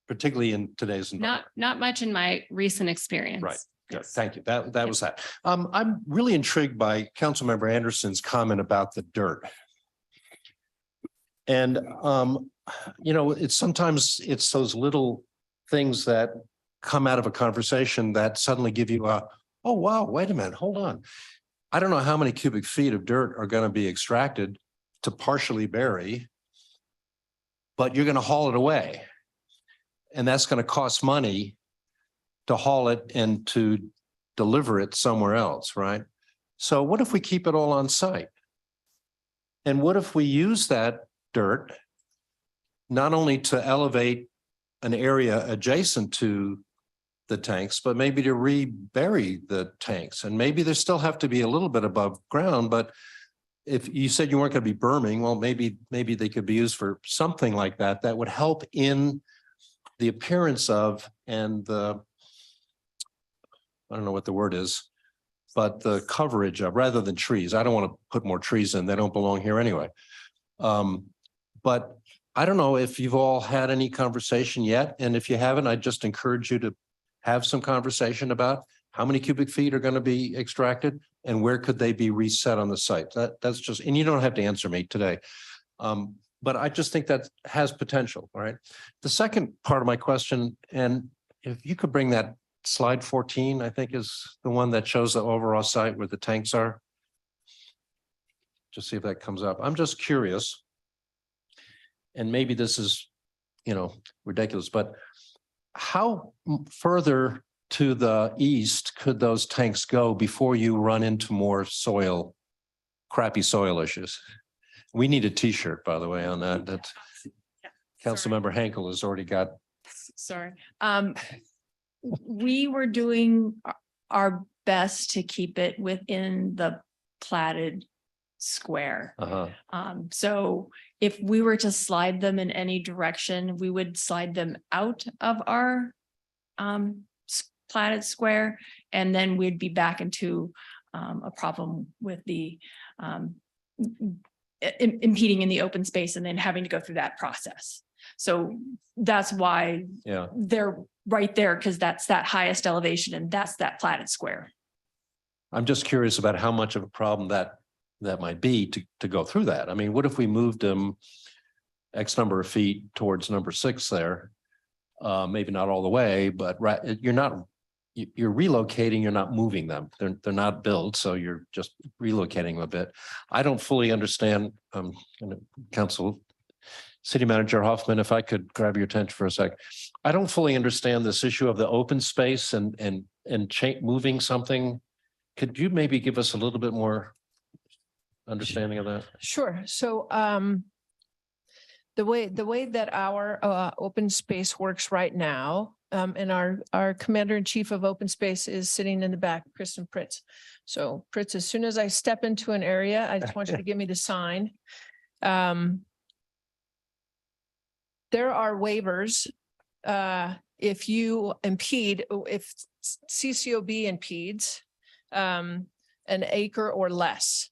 particularly in today's environment. Not much in my recent experience. Right. Good. Yes. Thank you. That was that. I'm really intrigued by Councilmember Anderson's comment about the dirt. And, sometimes it's those little things that come out of a conversation that suddenly give you oh, wow, wait a minute, hold on. I don't know how many cubic feet of dirt are going to be extracted to partially bury, but you're going to haul it away. And that's going to cost money to haul it and to deliver it somewhere else, right? So what if we keep it all on site? And what if we use that dirt not only to elevate an area adjacent to the tanks, but maybe to rebury the tanks? And maybe there still have to be a little bit above ground, but if you said you weren't going to be berming, well, maybe they could be used for something like that, that would help in the appearance of and the, I don't know what the word is, but the coverage of, rather than trees. I don't want to put more trees in. They don't belong here anyway. But I don't know if you've all had any conversation yet. And if you haven't, I just encourage you to have some conversation about how many cubic feet are going to be extracted and where could they be reset on the site. That's just, and you don't have to answer me today. But I just think that has potential. All right. The second part of my question, and if you could bring that slide 14, I think is the one that shows the overall site where the tanks are. Just see if that comes up. I'm just curious. And maybe this is, ridiculous, but how further to the east could those tanks go before you run into more crappy soil issues? We need a t-shirt, by the way, on that. That Councilmember Henkel has already got. Sorry. We were doing our best to keep it within the platted square. So if we were to slide them in any direction, we would slide them out of our platted square, and then we'd be back into a problem with the impeding in the open space and then having to go through that process. So that's why they're right there, because that's that highest elevation and that's that platted square. I'm just curious about how much of a problem that might be to go through that. I mean, what if we moved them X number of feet towards number 6 there? Maybe not all the way, but you're relocating, you're not moving them. They're not built, so you're just relocating them a bit. I don't fully understand, Council City Manager Hoffman, if I could grab your attention for a sec. I don't fully understand this issue of the open space and moving something. Could you maybe give us a little bit more understanding of that? Sure. So the way that our open space works right now, and our Commander in Chief of Open Space is sitting in the back, Kristen Pritz. So Pritz, as soon as I step into an area, I just want you to give me the sign. There are waivers if you impede, if CCOB impedes an acre or less.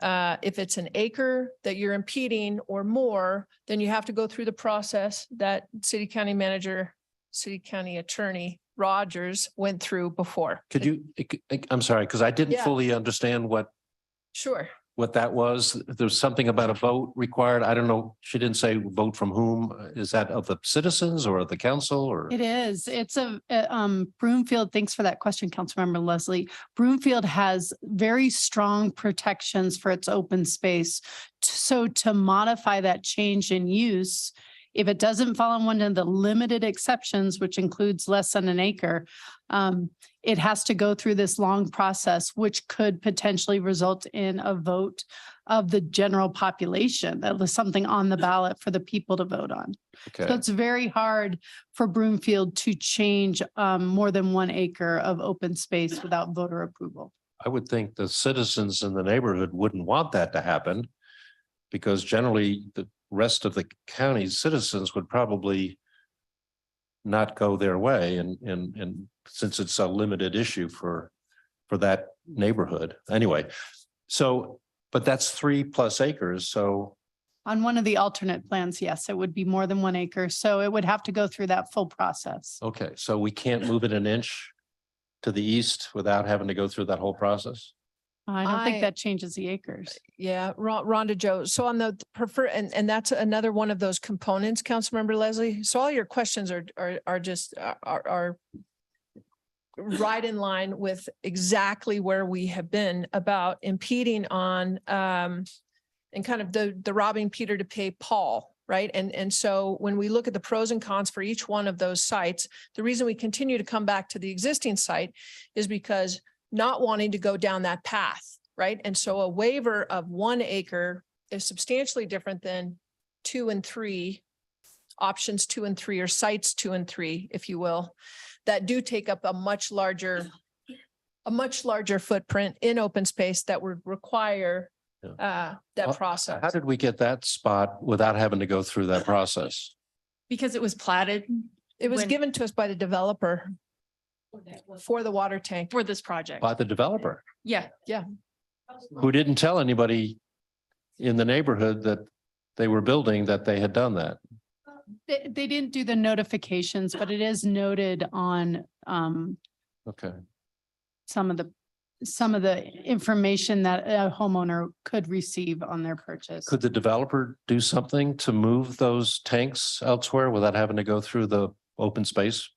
If it's an acre that you're impeding or more, then you have to go through the process that City County Manager City County Attorney Rogers went through before. Could you, I'm sorry, because I didn't Yeah. fully understand Sure. what that was. There's something about a vote required. I don't know. She didn't say vote from whom. Is that of the citizens or of the council or? It is. It's Broomfield. Thanks for that question, Councilmember Leslie. Broomfield has very strong protections for its open space. So to modify that change in use, if it doesn't fall in one of the limited exceptions, which includes less than an acre, it has to go through this long process, which could potentially result in a vote of the general population. That was something on the ballot for the people to vote on. So Okay, it's very hard for Broomfield to change more than 1 acre of open space without voter approval. I would think the citizens in the neighborhood wouldn't want that to happen. Because generally the rest of the county's citizens would probably not go their way and since it's a limited issue for that neighborhood. Anyway, so, but that's 3+ acres. So, On one of the alternate plans, yes, it would be more than 1 acre. So it would have to go through that full process. okay, so we can't move it an inch to the east without having to go through that whole process? I don't I- think that changes the acres. Yeah, Rhonda Joe. So on the prefer, and that's another one of those components, Councilmember Leslie. So all your questions are just are right in line with exactly where we have been about impeding on and kind of the robbing Peter to pay Paul, right? And so when we look at the pros and cons for each one of those sites, the reason we continue to come back to the existing site is because not wanting to go down that path, right? And so a waiver of 1 acre is substantially different than 2 and 3, options 2 and 3, or sites 2 and 3, if you will, that do take up a much larger footprint in open space that would require that process. How did we get that spot without having to go through that process? Because it was platted. It was when- given to us by the developer for the water tank. For this project. By the developer, Yeah. Yeah. who didn't tell anybody in the neighborhood that they were building that they had done that. They didn't do the notifications, but it is noted on Okay, some of the information that a homeowner could receive on their purchase. could the developer do something to move those tanks elsewhere without having to go through the open space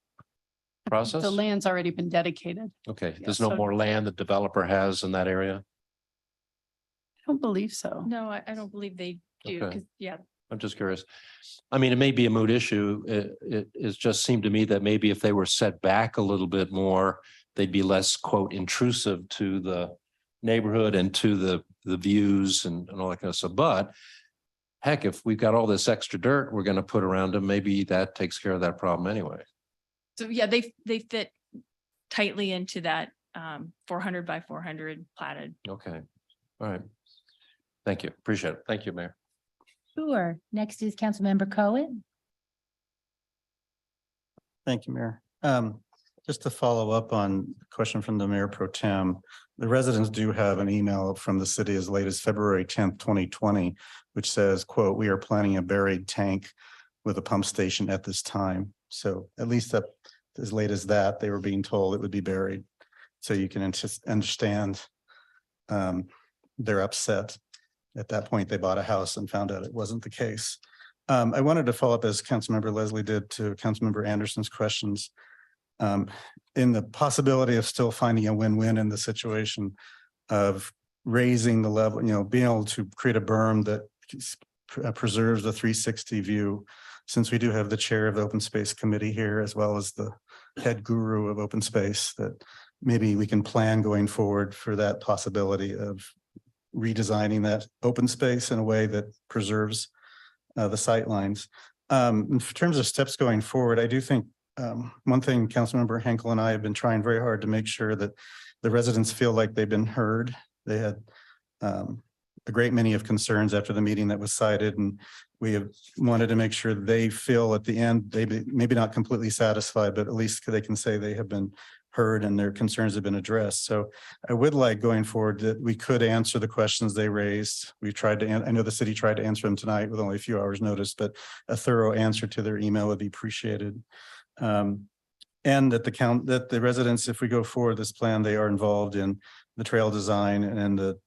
process? The land's already been dedicated. Okay, Yeah, there's no so- more land the developer has in that area? I don't believe so. No, I don't believe they do, Okay. because, yeah, I'm just curious. I mean, it may be a moot issue. It just seemed to me that maybe if they were set back a little bit more, they'd be less, quote, intrusive to the neighborhood and to the views and all that kind of stuff. But heck, if we've got all this extra dirt we're gonna put around them, maybe that takes care of that problem anyway. so yeah, they fit tightly into that 400 by 400 platted. Okay, all right. Thank you. Appreciate it. Thank you, Mayor. Sure. Next is Councilmember Cohen. Thank you, Mayor. Just to follow up on a question from the Mayor Pro Tem, the residents do have an email from the city as late as February 10th, 2020, which says, quote, "We are planning a buried tank with a pump station at this time." So at least up as late as that, they were being told it would be buried. So you can understand they're upset. At that point, they bought a house and found out it wasn't the case. I wanted to follow up, as Councilmember Leslie did, to Councilmember Anderson's questions. In the possibility of still finding a win-win in the situation of raising the level, being able to create a berm that preserves the 360 view. Since we do have the chair of the Open Space Committee here, as well as the head guru of open space, that maybe we can plan going forward for that possibility of redesigning that open space in a way that preserves the sightlines. In terms of steps going forward, I do think one thing Councilmember Henkel and I have been trying very hard to make sure that the residents feel like they've been heard. They had a great many of concerns after the meeting that was cited, and we have wanted to make sure they feel at the end, they maybe not completely satisfied, but at least they can say they have been heard and their concerns have been addressed. So I would like going forward that we could answer the questions they raised. We tried to, I know the city tried to answer them tonight with only a few hours notice, but a thorough answer to their email would be appreciated. And that that the residents, if we go forward this plan, they are involved in the trail design and the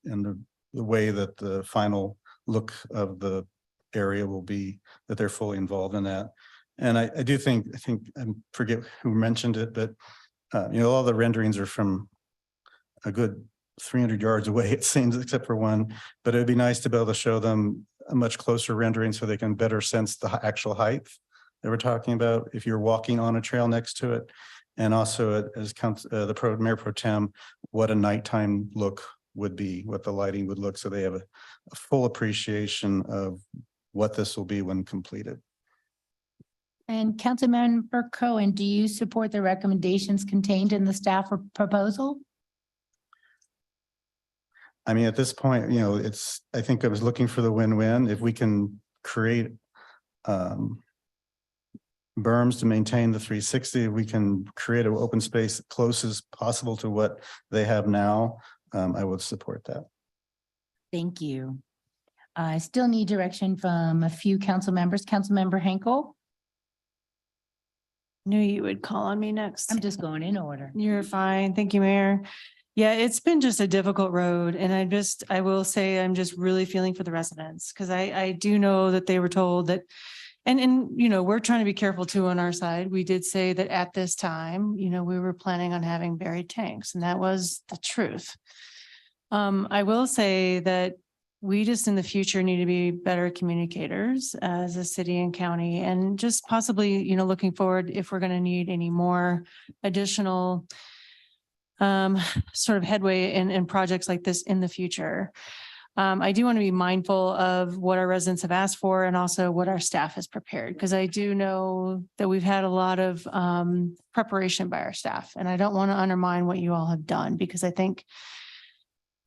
way that the final look of the area will be, that they're fully involved in that. And I think, I forget who mentioned it, but all the renderings are from a good 300 yards away, it seems, except for one, but it'd be nice to be able to show them a much closer rendering so they can better sense the actual height that we're talking about if you're walking on a trail next to it. And also as Mayor Pro Tem, what a nighttime look would be, what the lighting would look, so they have a full appreciation of what this will be when completed. And Councilmember Cohen, do you support the recommendations contained in the staff proposal? I mean, at this point, I think I was looking for the win-win. If we can create berms to maintain the 360, we can create an open space close as possible to what they have now. I would support that. Thank you. I still need direction from a few council members. Councilmember Henkel. Knew you would call on me next. I'm just going in order. You're fine. Thank you, Mayor. Yeah, it's been just a difficult road, and I will say I'm just really feeling for the residents, because I do know that they were told that, and we're trying to be careful too on our side. We did say that at this time, we were planning on having buried tanks, and that was the truth. I will say that we just in the future need to be better communicators as a city and county, and just possibly, looking forward, if we're going to need any more additional sort of headway in projects like this in the future. I do want to be mindful of what our residents have asked for and also what our staff has prepared, because I do know that we've had a lot of preparation by our staff, and I don't want to undermine what you all have done, because I think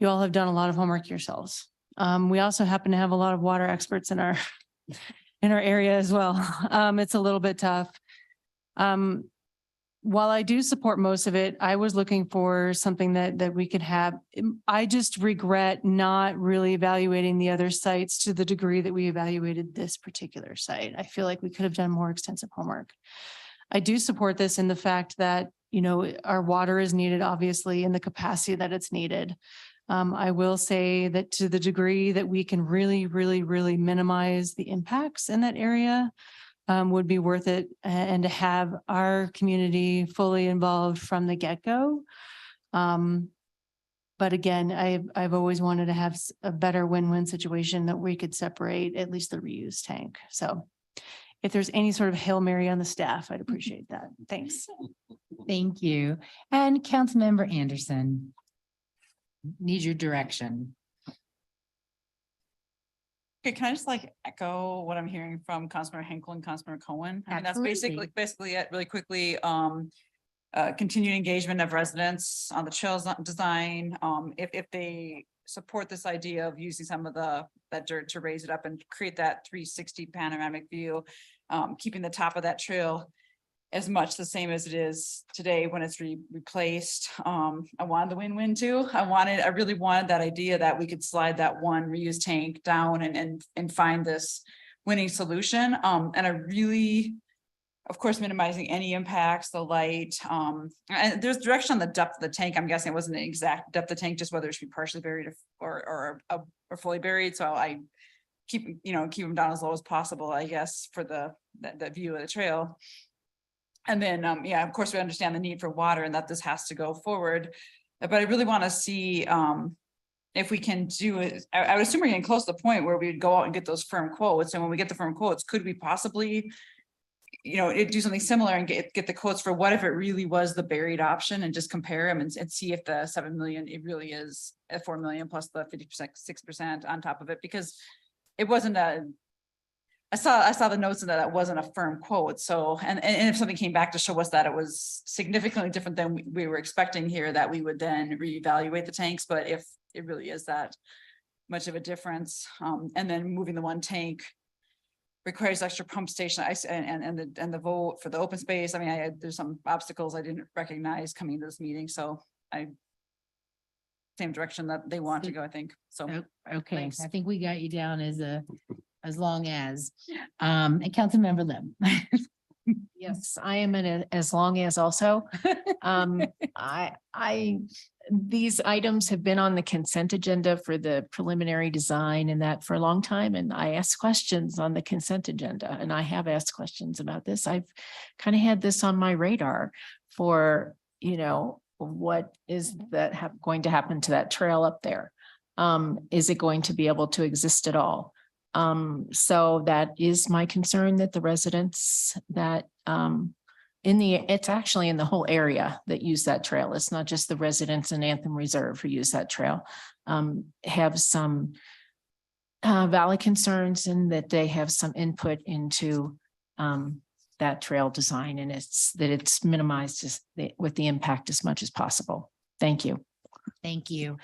you all have done a lot of homework yourselves. We also happen to have a lot of water experts in our area as well. It's a little bit tough. While I do support most of it, I was looking for something that we could have. I just regret not really evaluating the other sites to the degree that we evaluated this particular site. I feel like we could have done more extensive homework. I do support this in the fact that, our water is needed, obviously, in the capacity that it's needed. I will say that to the degree that we can really, really, really minimize the impacts in that area, would be worth it, and to have our community fully involved from the get-go. But again, I've always wanted to have a better win-win situation that we could separate at least the reuse tank. So if there's any sort of Hail Mary on the staff, I'd appreciate that. Thanks. Thank you. And Councilmember Anderson. Need your direction. Okay, can I just echo what I'm hearing from Councilmember Henkel and Councilmember Cohen? I mean, that's basically it really quickly. Continued engagement of residents on the trails design. If they support this idea of using some of that dirt to raise it up and create that 360 panoramic view, keeping the top of that trail as much the same as it is today when it's replaced. I wanted the win-win too. I really wanted that idea that we could slide that one reuse tank down and find this winning solution. And I really, of course, minimizing any impacts, the light. And there's direction on the depth of the tank. I'm guessing it wasn't an exact depth of the tank, just whether it should be partially buried or fully buried. So I keep them down as low as possible, I guess, for the view of the trail. And then, of course, we understand the need for water and that this has to go forward. But I really want to see if we can do it. I would assume we're getting close to the point where we would go out and get those firm quotes. And when we get the firm quotes, could we possibly, do something similar and get the quotes for what if it really was the buried option, and just compare them and see if the 7 million, it really is at 4 million plus the 50%, 6% on top of it, because it wasn't I saw the notes in that wasn't a firm quote. So, and if something came back to show us that it was significantly different than we were expecting here, that we would then reevaluate the tanks. But if it really is that much of a difference, and then moving the one tank requires extra pump station and the vote for the open space. I mean, there's some obstacles I didn't recognize coming to this meeting. So same direction that they want to go, I think. So, okay, thanks. I think we got you down as long as, and Councilmember Lim. Yes, I am in it as long as also. These items have been on the consent agenda for the preliminary design and that for a long time. And I asked questions on the consent agenda and I have asked questions about this. I've kind of had this on my radar for, what is that going to happen to that trail up there? Is it going to be able to exist at all? So that is my concern, that the residents that it's actually in the whole area that use that trail. It's not just the residents in Anthem Reserve who use that trail, have some valid concerns and that they have some input into that trail design, and it's minimized with the impact as much as possible. Thank you. Thank you.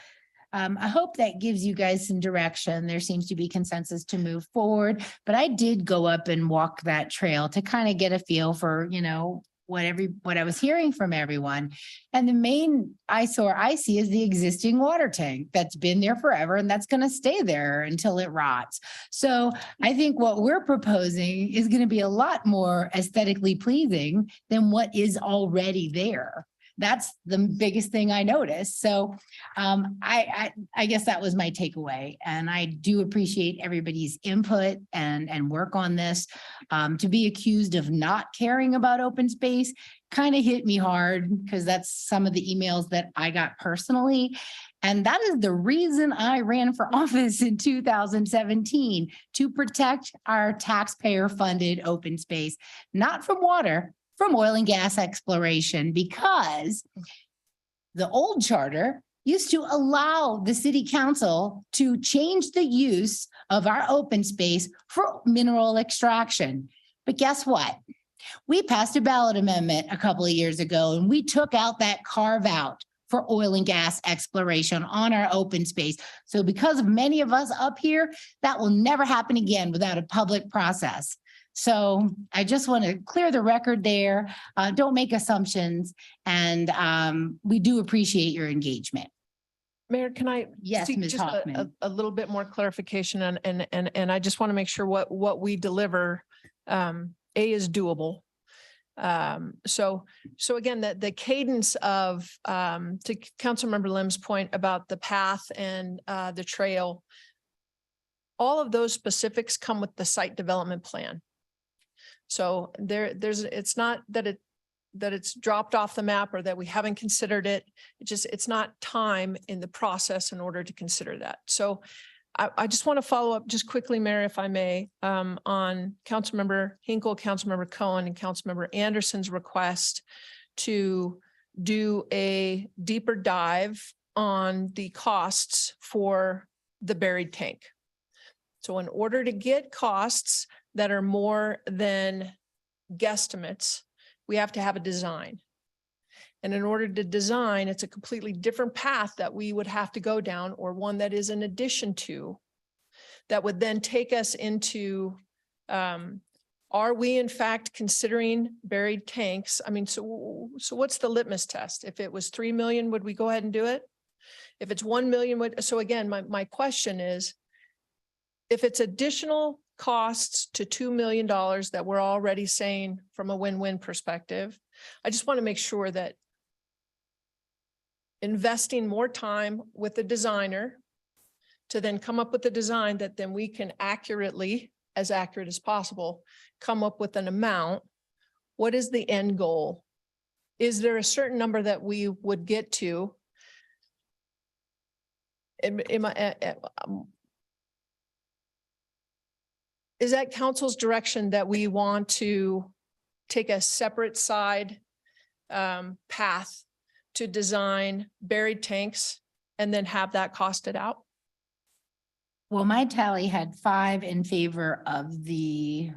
I hope that gives you guys some direction. There seems to be consensus to move forward, but I did go up and walk that trail to kind of get a feel for, what I was hearing from everyone. And the main eyesore I see is the existing water tank that's been there forever and that's going to stay there until it rots. So I think what we're proposing is going to be a lot more aesthetically pleasing than what is already there. That's the biggest thing I noticed. So I guess that was my takeaway. And I do appreciate everybody's input and work on this. To be accused of not caring about open space kind of hit me hard because that's some of the emails that I got personally. And that is the reason I ran for office in 2017, to protect our taxpayer funded open space, not from water, from oil and gas exploration, because the old charter used to allow the city council to change the use of our open space for mineral extraction. But guess what? We passed a ballot amendment a couple of years ago and we took out that carve out for oil and gas exploration on our open space. So because of many of us up here, that will never happen again without a public process. So I just want to clear the record there. Don't make assumptions. And we do appreciate your engagement. Mayor, can I? Yes, seek Ms. just Hoffman. a little bit more clarification and I just want to make sure what we deliver, is doable. So again, the cadence of, to Councilmember Lim's point about the path and the trail, all of those specifics come with the site development plan. So it's not that it's dropped off the map or that we haven't considered it. It's not time in the process in order to consider that. So I just want to follow up just quickly, Mayor, if I may, on Councilmember Hinkle, Councilmember Cohen, and Councilmember Anderson's request to do a deeper dive on the costs for the buried tank. So in order to get costs that are more than guesstimates, we have to have a design. And in order to design, it's a completely different path that we would have to go down, or one that is in addition to, that would then take us into, are we in fact considering buried tanks? I mean, so what's the litmus test? If it was 3 million, would we go ahead and do it? If it's 1 million, so again, my question is, if it's additional costs to $2 million that we're already saying from a win-win perspective, I just want to make sure that investing more time with the designer to then come up with a design that then we can accurately, as accurate as possible, come up with an amount. What is the end goal? Is there a certain number that we would get to? Is that council's direction that we want to take a separate side path to design buried tanks and then have that costed out? Well, my tally had 5 in favor of the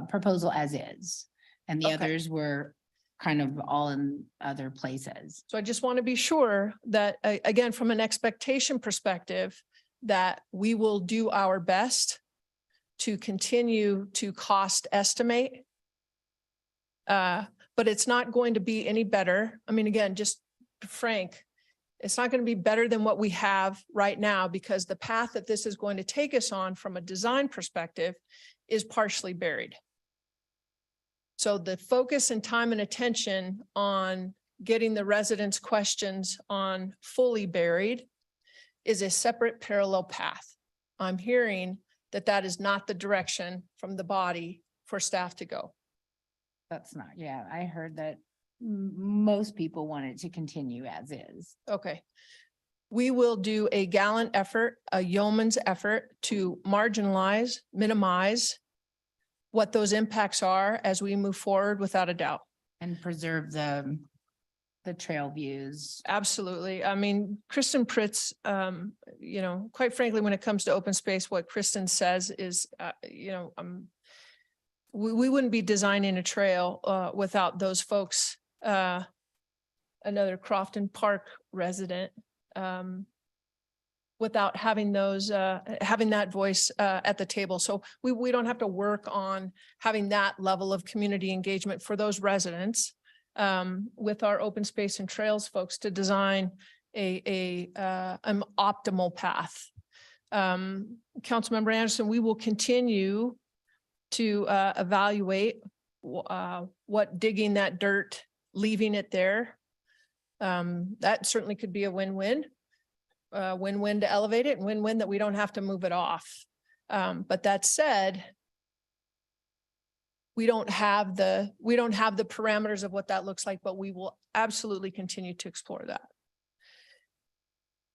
proposal as is, and the others were kind of all in other places. So I just want to be sure that, again, from an expectation perspective, that we will do our best to continue to cost estimate. But it's not going to be any better. I mean, again, just frank, it's not going to be better than what we have right now, because the path that this is going to take us on from a design perspective is partially buried. So the focus and time and attention on getting the residents' questions on fully buried is a separate parallel path. I'm hearing that that is not the direction from the body for staff to go. That's not, yeah, I heard that most people want it to continue as is. Okay. We will do a gallant effort, a yeoman's effort to marginalize, minimize what those impacts are as we move forward without a doubt. And preserve the trail views. Absolutely. I mean, Kristen Pritz, quite frankly, when it comes to open space, what Kristen says is, we wouldn't be designing a trail without those folks. Another Crofton Park resident, without having those, having that voice at the table. So we don't have to work on having that level of community engagement for those residents with our open space and trails folks to design an optimal path. Councilmember Anderson, we will continue to evaluate what digging that dirt, leaving it there. That certainly could be a win-win. Win-win to elevate it and win-win that we don't have to move it off. But that said, we don't have the parameters of what that looks like, but we will absolutely continue to explore that.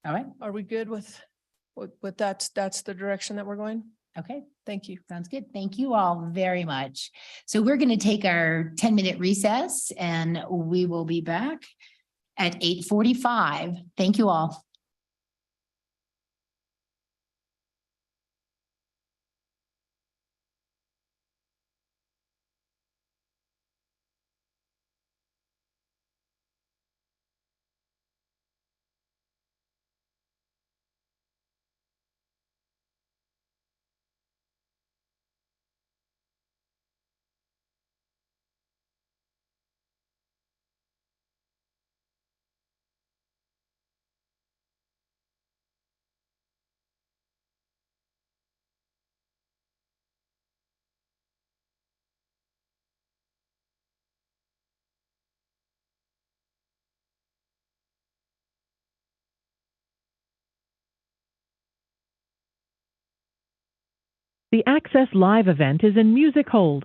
All right. Are we good with that's the direction that we're going? Okay. Thank you. Sounds good. Thank you all very much. So we're going to take our 10-minute recess and we will be back at 8:45. Thank you all. The Access Live event is in music hold.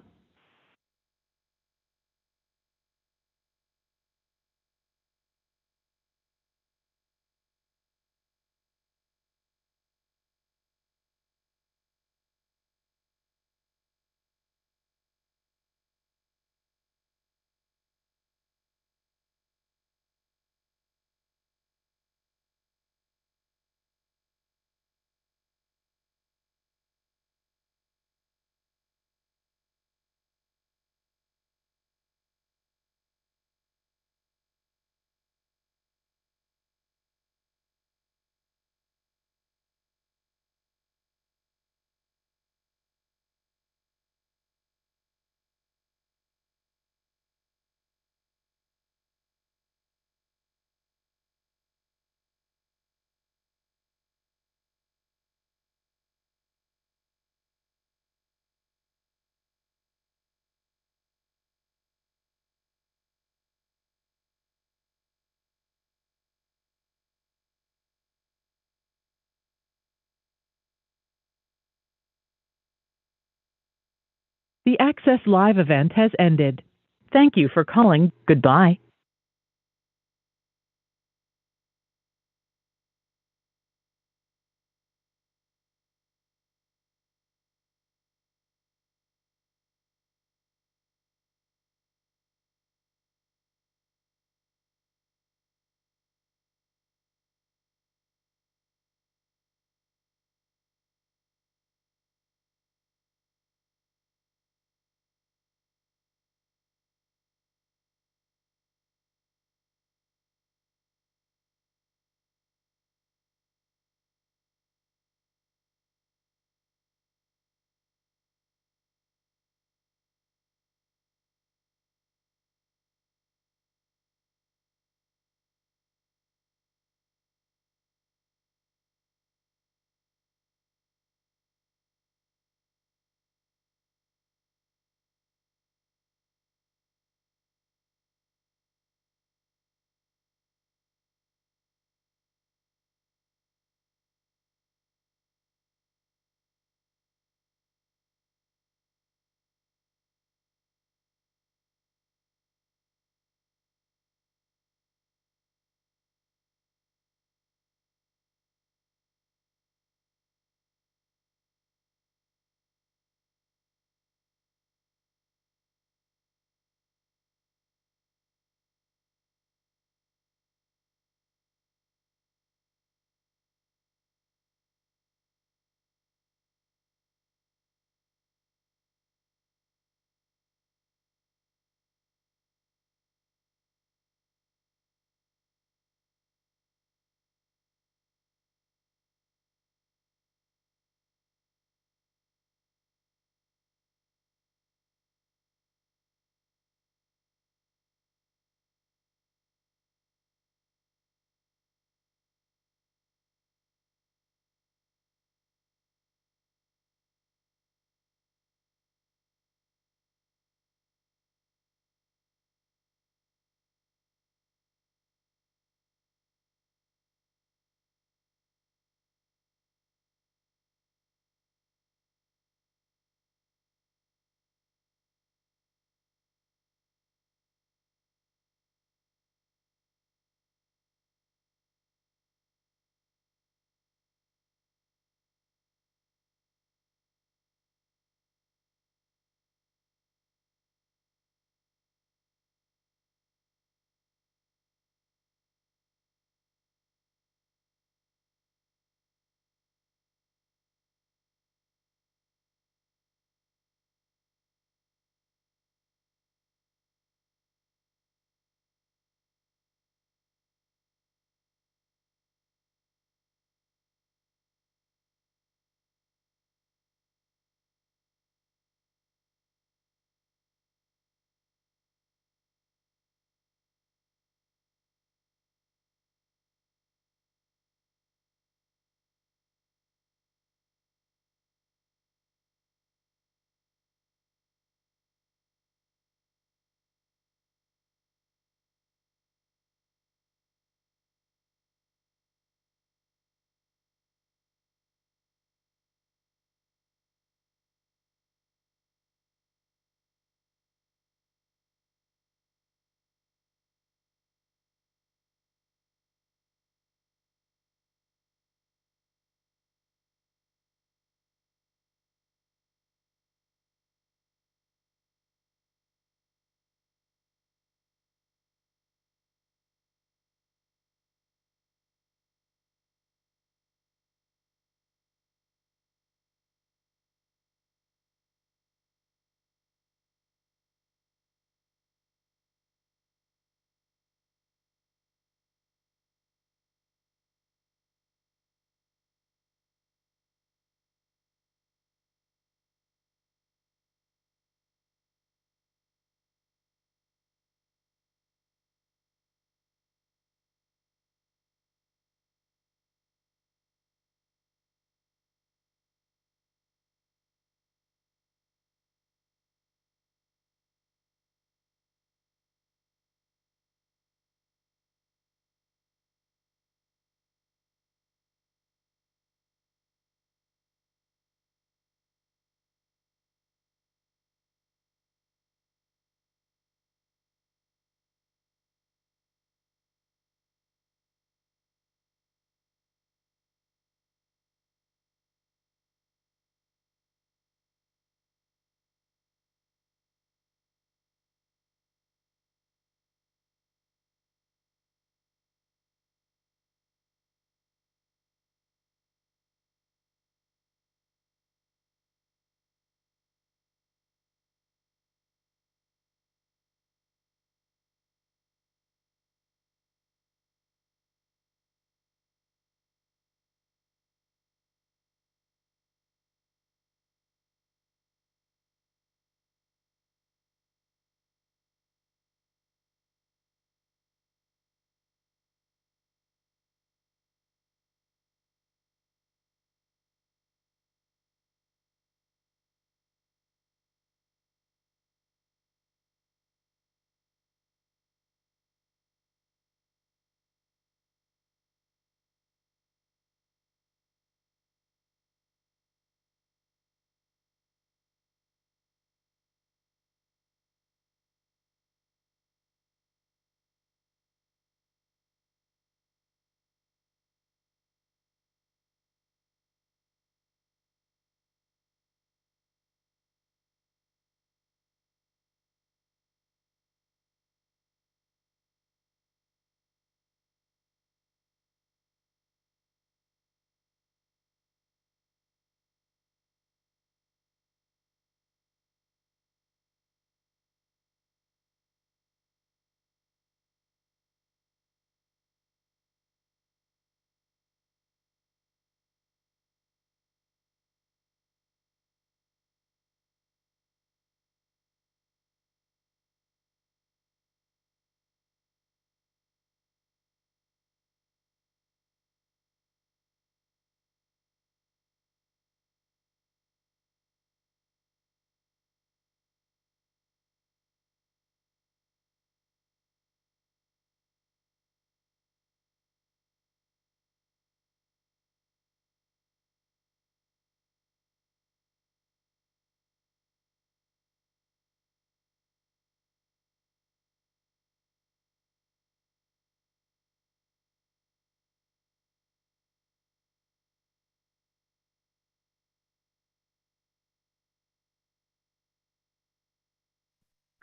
The Access Live event has ended. Thank you for calling. Goodbye.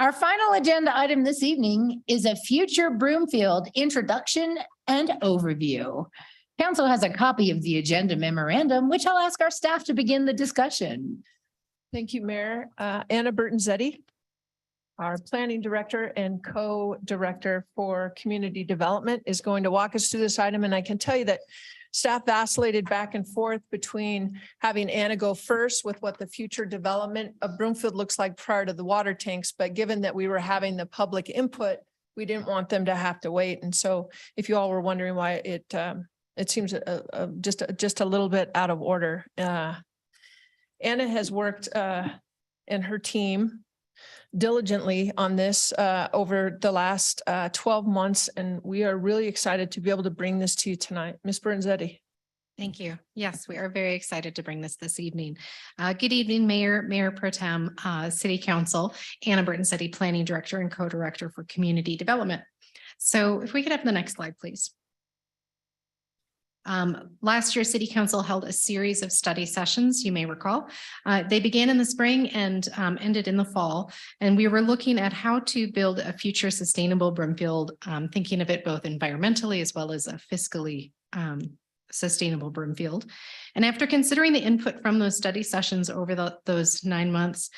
Our final agenda item this evening is a future Broomfield introduction and overview. Council has a copy of the agenda memorandum, which I'll ask our staff to begin the discussion. Thank you, Mayor. Anna Burton-Zetti, our planning director and co-director for community development, is going to walk us through this item. And I can tell you that staff vacillated back and forth between having Anna go first with what the future development of Broomfield looks like prior to the water tanks. But given that we were having the public input, we didn't want them to have to wait. And so if you all were wondering why it seems just a little bit out of order. Anna has worked and her team diligently on this over the last 12 months, and we are really excited to be able to bring this to you tonight. Ms. Burton-Zetti. Thank you. Yes, we are very excited to bring this evening. Good evening, Mayor, Mayor Pro Tem, City Council, Anna Burton-Zetti, Planning Director and Co-Director for Community Development. So if we could have the next slide, please. Last year, City Council held a series of study sessions, you may recall. They began in the spring and ended in the fall. And we were looking at how to build a future sustainable Broomfield, thinking of it both environmentally as well as a fiscally sustainable Broomfield. And after considering the input from those study sessions over those 9 months,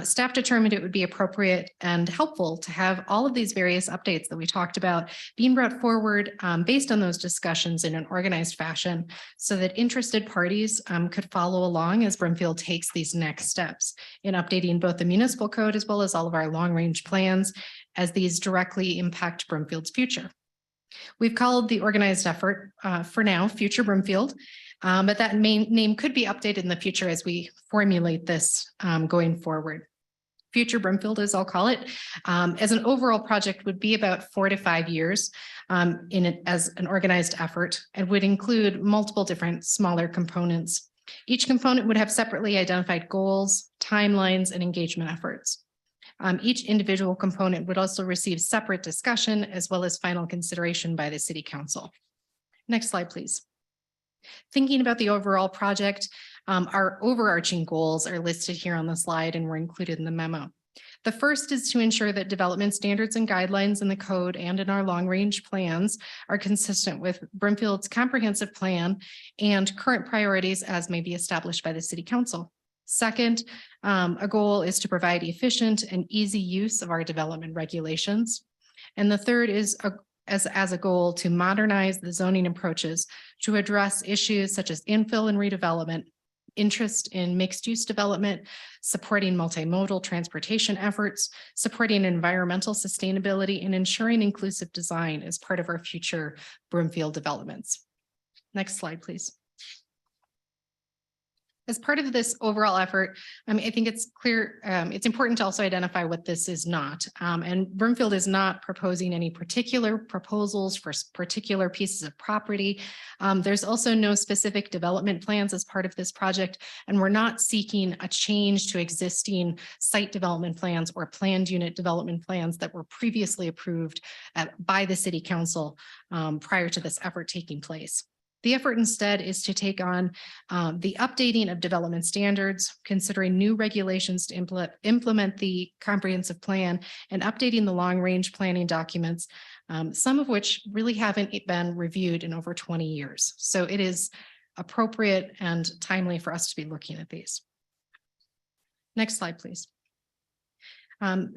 staff determined it would be appropriate and helpful to have all of these various updates that we talked about being brought forward based on those discussions in an organized fashion so that interested parties could follow along as Broomfield takes these next steps in updating both the municipal code as well as all of our long-range plans as these directly impact Broomfield's future. We've called the organized effort for now Future Broomfield, but that name could be updated in the future as we formulate this going forward. Future Broomfield, as I'll call it, as an overall project would be about 4 to 5 years in it as an organized effort and would include multiple different smaller components. Each component would have separately identified goals, timelines, and engagement efforts. Each individual component would also receive separate discussion as well as final consideration by the City Council. Next slide, please. Thinking about the overall project, our overarching goals are listed here on the slide and were included in the memo. The first is to ensure that development standards and guidelines in the code and in our long-range plans are consistent with Broomfield's comprehensive plan and current priorities as may be established by the City Council. Second, a goal is to provide efficient and easy use of our development regulations. And the third is as a goal to modernize the zoning approaches to address issues such as infill and redevelopment, interest in mixed-use development, supporting multimodal transportation efforts, supporting environmental sustainability, and ensuring inclusive design as part of our future Broomfield developments. Next slide, please. As part of this overall effort, I think it's clear, it's important to also identify what this is not. And Broomfield is not proposing any particular proposals for particular pieces of property. There's also no specific development plans as part of this project, and we're not seeking a change to existing site development plans or planned unit development plans that were previously approved by the City Council prior to this effort taking place. The effort instead is to take on the updating of development standards, considering new regulations to implement the comprehensive plan and updating the long-range planning documents, some of which really haven't been reviewed in over 20 years. So it is appropriate and timely for us to be looking at these. Next slide, please.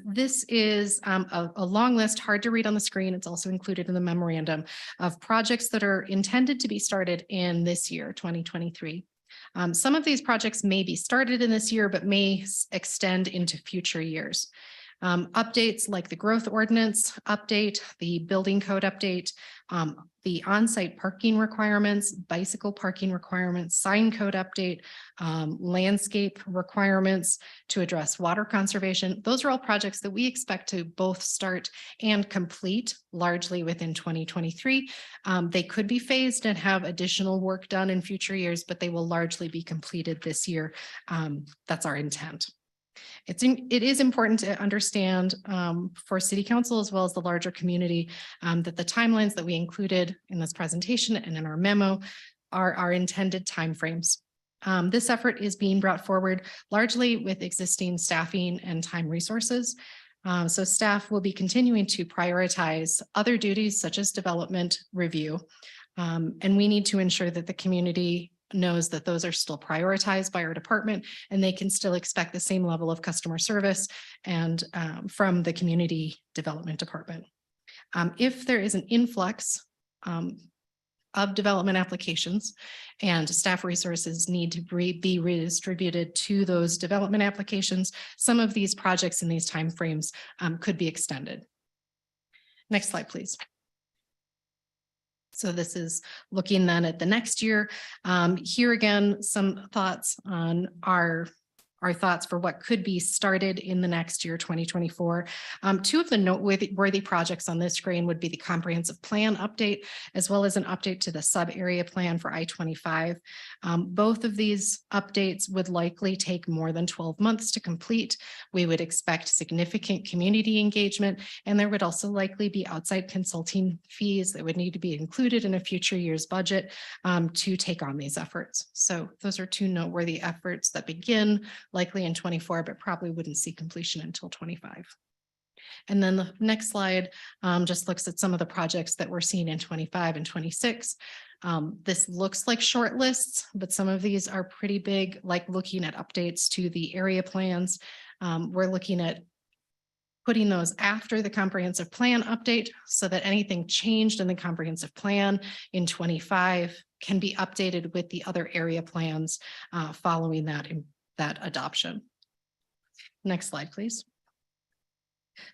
This is a long list, hard to read on the screen. It's also included in the memorandum of projects that are intended to be started in this year, 2023. Some of these projects may be started in this year, but may extend into future years. Updates like the growth ordinance update, the building code update, the on-site parking requirements, bicycle parking requirements, sign code update, landscape requirements to address water conservation. Those are all projects that we expect to both start and complete largely within 2023. They could be phased and have additional work done in future years, but they will largely be completed this year. That's our intent. It is important to understand for City Council as well as the larger community that the timelines that we included in this presentation and in our memo are our intended timeframes. This effort is being brought forward largely with existing staffing and time resources. So staff will be continuing to prioritize other duties such as development review. And we need to ensure that the community knows that those are still prioritized by our department and they can still expect the same level of customer service and from the community development department. If there is an influx of development applications and staff resources need to be redistributed to those development applications, some of these projects in these timeframes could be extended. Next slide, please. So this is looking then at the next year. Here again, some thoughts on our thoughts for what could be started in the next year, 2024. Two of the noteworthy projects on this screen would be the comprehensive plan update, as well as an update to the sub-area plan for I-25. Both of these updates would likely take more than 12 months to complete. We would expect significant community engagement, and there would also likely be outside consulting fees that would need to be included in a future year's budget to take on these efforts. So those are two noteworthy efforts that begin likely in 24, but probably wouldn't see completion until 25. And then the next slide just looks at some of the projects that we're seeing in 25 and 26. This looks like short lists, but some of these are pretty big, like looking at updates to the area plans. We're looking at putting those after the comprehensive plan update so that anything changed in the comprehensive plan in 25 can be updated with the other area plans following that adoption. Next slide, please.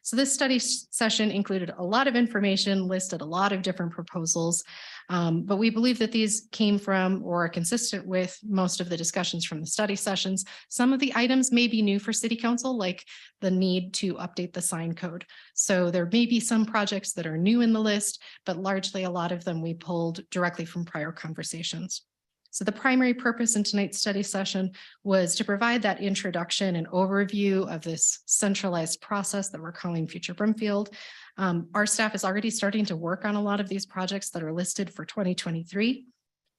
So this study session included a lot of information, listed a lot of different proposals, but we believe that these came from or are consistent with most of the discussions from the study sessions. Some of the items may be new for City Council, like the need to update the sign code. So there may be some projects that are new in the list, but largely a lot of them we pulled directly from prior conversations. So the primary purpose in tonight's study session was to provide that introduction and overview of this centralized process that we're calling Future Brimfield. Our staff is already starting to work on a lot of these projects that are listed for 2023.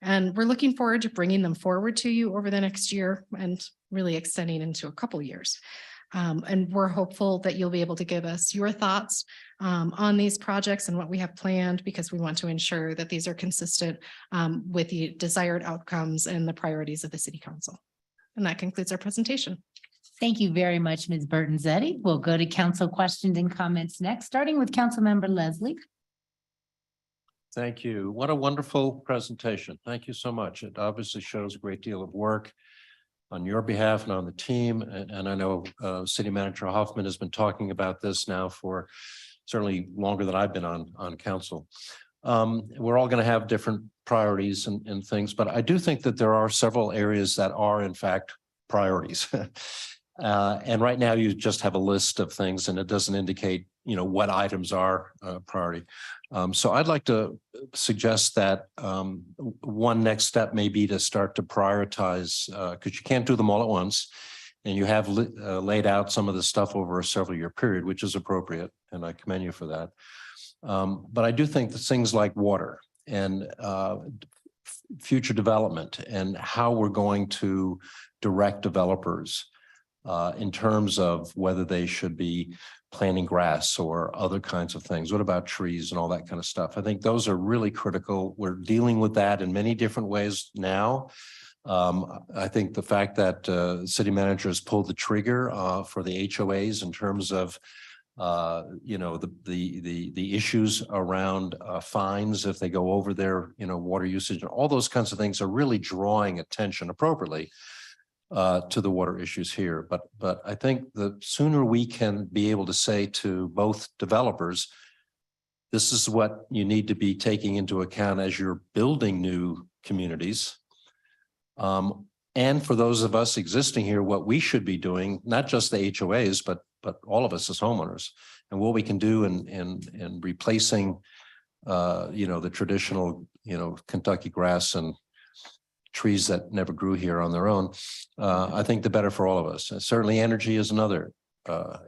And we're looking forward to bringing them forward to you over the next year and really extending into a couple years. And we're hopeful that you'll be able to give us your thoughts on these projects and what we have planned, because we want to ensure that these are consistent with the desired outcomes and the priorities of the City Council. And that concludes our presentation. Thank you very much, Ms. Burton-Zetti. We'll go to council questions and comments next, starting with Councilmember Leslie. Thank you. What a wonderful presentation. Thank you so much. It obviously shows a great deal of work on your behalf and on the team. And I know City Manager Hoffman has been talking about this now for certainly longer than I've been on council. We're all going to have different priorities and things, but I do think that there are several areas that are in fact priorities. And right now you just have a list of things and it doesn't indicate, you know, what items are priority. So I'd like to suggest that one next step may be to start to prioritize, because you can't do them all at once. And you have laid out some of the stuff over a several year period, which is appropriate. And I commend you for that. But I do think that things like water and future development and how we're going to direct developers in terms of whether they should be planting grass or other kinds of things. What about trees and all that kind of stuff? I think those are really critical. We're dealing with that in many different ways now. I think the fact that city manager has pulled the trigger for the HOAs in terms of you know, the issues around fines if they go over their, you know, water usage and all those kinds of things are really drawing attention appropriately to the water issues here. But I think the sooner we can be able to say to both developers, this is what you need to be taking into account as you're building new communities. And for those of us existing here, what we should be doing, not just the HOAs, but all of us as homeowners, and what we can do in replacing, you know, the traditional, you know, Kentucky grass and trees that never grew here on their own. I think the better for all of us. And certainly energy is another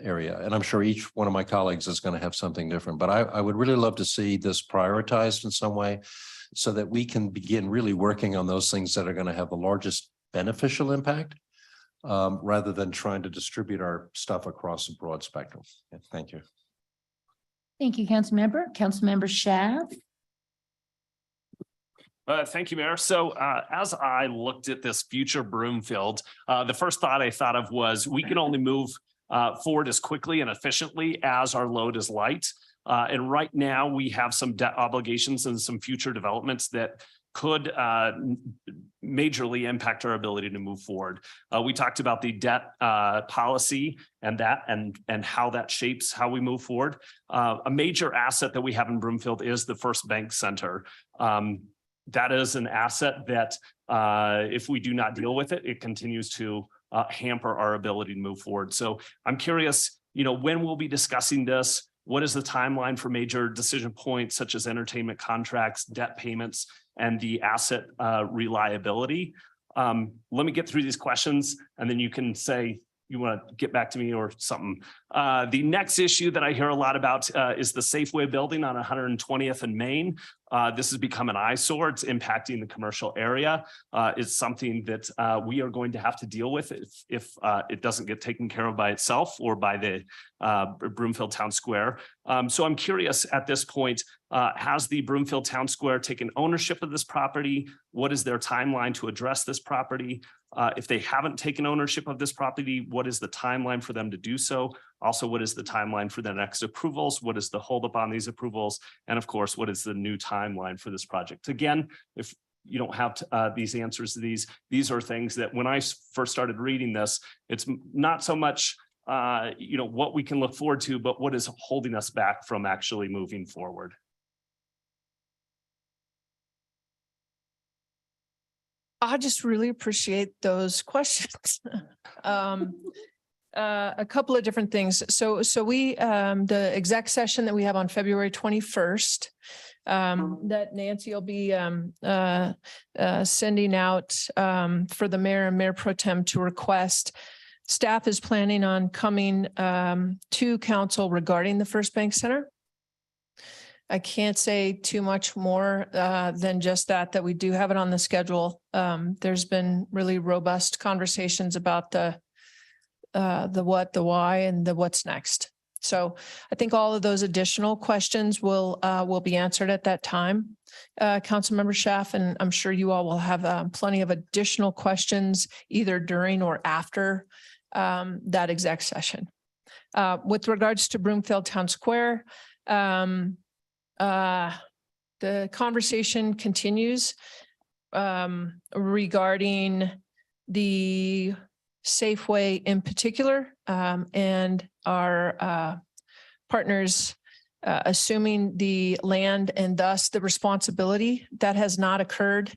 area, and I'm sure each one of my colleagues is going to have something different, but I would really love to see this prioritized in some way so that we can begin really working on those things that are going to have the largest beneficial impact. rather than trying to distribute our stuff across a broad spectrum. Yeah, thank you. Thank you, Councilmember. Councilmember Schaaf. Thank you, Mayor. So as I looked at this future Broomfield, the first thought I thought of was we can only move forward as quickly and efficiently as our load is light. And right now we have some debt obligations and some future developments that could majorly impact our ability to move forward. We talked about the debt policy and how that shapes how we move forward. A major asset that we have in Broomfield is the First Bank Center. That is an asset that if we do not deal with it, it continues to hamper our ability to move forward. So I'm curious, when we'll be discussing this, what is the timeline for major decision points such as entertainment contracts, debt payments, and the asset reliability? Let me get through these questions and then you can say you want to get back to me or something. The next issue that I hear a lot about is the Safeway building on 120th and Main. This has become an eyesore. It's impacting the commercial area. It's something that we are going to have to deal with if it doesn't get taken care of by itself or by the Broomfield Town Square. So I'm curious at this point, has the Broomfield Town Square taken ownership of this property? What is their timeline to address this property? If they haven't taken ownership of this property, what is the timeline for them to do so? Also, what is the timeline for the next approvals? What is the holdup on these approvals? And of course, what is the new timeline for this project? Again, if you don't have these answers to these are things that when I first started reading this, it's not so much what we can look forward to, but what is holding us back from actually moving forward. I just really appreciate those questions. A couple of different things. So we, the exec session that we have on February 21st, that Nancy will be sending out for the mayor and mayor pro tem to request. Staff is planning on coming to council regarding the First Bank Center. I can't say too much more than just that we do have it on the schedule. There's been really robust conversations about the what, the why, and the what's next. So I think all of those additional questions will be answered at that time. Councilmember Schaaf, and I'm sure you all will have plenty of additional questions either during or after that exec session. With regards to Broomfield Town Square, the conversation continues regarding the Safeway in particular, and our partners assuming the land and thus the responsibility. That has not occurred.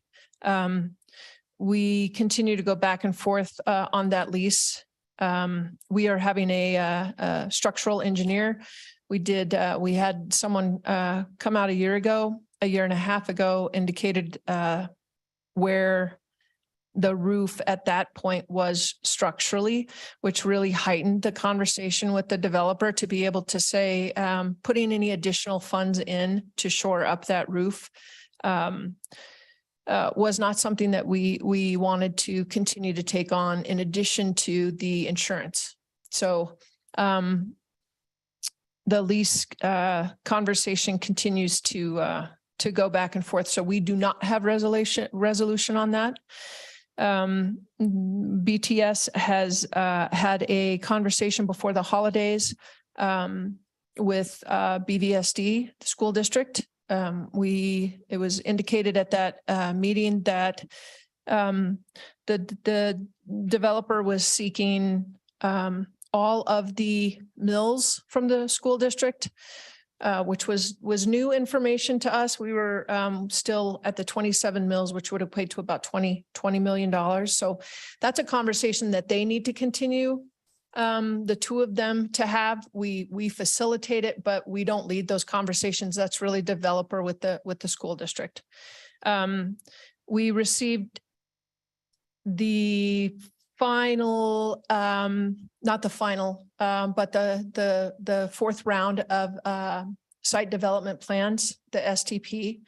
We continue to go back and forth on that lease. We are having a structural engineer. We had someone come out a year and a half ago, indicated where the roof at that point was structurally, which really heightened the conversation with the developer to be able to say, putting any additional funds in to shore up that roof was not something that we wanted to continue to take on in addition to the insurance. So the lease conversation continues to go back and forth. So we do not have resolution on that. BTS has had a conversation before the holidays with BVSD, the school district. It was indicated at that meeting that the developer was seeking all of the mills from the school district, which was new information to us. We were still at the 27 mills, which would have paid to about $20 million. So that's a conversation that they need to continue. The two of them to have, we facilitate it, but we don't lead those conversations. That's really developer with the school district. We received the final, not the final, but the fourth round of site development plans, the STP.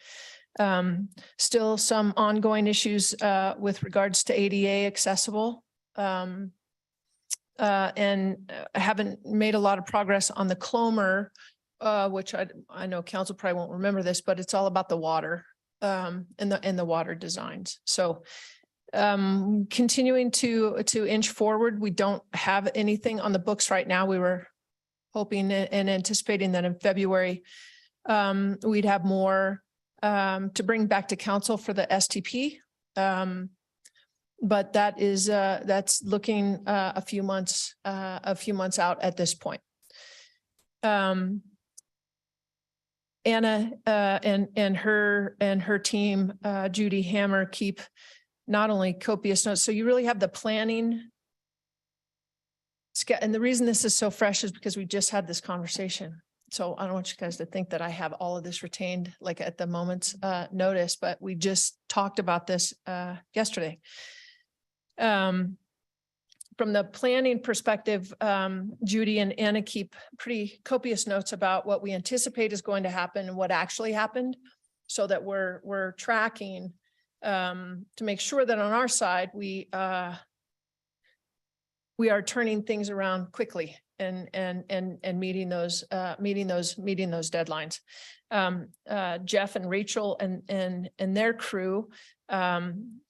Still some ongoing issues with regards to ADA accessible. and haven't made a lot of progress on the Clomer, which I know council probably won't remember this, but it's all about the water and the water designs. So continuing to inch forward. We don't have anything on the books right now. We were hoping and anticipating that in February, we'd have more to bring back to council for the STP. But that is that's looking a few months out at this point. Anna and her team, Judy Hammer, keep not only copious notes. So you really have the planning. And the reason this is so fresh is because we just had this conversation. So I don't want you guys to think that I have all of this retained like at the moment's notice, but we just talked about this yesterday. From the planning perspective, Judy and Anna keep pretty copious notes about what we anticipate is going to happen and what actually happened, so that we're tracking to make sure that on our side we are turning things around quickly and meeting those deadlines. Jeff and Rachel and their crew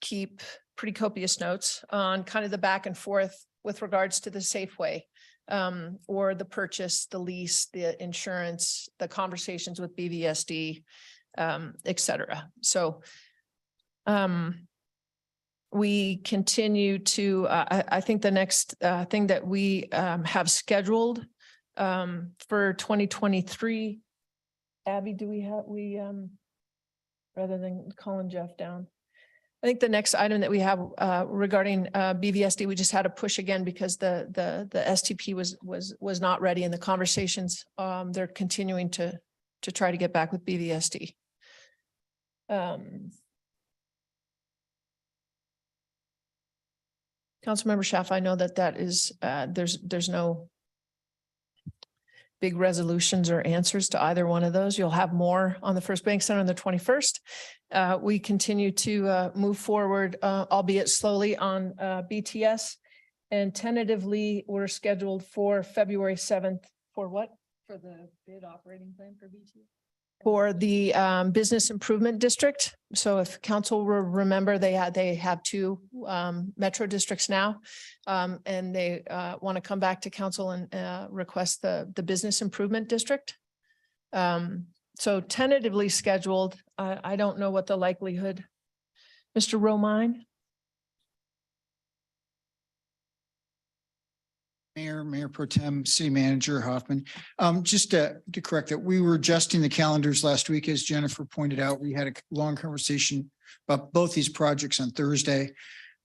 keep pretty copious notes on kind of the back and forth with regards to the Safeway or the purchase, the lease, the insurance, the conversations with BVSD, et cetera. So we continue to, I think the next thing that we have scheduled for 2023, Abby, do we have, rather than calling Jeff down? I think the next item that we have regarding BVSD, we just had to push again because the STP was not ready in the conversations. They're continuing to try to get back with BVSD. Councilmember Schaaf, I know that is there's no big resolutions or answers to either one of those. You'll have more on the First Bank Center on the 21st. We continue to move forward, albeit slowly, on BTS, and tentatively we're scheduled for February 7th for what? For the bid operating plan for BTS? For the Business Improvement District. So if council will remember, they have two metro districts now, and they want to come back to council and request the Business Improvement District. So tentatively scheduled. I don't know what the likelihood. Mr. Romine? Mayor Pro Tem, City Manager Hoffman. Just to correct that, we were adjusting the calendars last week, as Jennifer pointed out. We had a long conversation about both these projects on Thursday.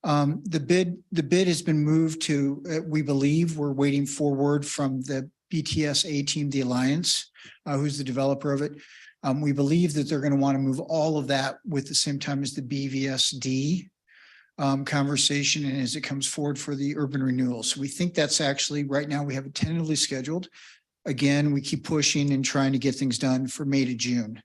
The bid has been moved to, we believe, we're waiting for word from the BTS A team, the Alliance, who's the developer of it. We believe that they're going to want to move all of that with the same time as the BVSD conversation, and as it comes forward for the urban renewal. So we think that's actually, right now we have it tentatively scheduled. Again, we keep pushing and trying to get things done for May to June,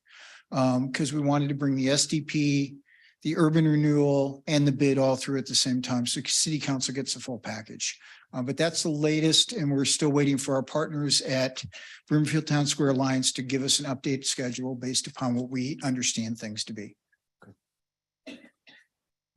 because we wanted to bring the SDP, the urban renewal, and the bid all through at the same time, so City Council gets the full package. But that's the latest, and we're still waiting for our partners at Broomfield Town Square Alliance to give us an updated schedule based upon what we understand things to be.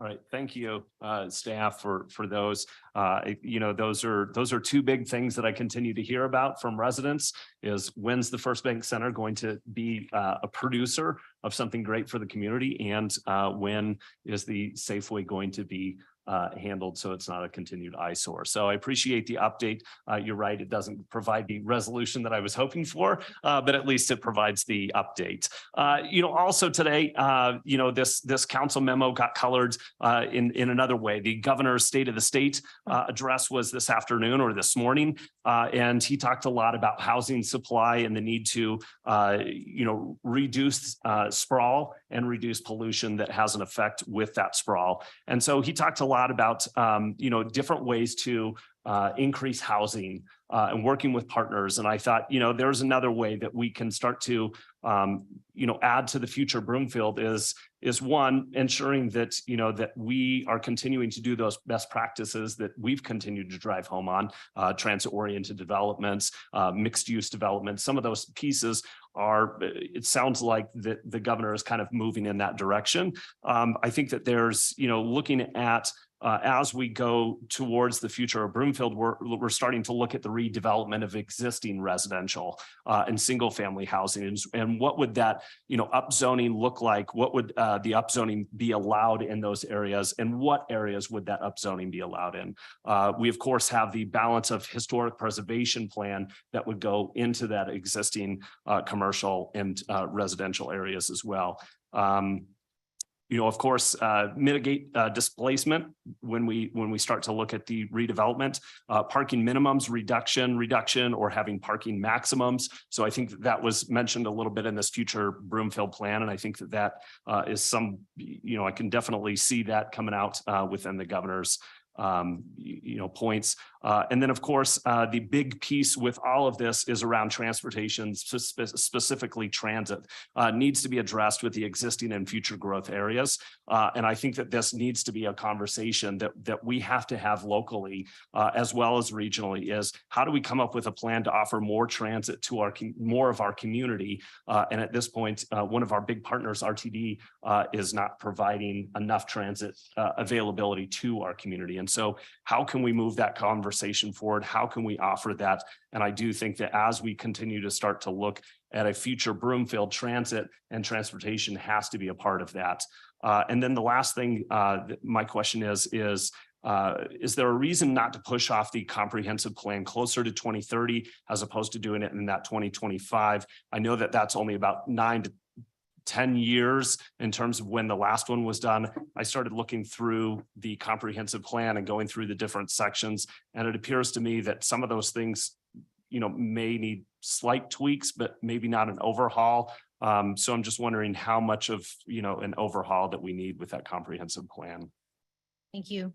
All right, thank you, staff, for those. Those are two big things that I continue to hear about from residents: is when's the First Bank Center going to be a producer of something great for the community, and when is the Safeway going to be handled so it's not a continued eyesore. So I appreciate the update. You're right, it doesn't provide the resolution that I was hoping for, but at least it provides the update. Also today, this council memo got colored in another way. The governor's State of the State address was this afternoon or this morning, and he talked a lot about housing supply and the need to reduce sprawl and reduce pollution that has an effect with that sprawl. And so he talked a lot about different ways to increase housing, and working with partners. And I thought, there's another way that we can start to, add to the future Broomfield is one, ensuring that, that we are continuing to do those best practices that we've continued to drive home on, transit-oriented developments, mixed-use developments. Some of those pieces it sounds like the governor is kind of moving in that direction. I think that there's, looking at as we go towards the future of Broomfield, we're starting to look at the redevelopment of existing residential and single family housing. And what would that, upzoning look like? What would the upzoning be allowed in those areas? And what areas would that upzoning be allowed in? We, of course, have the balance of historic preservation plan that would go into that existing commercial and residential areas as well. Of course, mitigate displacement when we start to look at the redevelopment, parking minimums, reduction, or having parking maximums. So I think that was mentioned a little bit in this future Broomfield plan. And I think that is some, I can definitely see that coming out within the governor's points. And then, of course, the big piece with all of this is around transportation, specifically transit, needs to be addressed with the existing and future growth areas. And I think that this needs to be a conversation that we have to have locally as well as regionally, is how do we come up with a plan to offer more transit to more of our community? And at this point, one of our big partners, RTD, is not providing enough transit availability to our community. And so how can we move that conversation forward? How can we offer that? And I do think that as we continue to start to look at a future Broomfield, transit and transportation has to be a part of that. And then the last thing my question is there a reason not to push off the comprehensive plan closer to 2030 as opposed to doing it in that 2025? I know that that's only about 9 to 10 years in terms of when the last one was done. I started looking through the comprehensive plan and going through the different sections, and it appears to me that some of those things, may need slight tweaks, but maybe not an overhaul. So I'm just wondering how much of, an overhaul that we need with that comprehensive plan. Thank you.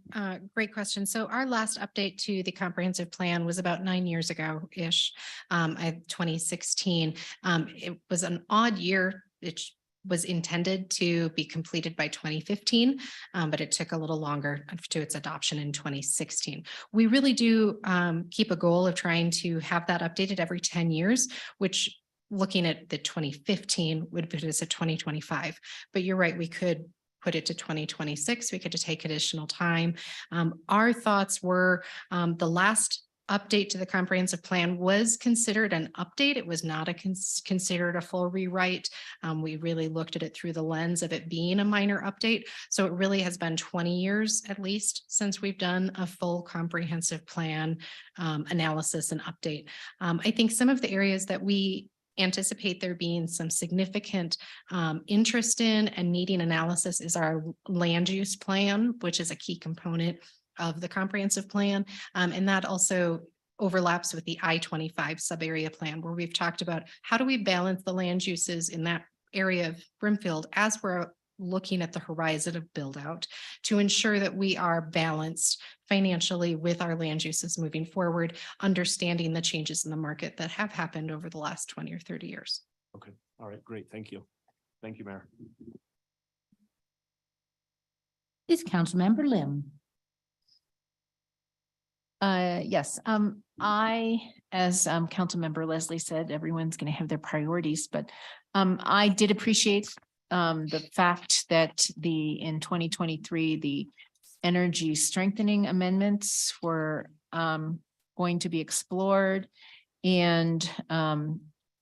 Great question. So our last update to the comprehensive plan was about 9 years ago-ish, 2016. It was an odd year. It was intended to be completed by 2015, but it took a little longer to its adoption in 2016. We really do keep a goal of trying to have that updated every 10 years, which looking at the 2015 would put us at 2025. But you're right, we could put it to 2026. We could take additional time. Our thoughts were the last update to the comprehensive plan was considered an update. It was not considered a full rewrite. We really looked at it through the lens of it being a minor update. So it really has been 20 years at least since we've done a full comprehensive plan analysis and update. I think some of the areas that we anticipate there being some significant interest in and needing analysis is our land use plan, which is a key component of the comprehensive plan. And that also overlaps with the I-25 sub-area plan, where we've talked about how do we balance the land uses in that area of Broomfield as we're looking at the horizon of build out to ensure that we are balanced financially with our land uses moving forward, understanding the changes in the market that have happened over the last 20 or 30 years. Okay. All right. Great. Thank you. Thank you, Mayor. Is Councilmember Lim. Yes, I, as Councilmember Leslie said, everyone's going to have their priorities, but I did appreciate the fact that in 2023, the energy strengthening amendments were going to be explored. And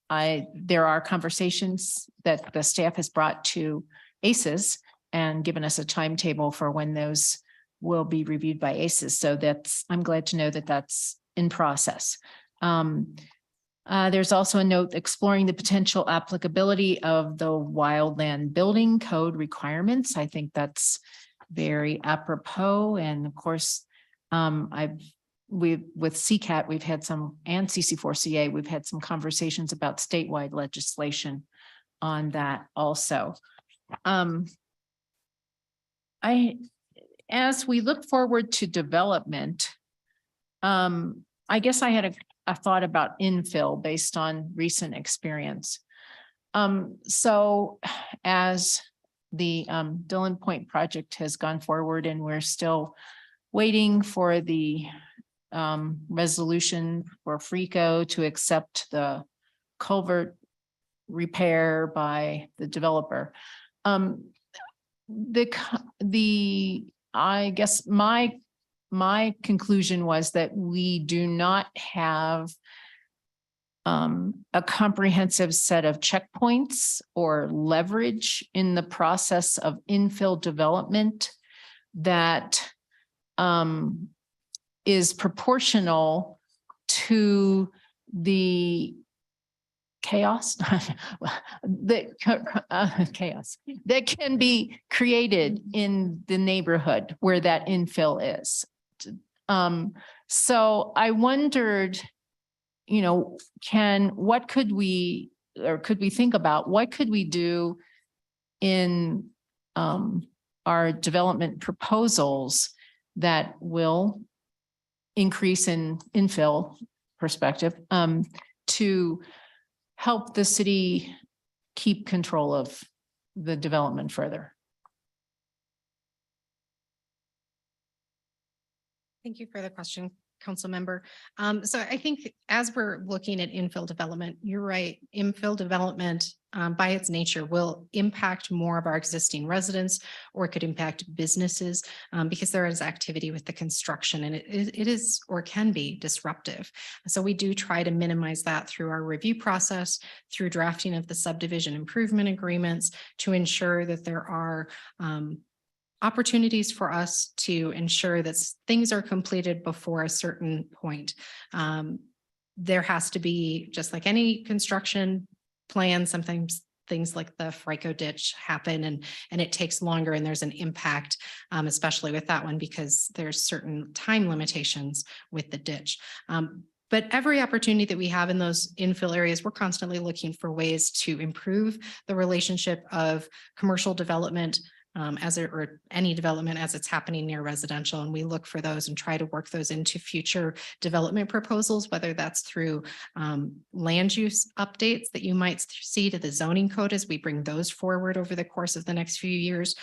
there are conversations that the staff has brought to ACES and given us a timetable for when those will be reviewed by ACES. So I'm glad to know that that's in process. There's also a note exploring the potential applicability of the wildland building code requirements. I think that's very apropos. And of course, with CCAT, we've had some, and CC4CA, we've had some conversations about statewide legislation on that also. As we look forward to development, I guess I had a thought about infill based on recent experience. So as the Dillon Point project has gone forward and we're still waiting for the resolution for FRECO to accept the culvert repair by the developer. I guess my conclusion was that we do not have a comprehensive set of checkpoints or leverage in the process of infill development that is proportional to the chaos, chaos that can be created in the neighborhood where that infill is. So I wondered, what could we think about, what could we do in our development proposals that will increase in infill perspective to help the city keep control of the development further? Thank you for the question, council member. So I think as we're looking at infill development, you're right, infill development by its nature will impact more of our existing residents, or it could impact businesses because there is activity with the construction, and it is or can be disruptive. So we do try to minimize that through our review process, through drafting of the subdivision improvement agreements, to ensure that there are opportunities for us to ensure that things are completed before a certain point. There has to be, just like any construction plan, sometimes things like the FRECO ditch happen and it takes longer and there's an impact, especially with that one, because there's certain time limitations with the ditch. But every opportunity that we have in those infill areas, we're constantly looking for ways to improve the relationship of commercial development or any development as it's happening near residential. And we look for those and try to work those into future development proposals, whether that's through land use updates that you might see to the zoning code as we bring those forward over the course of the next few years.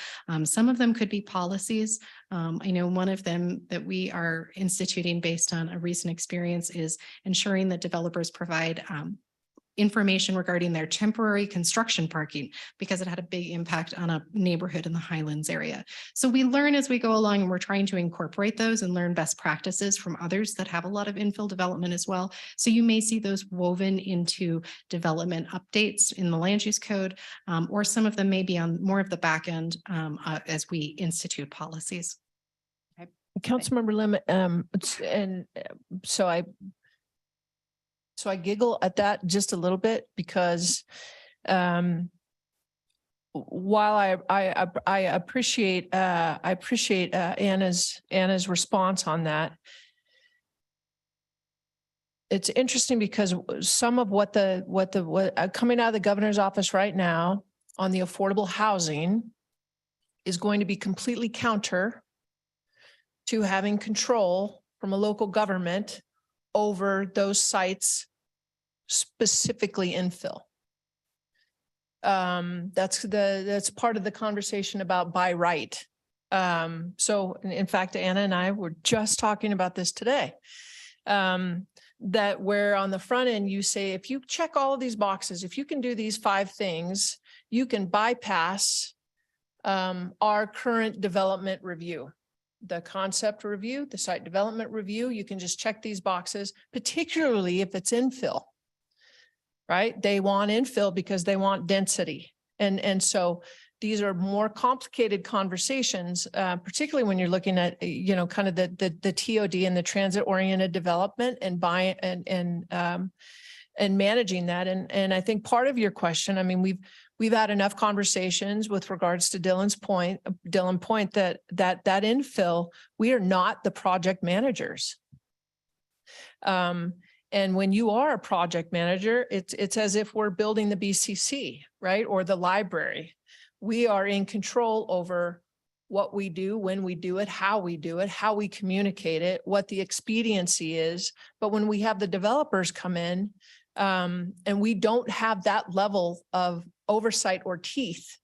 Some of them could be policies. I know one of them that we are instituting based on a recent experience is ensuring that developers provide information regarding their temporary construction parking, because it had a big impact on a neighborhood in the Highlands area. So we learn as we go along, and we're trying to incorporate those and learn best practices from others that have a lot of infill development as well. So you may see those woven into development updates in the land use code, or some of them may be on more of the back end as we institute policies. Councilmember Lim, so I giggle at that just a little bit because while I appreciate Anna's response on that, it's interesting because some of what coming out of the governor's office right now on the affordable housing is going to be completely counter to having control from a local government over those sites, specifically infill. That's part of the conversation about by right. So in fact, Anna and I were just talking about this today. That where on the front end, you say, if you check all of these boxes, if you can do these 5 things, you can bypass our current development review. The concept review, the site development review, you can just check these boxes, particularly if it's infill, right? They want infill because they want density. And so these are more complicated conversations, particularly when you're looking at, kind of the TOD and the transit oriented development and and managing that. And I think part of your question, I mean, we've had enough conversations with regards to Dillon Point that infill, we are not the project managers. And when you are a project manager, it's as if we're building the BCC, right? Or the library. We are in control over what we do, when we do it, how we communicate it, what the expediency is. But when we have the developers come in, and we don't have that level of oversight or teeth,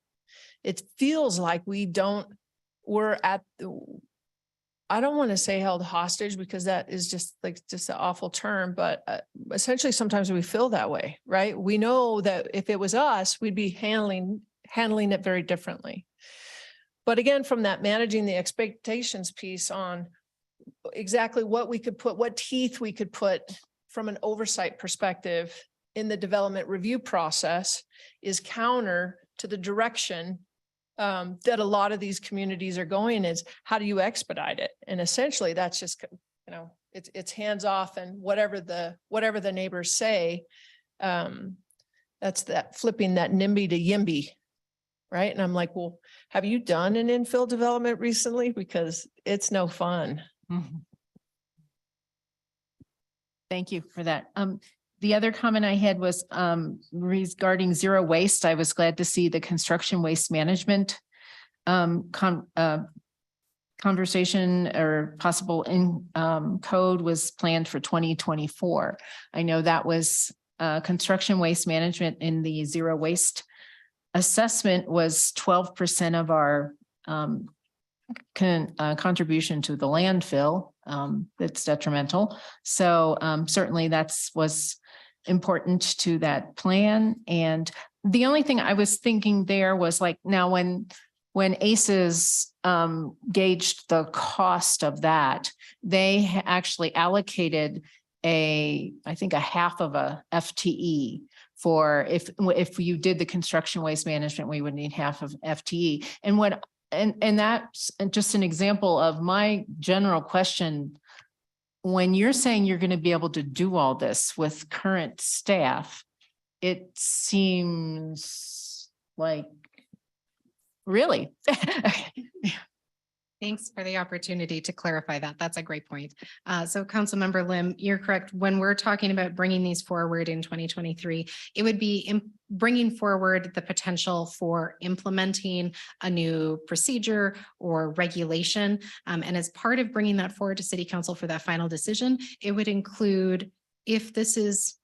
it feels like we're at the, I don't want to say held hostage because that is just an awful term, but essentially sometimes we feel that way, right? We know that if it was us, we'd be handling it very differently. But again, from that managing the expectations piece on exactly what we could put, what teeth we could put from an oversight perspective in the development review process is counter to the direction that a lot of these communities are going, is how do you expedite it? And essentially that's just, it's hands off, and whatever the neighbors say, that's that flipping that NIMBY to YIMBY. Right. And I'm like, well, have you done an infill development recently? Because it's no fun. Thank you for that. The other comment I had was regarding zero waste. I was glad to see the construction waste management conversation or possible in code was planned for 2024. I know that was construction waste management in the zero waste assessment was 12% of our contribution to the landfill. That's detrimental. So certainly was important to that plan. And the only thing I was thinking there was like, now when ACES gauged the cost of that, they actually allocated I think a half of a FTE for if you did the construction waste management, we would need half of FTE. And that's just an example of my general question. When you're saying you're going to be able to do all this with current staff, it seems like really. Thanks for the opportunity to clarify that. That's a great point. So Councilmember Lim, you're correct. When we're talking about bringing these forward in 2023, it would be bringing forward the potential for implementing a new procedure or regulation. And as part of bringing that forward to City Council for that final decision, it would include, if this is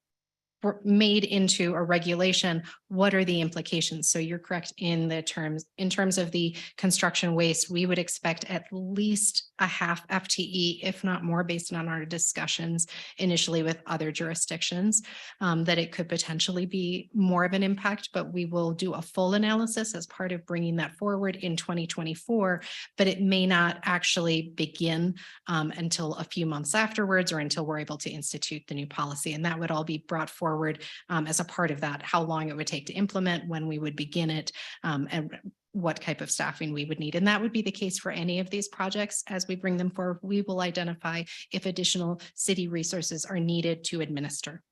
made into a regulation, what are the implications? So you're correct in terms of the construction waste, we would expect at least a half FTE, if not more, based on our discussions initially with other jurisdictions, that it could potentially be more of an impact, but we will do a full analysis as part of bringing that forward in 2024, but it may not actually begin until a few months afterwards or until we're able to institute the new policy. And that would all be brought forward as a part of that, how long it would take to implement, when we would begin it, and what type of staffing we would need. And that would be the case for any of these projects. As we bring them forward, we will identify if additional city resources are needed to administer.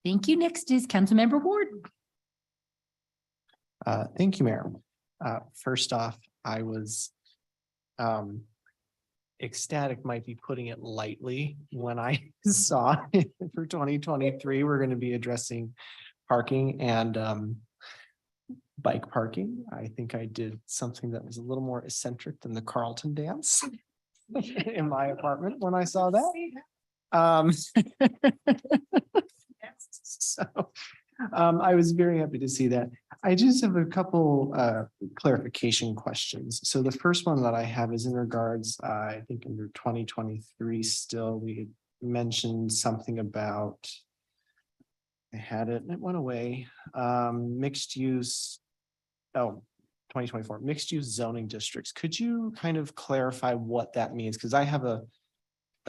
Thank you. Next is Councilmember Ward. Thank you, Mayor. First off, I was ecstatic, might be putting it lightly, when I saw for 2023, we're going to be addressing parking and bike parking. I think I did something that was a little more eccentric than the Carlton dance in my apartment when I saw that. So I was very happy to see that. I just have a couple clarification questions. So the first one that I have is in regards, I think under 2023 still, we had mentioned something about, I had it and it went away, mixed use, 2024, mixed use zoning districts. Could you kind of clarify what that means? Because I have a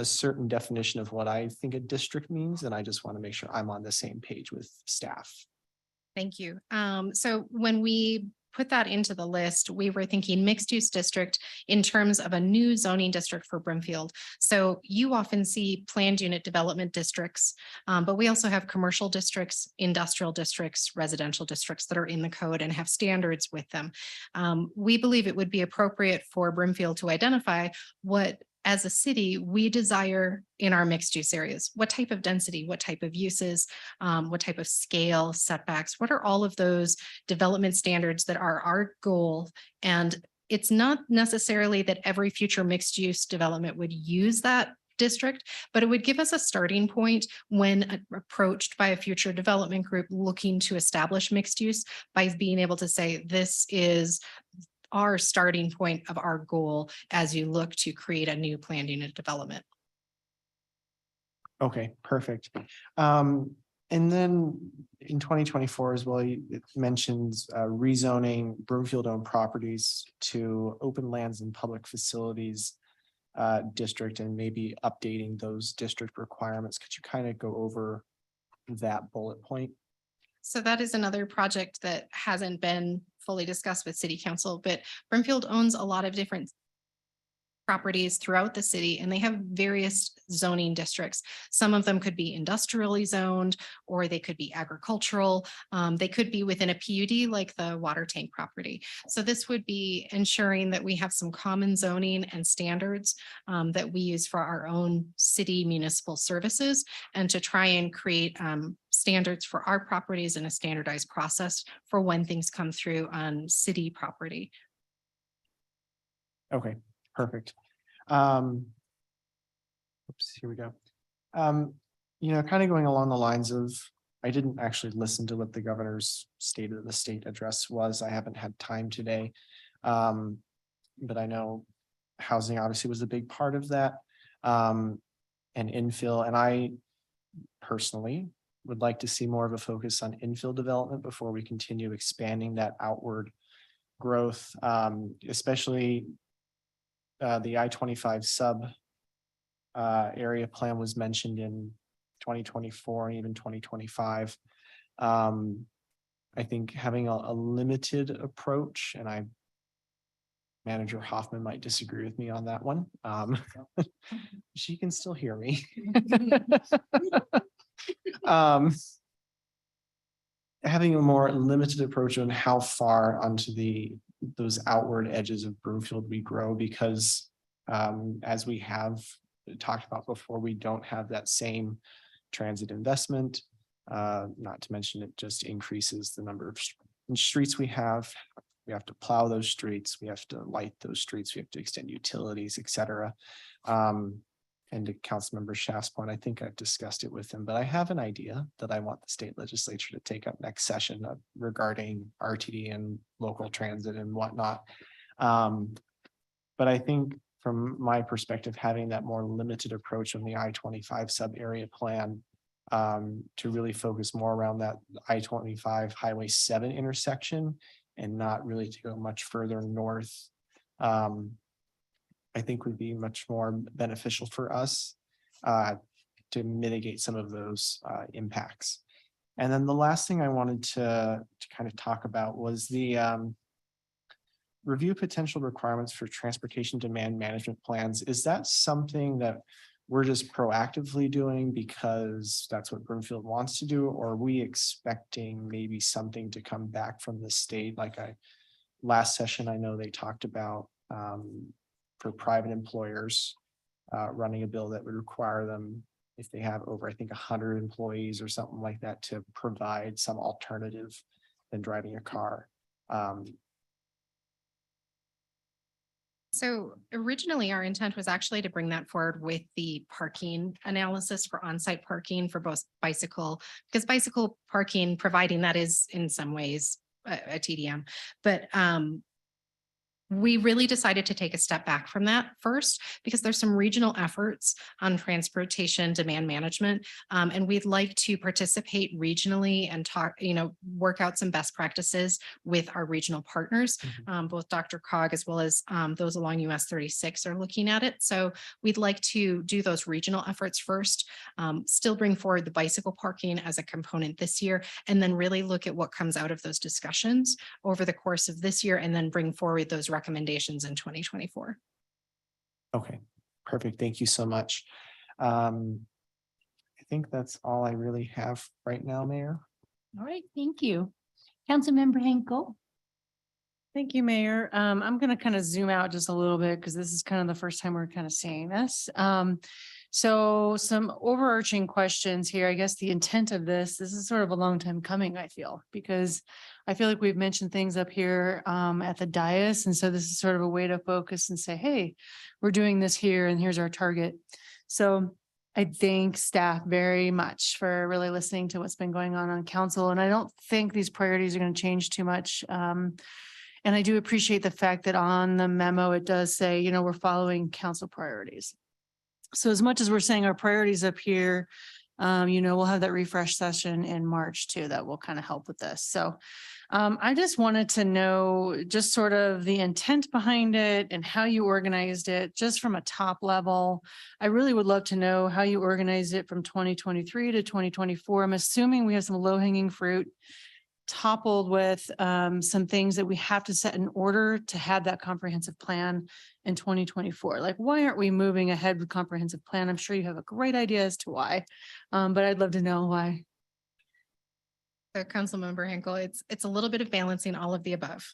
certain definition of what I think a district means, and I just want to make sure I'm on the same page with staff. Thank you. So when we put that into the list, we were thinking mixed use district in terms of a new zoning district for Brimfield. So you often see planned unit development districts, but we also have commercial districts, industrial districts, residential districts that are in the code and have standards with them. We believe it would be appropriate for Brimfield to identify what as a city, we desire in our mixed use areas, what type of density, what type of uses, what type of scale, setbacks, what are all of those development standards that are our goal? And it's not necessarily that every future mixed use development would use that district, but it would give us a starting point when approached by a future development group looking to establish mixed use, by being able to say, this is our starting point of our goal as you look to create a new planned unit development. Okay, perfect. And then in 2024 as well, it mentions rezoning Broomfield owned properties to open lands and public facilities district, and maybe updating those district requirements. Could you kind of go over that bullet point? So that is another project that hasn't been fully discussed with city council, but Brimfield owns a lot of different properties throughout the city, and they have various zoning districts. Some of them could be industrially zoned, or they could be agricultural. They could be within a PUD like the water tank property. So this would be ensuring that we have some common zoning and standards that we use for our own city municipal services, and to try and create standards for our properties and a standardized process for when things come through on city property. Okay, perfect. Oops, here we go. You know, kind of going along the lines of, I didn't actually listen to what the governor's state of the state address was. I haven't had time today. But I know housing obviously was a big part of that. And infill, and I personally would like to see more of a focus on infill development before we continue expanding that outward growth, especially the I-25 sub area plan was mentioned in 2024 and even 2025. I think having a limited approach, and Manager Hoffman might disagree with me on that one. She can still hear me. Having a more limited approach on how far onto those outward edges of Broomfield we grow, because as we have talked about before, we don't have that same transit investment. Not to mention it just increases the number of streets we have. We have to plow those streets. We have to light those streets. We have to extend utilities, et cetera. And to Councilmember Schaaf's point, I think I've discussed it with him, but I have an idea that I want the state legislature to take up next session regarding RTD and local transit and whatnot. But I think from my perspective, having that more limited approach on the I-25 sub area plan to really focus more around that I-25 Highway 7 intersection and not really to go much further north, I think would be much more beneficial for us to mitigate some of those impacts. And then the last thing I wanted to kind of talk about was the review potential requirements for transportation demand management plans. Is that something that we're just proactively doing because that's what Broomfield wants to do? Or are we expecting maybe something to come back from the state? Like last session, I know they talked about for private employers running a bill that would require them, if they have over, I think, 100 employees or something like that, to provide some alternative than driving a car. So originally, our intent was actually to bring that forward with the parking analysis for on-site parking for both bicycle, because bicycle parking, providing that is in some ways a TDM, but we really decided to take a step back from that first, because there's some regional efforts on transportation demand management. And we'd like to participate regionally and talk, work out some best practices with our regional partners. Both DRCOG as well as those along US 36 are looking at it. So we'd like to do those regional efforts first, still bring forward the bicycle parking as a component this year, and then really look at what comes out of those discussions over the course of this year, and then bring forward those recommendations in 2024. Okay, perfect. Thank you so much. I think that's all I really have right now, Mayor. All right, thank you. Councilmember Henkel. Thank you, Mayor. I'm going to kind of zoom out just a little bit because this is kind of the first time we're kind of seeing this. So some overarching questions here. I guess the intent of this is sort of a long time coming, I feel, because I feel like we've mentioned things up here at the dais. And so this is sort of a way to focus and say, hey, we're doing this here and here's our target. So I thank staff very much for really listening to what's been going on council. And I don't think these priorities are going to change too much. And I do appreciate the fact that on the memo, it does say, you know, we're following council priorities. So as much as we're saying our priorities up here, you know, we'll have that refresh session in March too, that will kind of help with this. So I just wanted to know just sort of the intent behind it and how you organized it, just from a top level. I really would love to know how you organized it from 2023 to 2024. I'm assuming we have some low hanging fruit toppled with some things that we have to set in order to have that comprehensive plan in 2024. Like, why aren't we moving ahead with comprehensive plan? I'm sure you have a great idea as to why, but I'd love to know why. So Councilmember Hinkle, it's a little bit of balancing all of the above.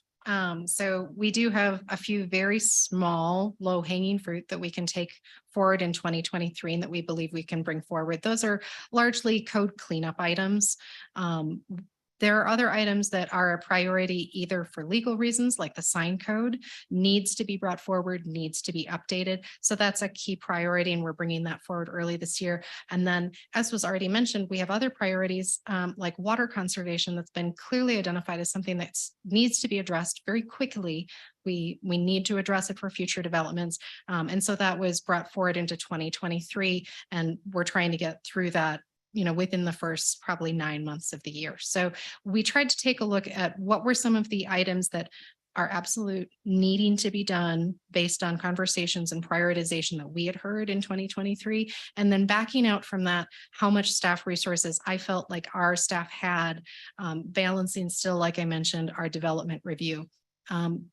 So we do have a few very small, low hanging fruit that we can take forward in 2023 and that we believe we can bring forward. Those are largely code cleanup items. There are other items that are a priority either for legal reasons, like the sign code needs to be brought forward, needs to be updated. So that's a key priority and we're bringing that forward early this year. And then, as was already mentioned, we have other priorities like water conservation that's been clearly identified as something that needs to be addressed very quickly. We need to address it for future developments. And so that was brought forward into 2023 and we're trying to get through that, you know, within the first probably 9 months of the year. So we tried to take a look at what were some of the items that are absolute needing to be done based on conversations and prioritization that we had heard in 2023. And then backing out from that, how much staff resources I felt like our staff had, balancing still, like I mentioned, our development review.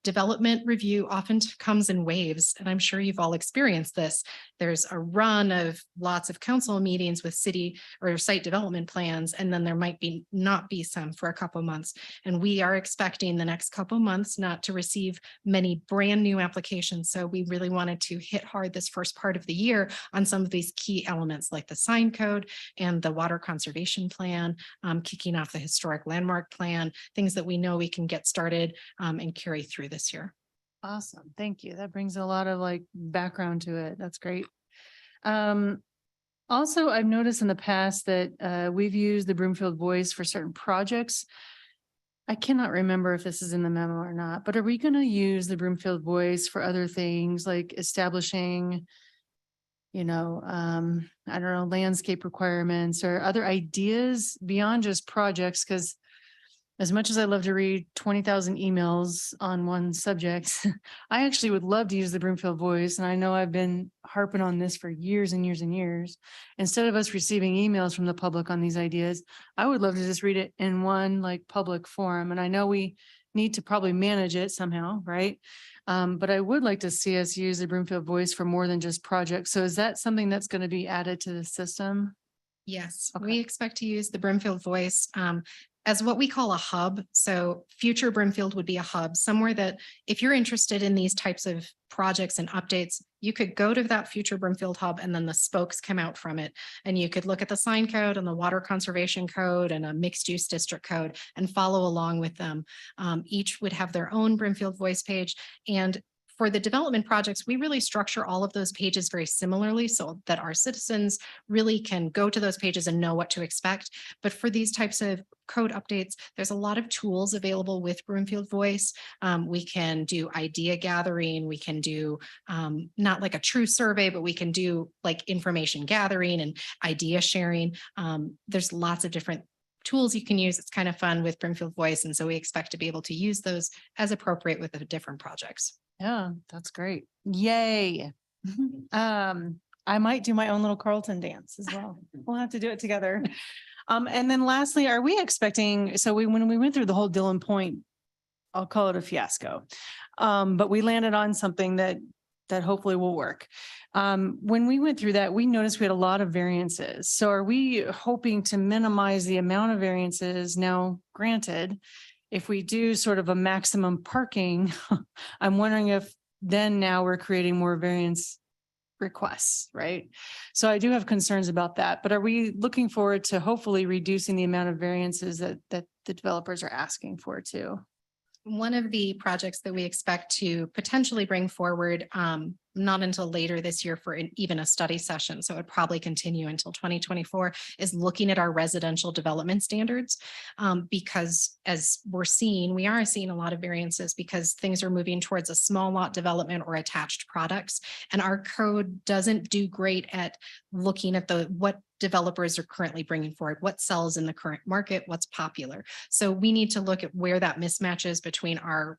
Development review often comes in waves, and I'm sure you've all experienced this. There's a run of lots of council meetings with city or site development plans, and then there might not be some for a couple of months. And we are expecting the next couple of months not to receive many brand new applications. So we really wanted to hit hard this first part of the year on some of these key elements like the sign code and the water conservation plan, kicking off the historic landmark plan, things that we know we can get started and carry through this year. Awesome. Thank you. That brings a lot of like background to it. That's great. Also, I've noticed in the past that we've used the Broomfield Voice for certain projects. I cannot remember if this is in the memo or not, but are we going to use the Broomfield Voice for other things like establishing, you know, I don't know, landscape requirements or other ideas beyond just projects? Because as much as I love to read 20,000 emails on one subject, I actually would love to use the Broomfield Voice. And I know I've been harping on this for years and years and years. Instead of us receiving emails from the public on these ideas, I would love to just read it in one like public forum. And I know we need to probably manage it somehow, right? But I would like to see us use the Broomfield Voice for more than just projects. So is that something that's going to be added to the system? Yes, we expect to use the Broomfield Voice as what we call a hub. So future Broomfield would be a hub, somewhere that if you're interested in these types of projects and updates, you could go to that future Broomfield hub and then the spokes come out from it. And you could look at the sign code and the water conservation code and a mixed use district code and follow along with them. Each would have their own Broomfield Voice page. And for the development projects, we really structure all of those pages very similarly so that our citizens really can go to those pages and know what to expect. But for these types of code updates, there's a lot of tools available with Broomfield Voice. We can do idea gathering. We can do not like a true survey, but we can do like information gathering and idea sharing. There's lots of different tools you can use. It's kind of fun with Broomfield Voice. And so we expect to be able to use those as appropriate with the different projects. Yeah, that's great. Yay. I might do my own little Carlton dance as well. We'll have to do it together. And then lastly, are we expecting, so when we went through the whole Dillon Point, I'll call it a fiasco. But we landed on something that hopefully will work. When we went through that, we noticed we had a lot of variances. So are we hoping to minimize the amount of variances now granted if we do sort of a maximum parking, I'm wondering if then now we're creating more variance requests, right? So I do have concerns about that, but are we looking forward to hopefully reducing the amount of variances that the developers are asking for too? One of the projects that we expect to potentially bring forward, not until later this year for even a study session, so it would probably continue until 2024, is looking at our residential development standards. Because as we're seeing, we are seeing a lot of variances because things are moving towards a small lot development or attached products. And our code doesn't do great at looking at what developers are currently bringing forward, what sells in the current market, what's popular. So we need to look at where that mismatch is between our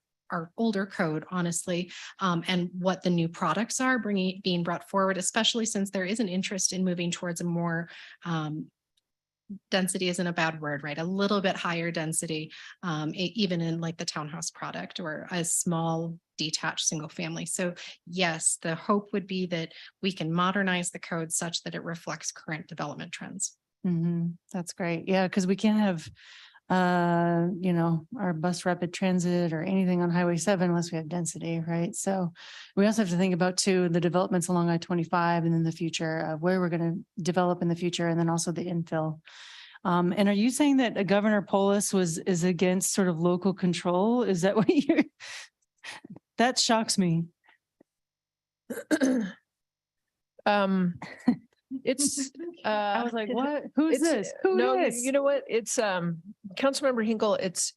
older code, honestly, and what the new products are being brought forward, especially since there is an interest in moving towards a more density isn't a bad word, right? A little bit higher density, even in like the townhouse product or a small detached single family. So yes, the hope would be that we can modernize the code such that it reflects current development trends. That's great. Yeah, because we can't have our bus rapid transit or anything on Highway 7 unless we have density, right? So we also have to think about too, the developments along I-25 and then the future of where we're going to develop in the future and then also the infill. And are you saying that Governor Polis is against sort of local control? Is that what you're, that shocks me. It's, I was like, what? Who's this? Who No, is? you know what? It's, Councilmember Hinkle, it's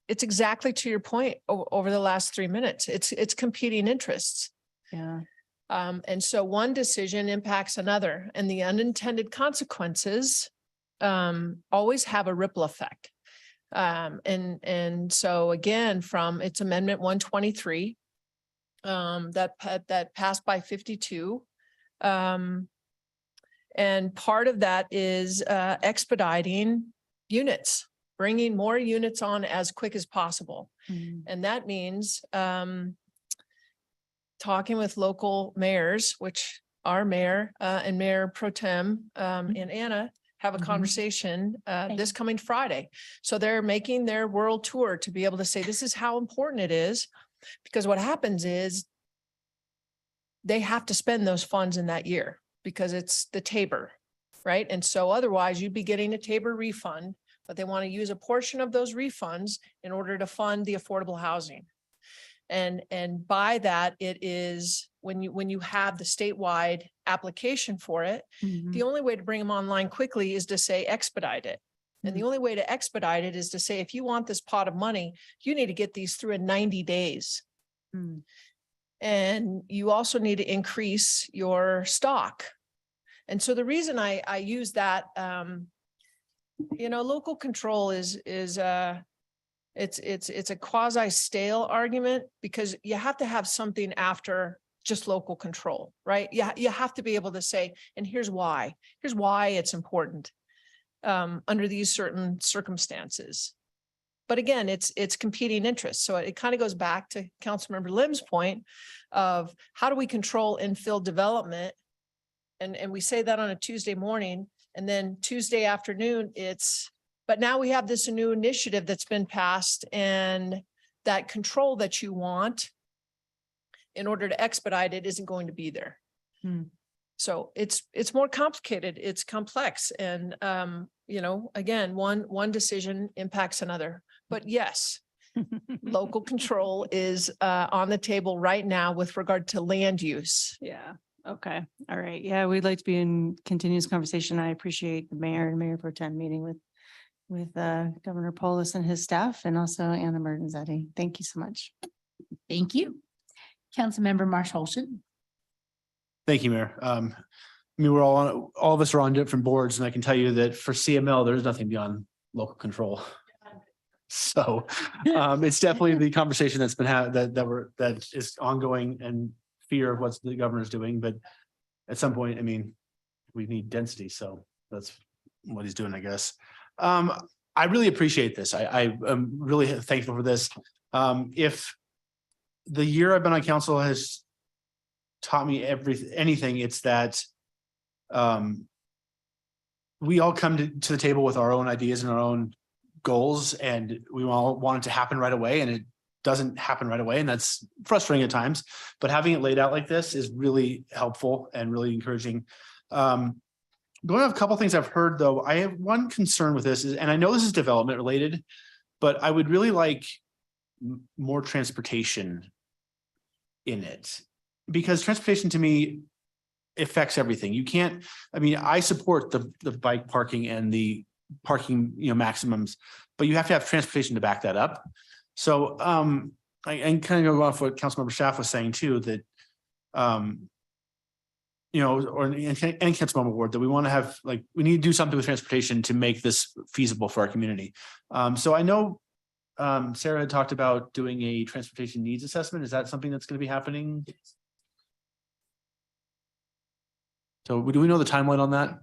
exactly to your point over the last 3 minutes. It's competing interests. Yeah. And so one decision impacts another and the unintended consequences always have a ripple effect. And so again, from its Amendment 123 that passed by 52. And part of that is expediting units, bringing more units on as quick as possible. And that means talking with local mayors, which our mayor and Mayor Pro Tem and Anna have a conversation this coming Friday. So they're making their world tour to be able to say, this is how important it is. Because what happens is they have to spend those funds in that year because it's the Tabor, right? And so otherwise you'd be getting a Tabor refund, but they want to use a portion of those refunds in order to fund the affordable housing. And by that, it is when you have the statewide application for it, the only way to bring them online quickly is to say expedite it. And the only way to expedite it is to say, if you want this pot of money, you need to get these through in 90 days. And you also need to increase your stock. And so the reason I use that, local control is it's a quasi stale argument because you have to have something after just local control, right? Yeah, you have to be able to say, and here's why it's important under these certain circumstances. But again, it's competing interests. So it kind of goes back to Councilmember Lim's point of how do we control infill development? And we say that on a Tuesday morning, and then Tuesday afternoon, but now we have this new initiative that's been passed, and that control that you want in order to expedite it isn't going to be there. So it's more complicated, it's complex. And again, one decision impacts another. But yes, local control is on the table right now with regard to land use. Yeah. Okay. All right. Yeah, we'd like to be in continuous conversation. I appreciate the mayor and Mayor Pro Tem meeting with Governor Polis and his staff and also Anna Mertenzetti. Thank you so much. Thank you. Councilmember Marsh Holston. Thank you, Mayor. We're all of us are on different boards, and I can tell you that for CML, there's nothing beyond local control. So it's definitely the conversation that's been had that is ongoing and fear of what the governor's doing. But at some point, we need density. So that's what he's doing, I guess. I really appreciate this. I am really thankful for this. If the year I've been on council has taught me anything, it's that we all come to the table with our own ideas and our own goals and we all want it to happen right away and it doesn't happen right away. And that's frustrating at times, but having it laid out like this is really helpful and really encouraging. Going off a couple things I've heard though, I have one concern with this is, and I know this is development related, but I would really like more transportation in it. Because transportation to me affects everything. You can't, I mean, I support the bike parking and the parking, maximums, but you have to have transportation to back that up. So and kind of go off what Councilmember Schaaf was saying too, that and Councilmember Ward, that we want to have, like, we need to do something with transportation to make this feasible for our community. So I know Sarah had talked about doing a transportation needs assessment. Is that something that's going to be happening? So do we know the timeline on that?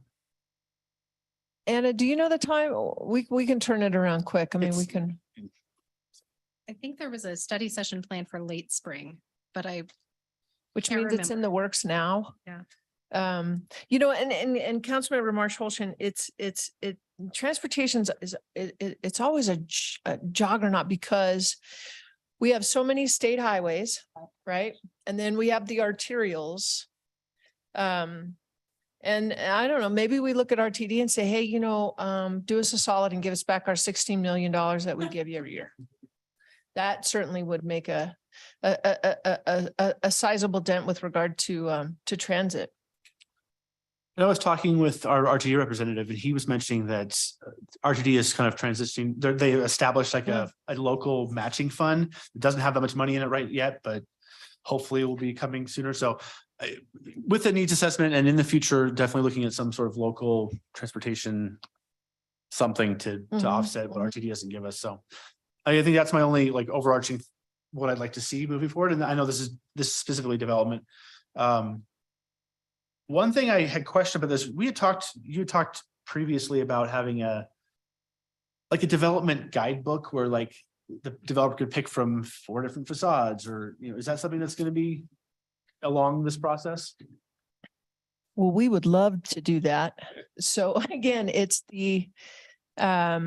Anna, do you know the time? We can turn it around quick. I mean, we can. I think there was a study session planned for late spring, but Which can't means it's in remember. the works now. Yeah. And Councilmember Marsh Holshan, transportation it's always a juggernaut because we have so many state highways, right? And then we have the arterials. And I don't know, maybe we look at RTD and say, hey, do us a solid and give us back our $16 million that we give you every year. That certainly would make a sizable dent with regard to transit. And I was talking with our RTD representative and he was mentioning that RTD is kind of transitioning. They established like a local matching fund. It doesn't have that much money in it right yet, but hopefully it will be coming sooner. So with the needs assessment and in the future, definitely looking at some sort of local transportation, something to offset what RTD doesn't give us. So I think that's my only like overarching, what I'd like to see moving forward. And I know this is specifically development. One thing I had questioned about this, you had talked previously about having a development guidebook where like the developer could pick from 4 different facades or, is that something that's going to be along this process? Well, we would love to do that. So again, it's the part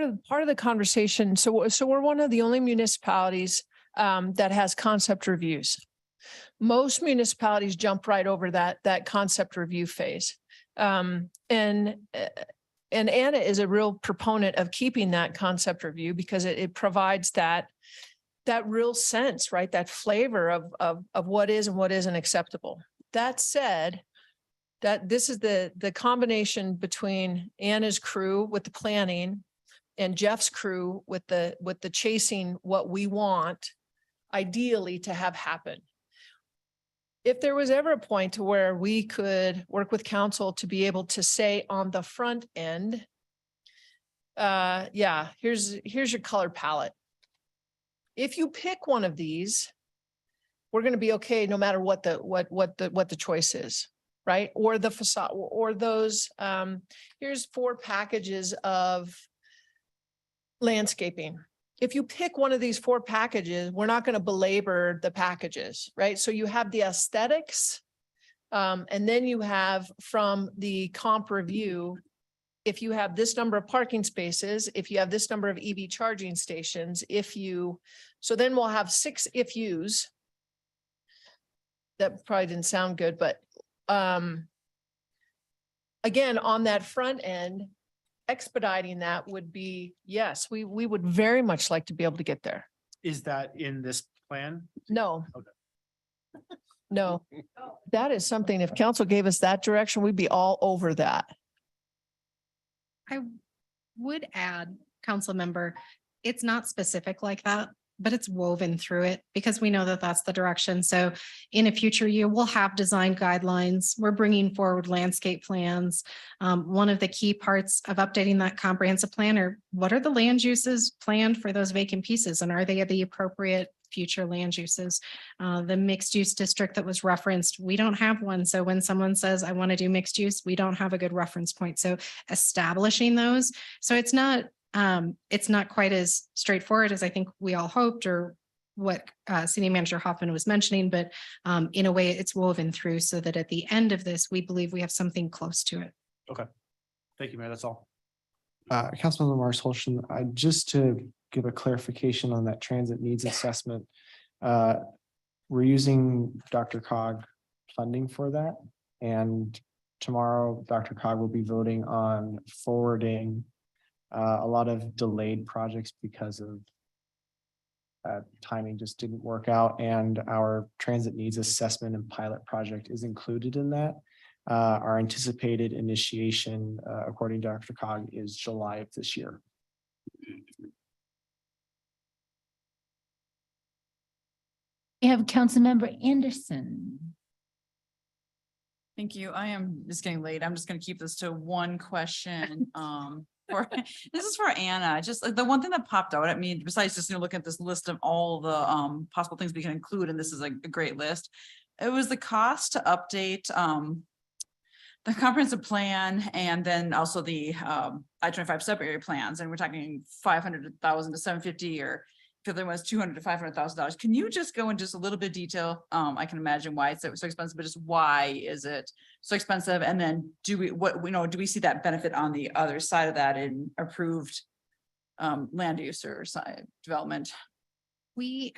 of the conversation. So we're one of the only municipalities that has concept reviews. Most municipalities jump right over that concept review phase. And Anna is a real proponent of keeping that concept review because it provides that real sense, right? That flavor of what is and what isn't acceptable. That said, that this is the combination between Anna's crew with the planning and Jeff's crew with the chasing what we want ideally to have happen. If there was ever a point to where we could work with council to be able to say on the front end, here's your color palette. If you pick one of these, we're going to be okay no matter what the choice is, right? Or the facade or those, here's 4 packages of landscaping. If you pick one of these 4 packages, we're not going to belabor the packages, right? So you have the aesthetics, and then you have from the comp review, if you have this number of parking spaces, if you have this number of EV charging stations, so then we'll have 6 if yous. That probably didn't sound good, but again, on that front end, expediting that would be, yes, we would very much like to be able to get there. Is that in this plan? No. Okay. No, that is something, if council gave us that direction, we'd be all over that. I would add, council member, it's not specific like that, but it's woven through it because we know that that's the direction. So in a future year, we'll have design guidelines. We're bringing forward landscape plans. One of the key parts of updating that comprehensive plan are what are the land uses planned for those vacant pieces and are they the appropriate future land uses? The mixed use district that was referenced, we don't have one. So when someone says, I want to do mixed use, we don't have a good reference point. So establishing those. So it's not quite as straightforward as I think we all hoped or what City Manager Hoffman was mentioning, but in a way it's woven through so that at the end of this, we believe we have something close to it. Okay. Thank you, Mayor. That's all. Councilmember Mars Holston, just to give a clarification on that transit needs assessment. We're using DRCOG funding for that. And tomorrow, DRCOG will be voting on forwarding a lot of delayed projects because of timing just didn't work out, and our transit needs assessment and pilot project is included in that. Our anticipated initiation, according to DRCOG, is July of this year. We have Councilmember Anderson. Thank you. I am just getting late. I'm just gonna keep this to one question. This is for Anna. Just the one thing that popped out at me, besides just, looking at this list of all the possible things we can include, and this is like a great list. It was the cost to update the comprehensive plan and then also the I-25 sub-area plans. And we're talking 500,000 to 750, or if there was 200 to $500,000. Can you just go in just a little bit of detail? I can imagine why it's so expensive, but just why is it so expensive? And then do we see that benefit on the other side of that in approved land use or development? We,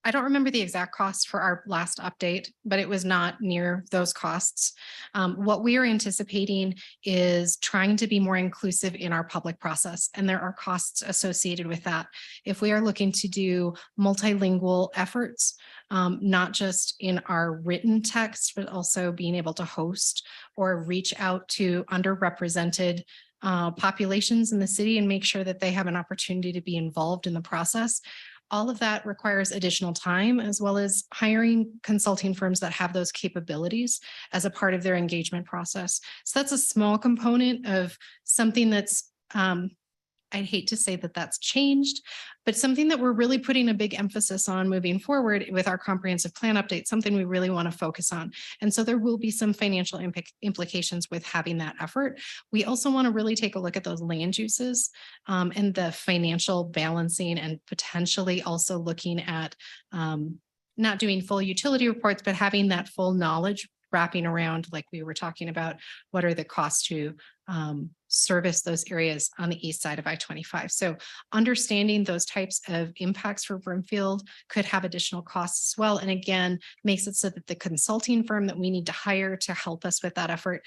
I don't remember the exact cost for our last update, but it was not near those costs. What we are anticipating is trying to be more inclusive in our public process, and there are costs associated with that. If we are looking to do multilingual efforts, not just in our written text, but also being able to host or reach out to underrepresented populations in the city and make sure that they have an opportunity to be involved in the process. All of that requires additional time, as well as hiring consulting firms that have those capabilities as a part of their engagement process. So that's a small component of something that's, I'd hate to say that that's changed, but something that we're really putting a big emphasis on moving forward with our comprehensive plan update, something we really want to focus on. And so there will be some financial implications with having that effort. We also want to really take a look at those land uses and the financial balancing, and potentially also looking at not doing full utility reports, but having that full knowledge wrapping around, like we were talking about, what are the costs to service those areas on the east side of I-25. So understanding those types of impacts for Broomfield could have additional costs as well. And again, makes it so that the consulting firm that we need to hire to help us with that effort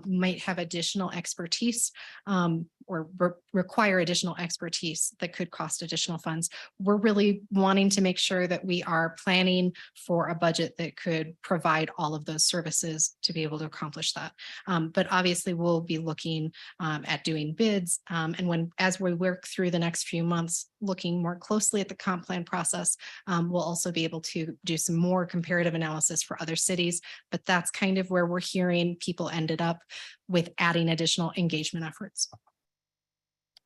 might have additional expertise or require additional expertise that could cost additional funds. We're really wanting to make sure that we are planning for a budget that could provide all of those services to be able to accomplish that. But obviously we'll be looking at doing bids. And as we work through the next few months, looking more closely at the comp plan process, we'll also be able to do some more comparative analysis for other cities. But that's kind of where we're hearing people ended up with adding additional engagement efforts.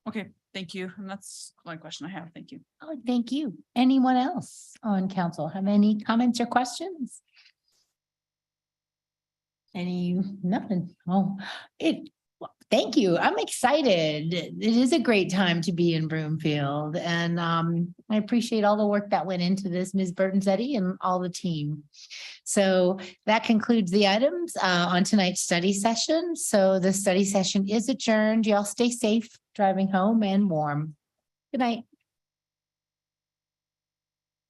Okay, thank you. And that's one question I have. Thank you. Oh, thank you. Anyone else on council have any comments or questions? Nothing. Oh, thank you. I'm excited. It is a great time to be in Broomfield, and I appreciate all the work that went into this, Ms. Burtonzetti and all the team. So that concludes the items on tonight's study session. So the study session is adjourned. Y'all stay safe driving home and warm. Good night.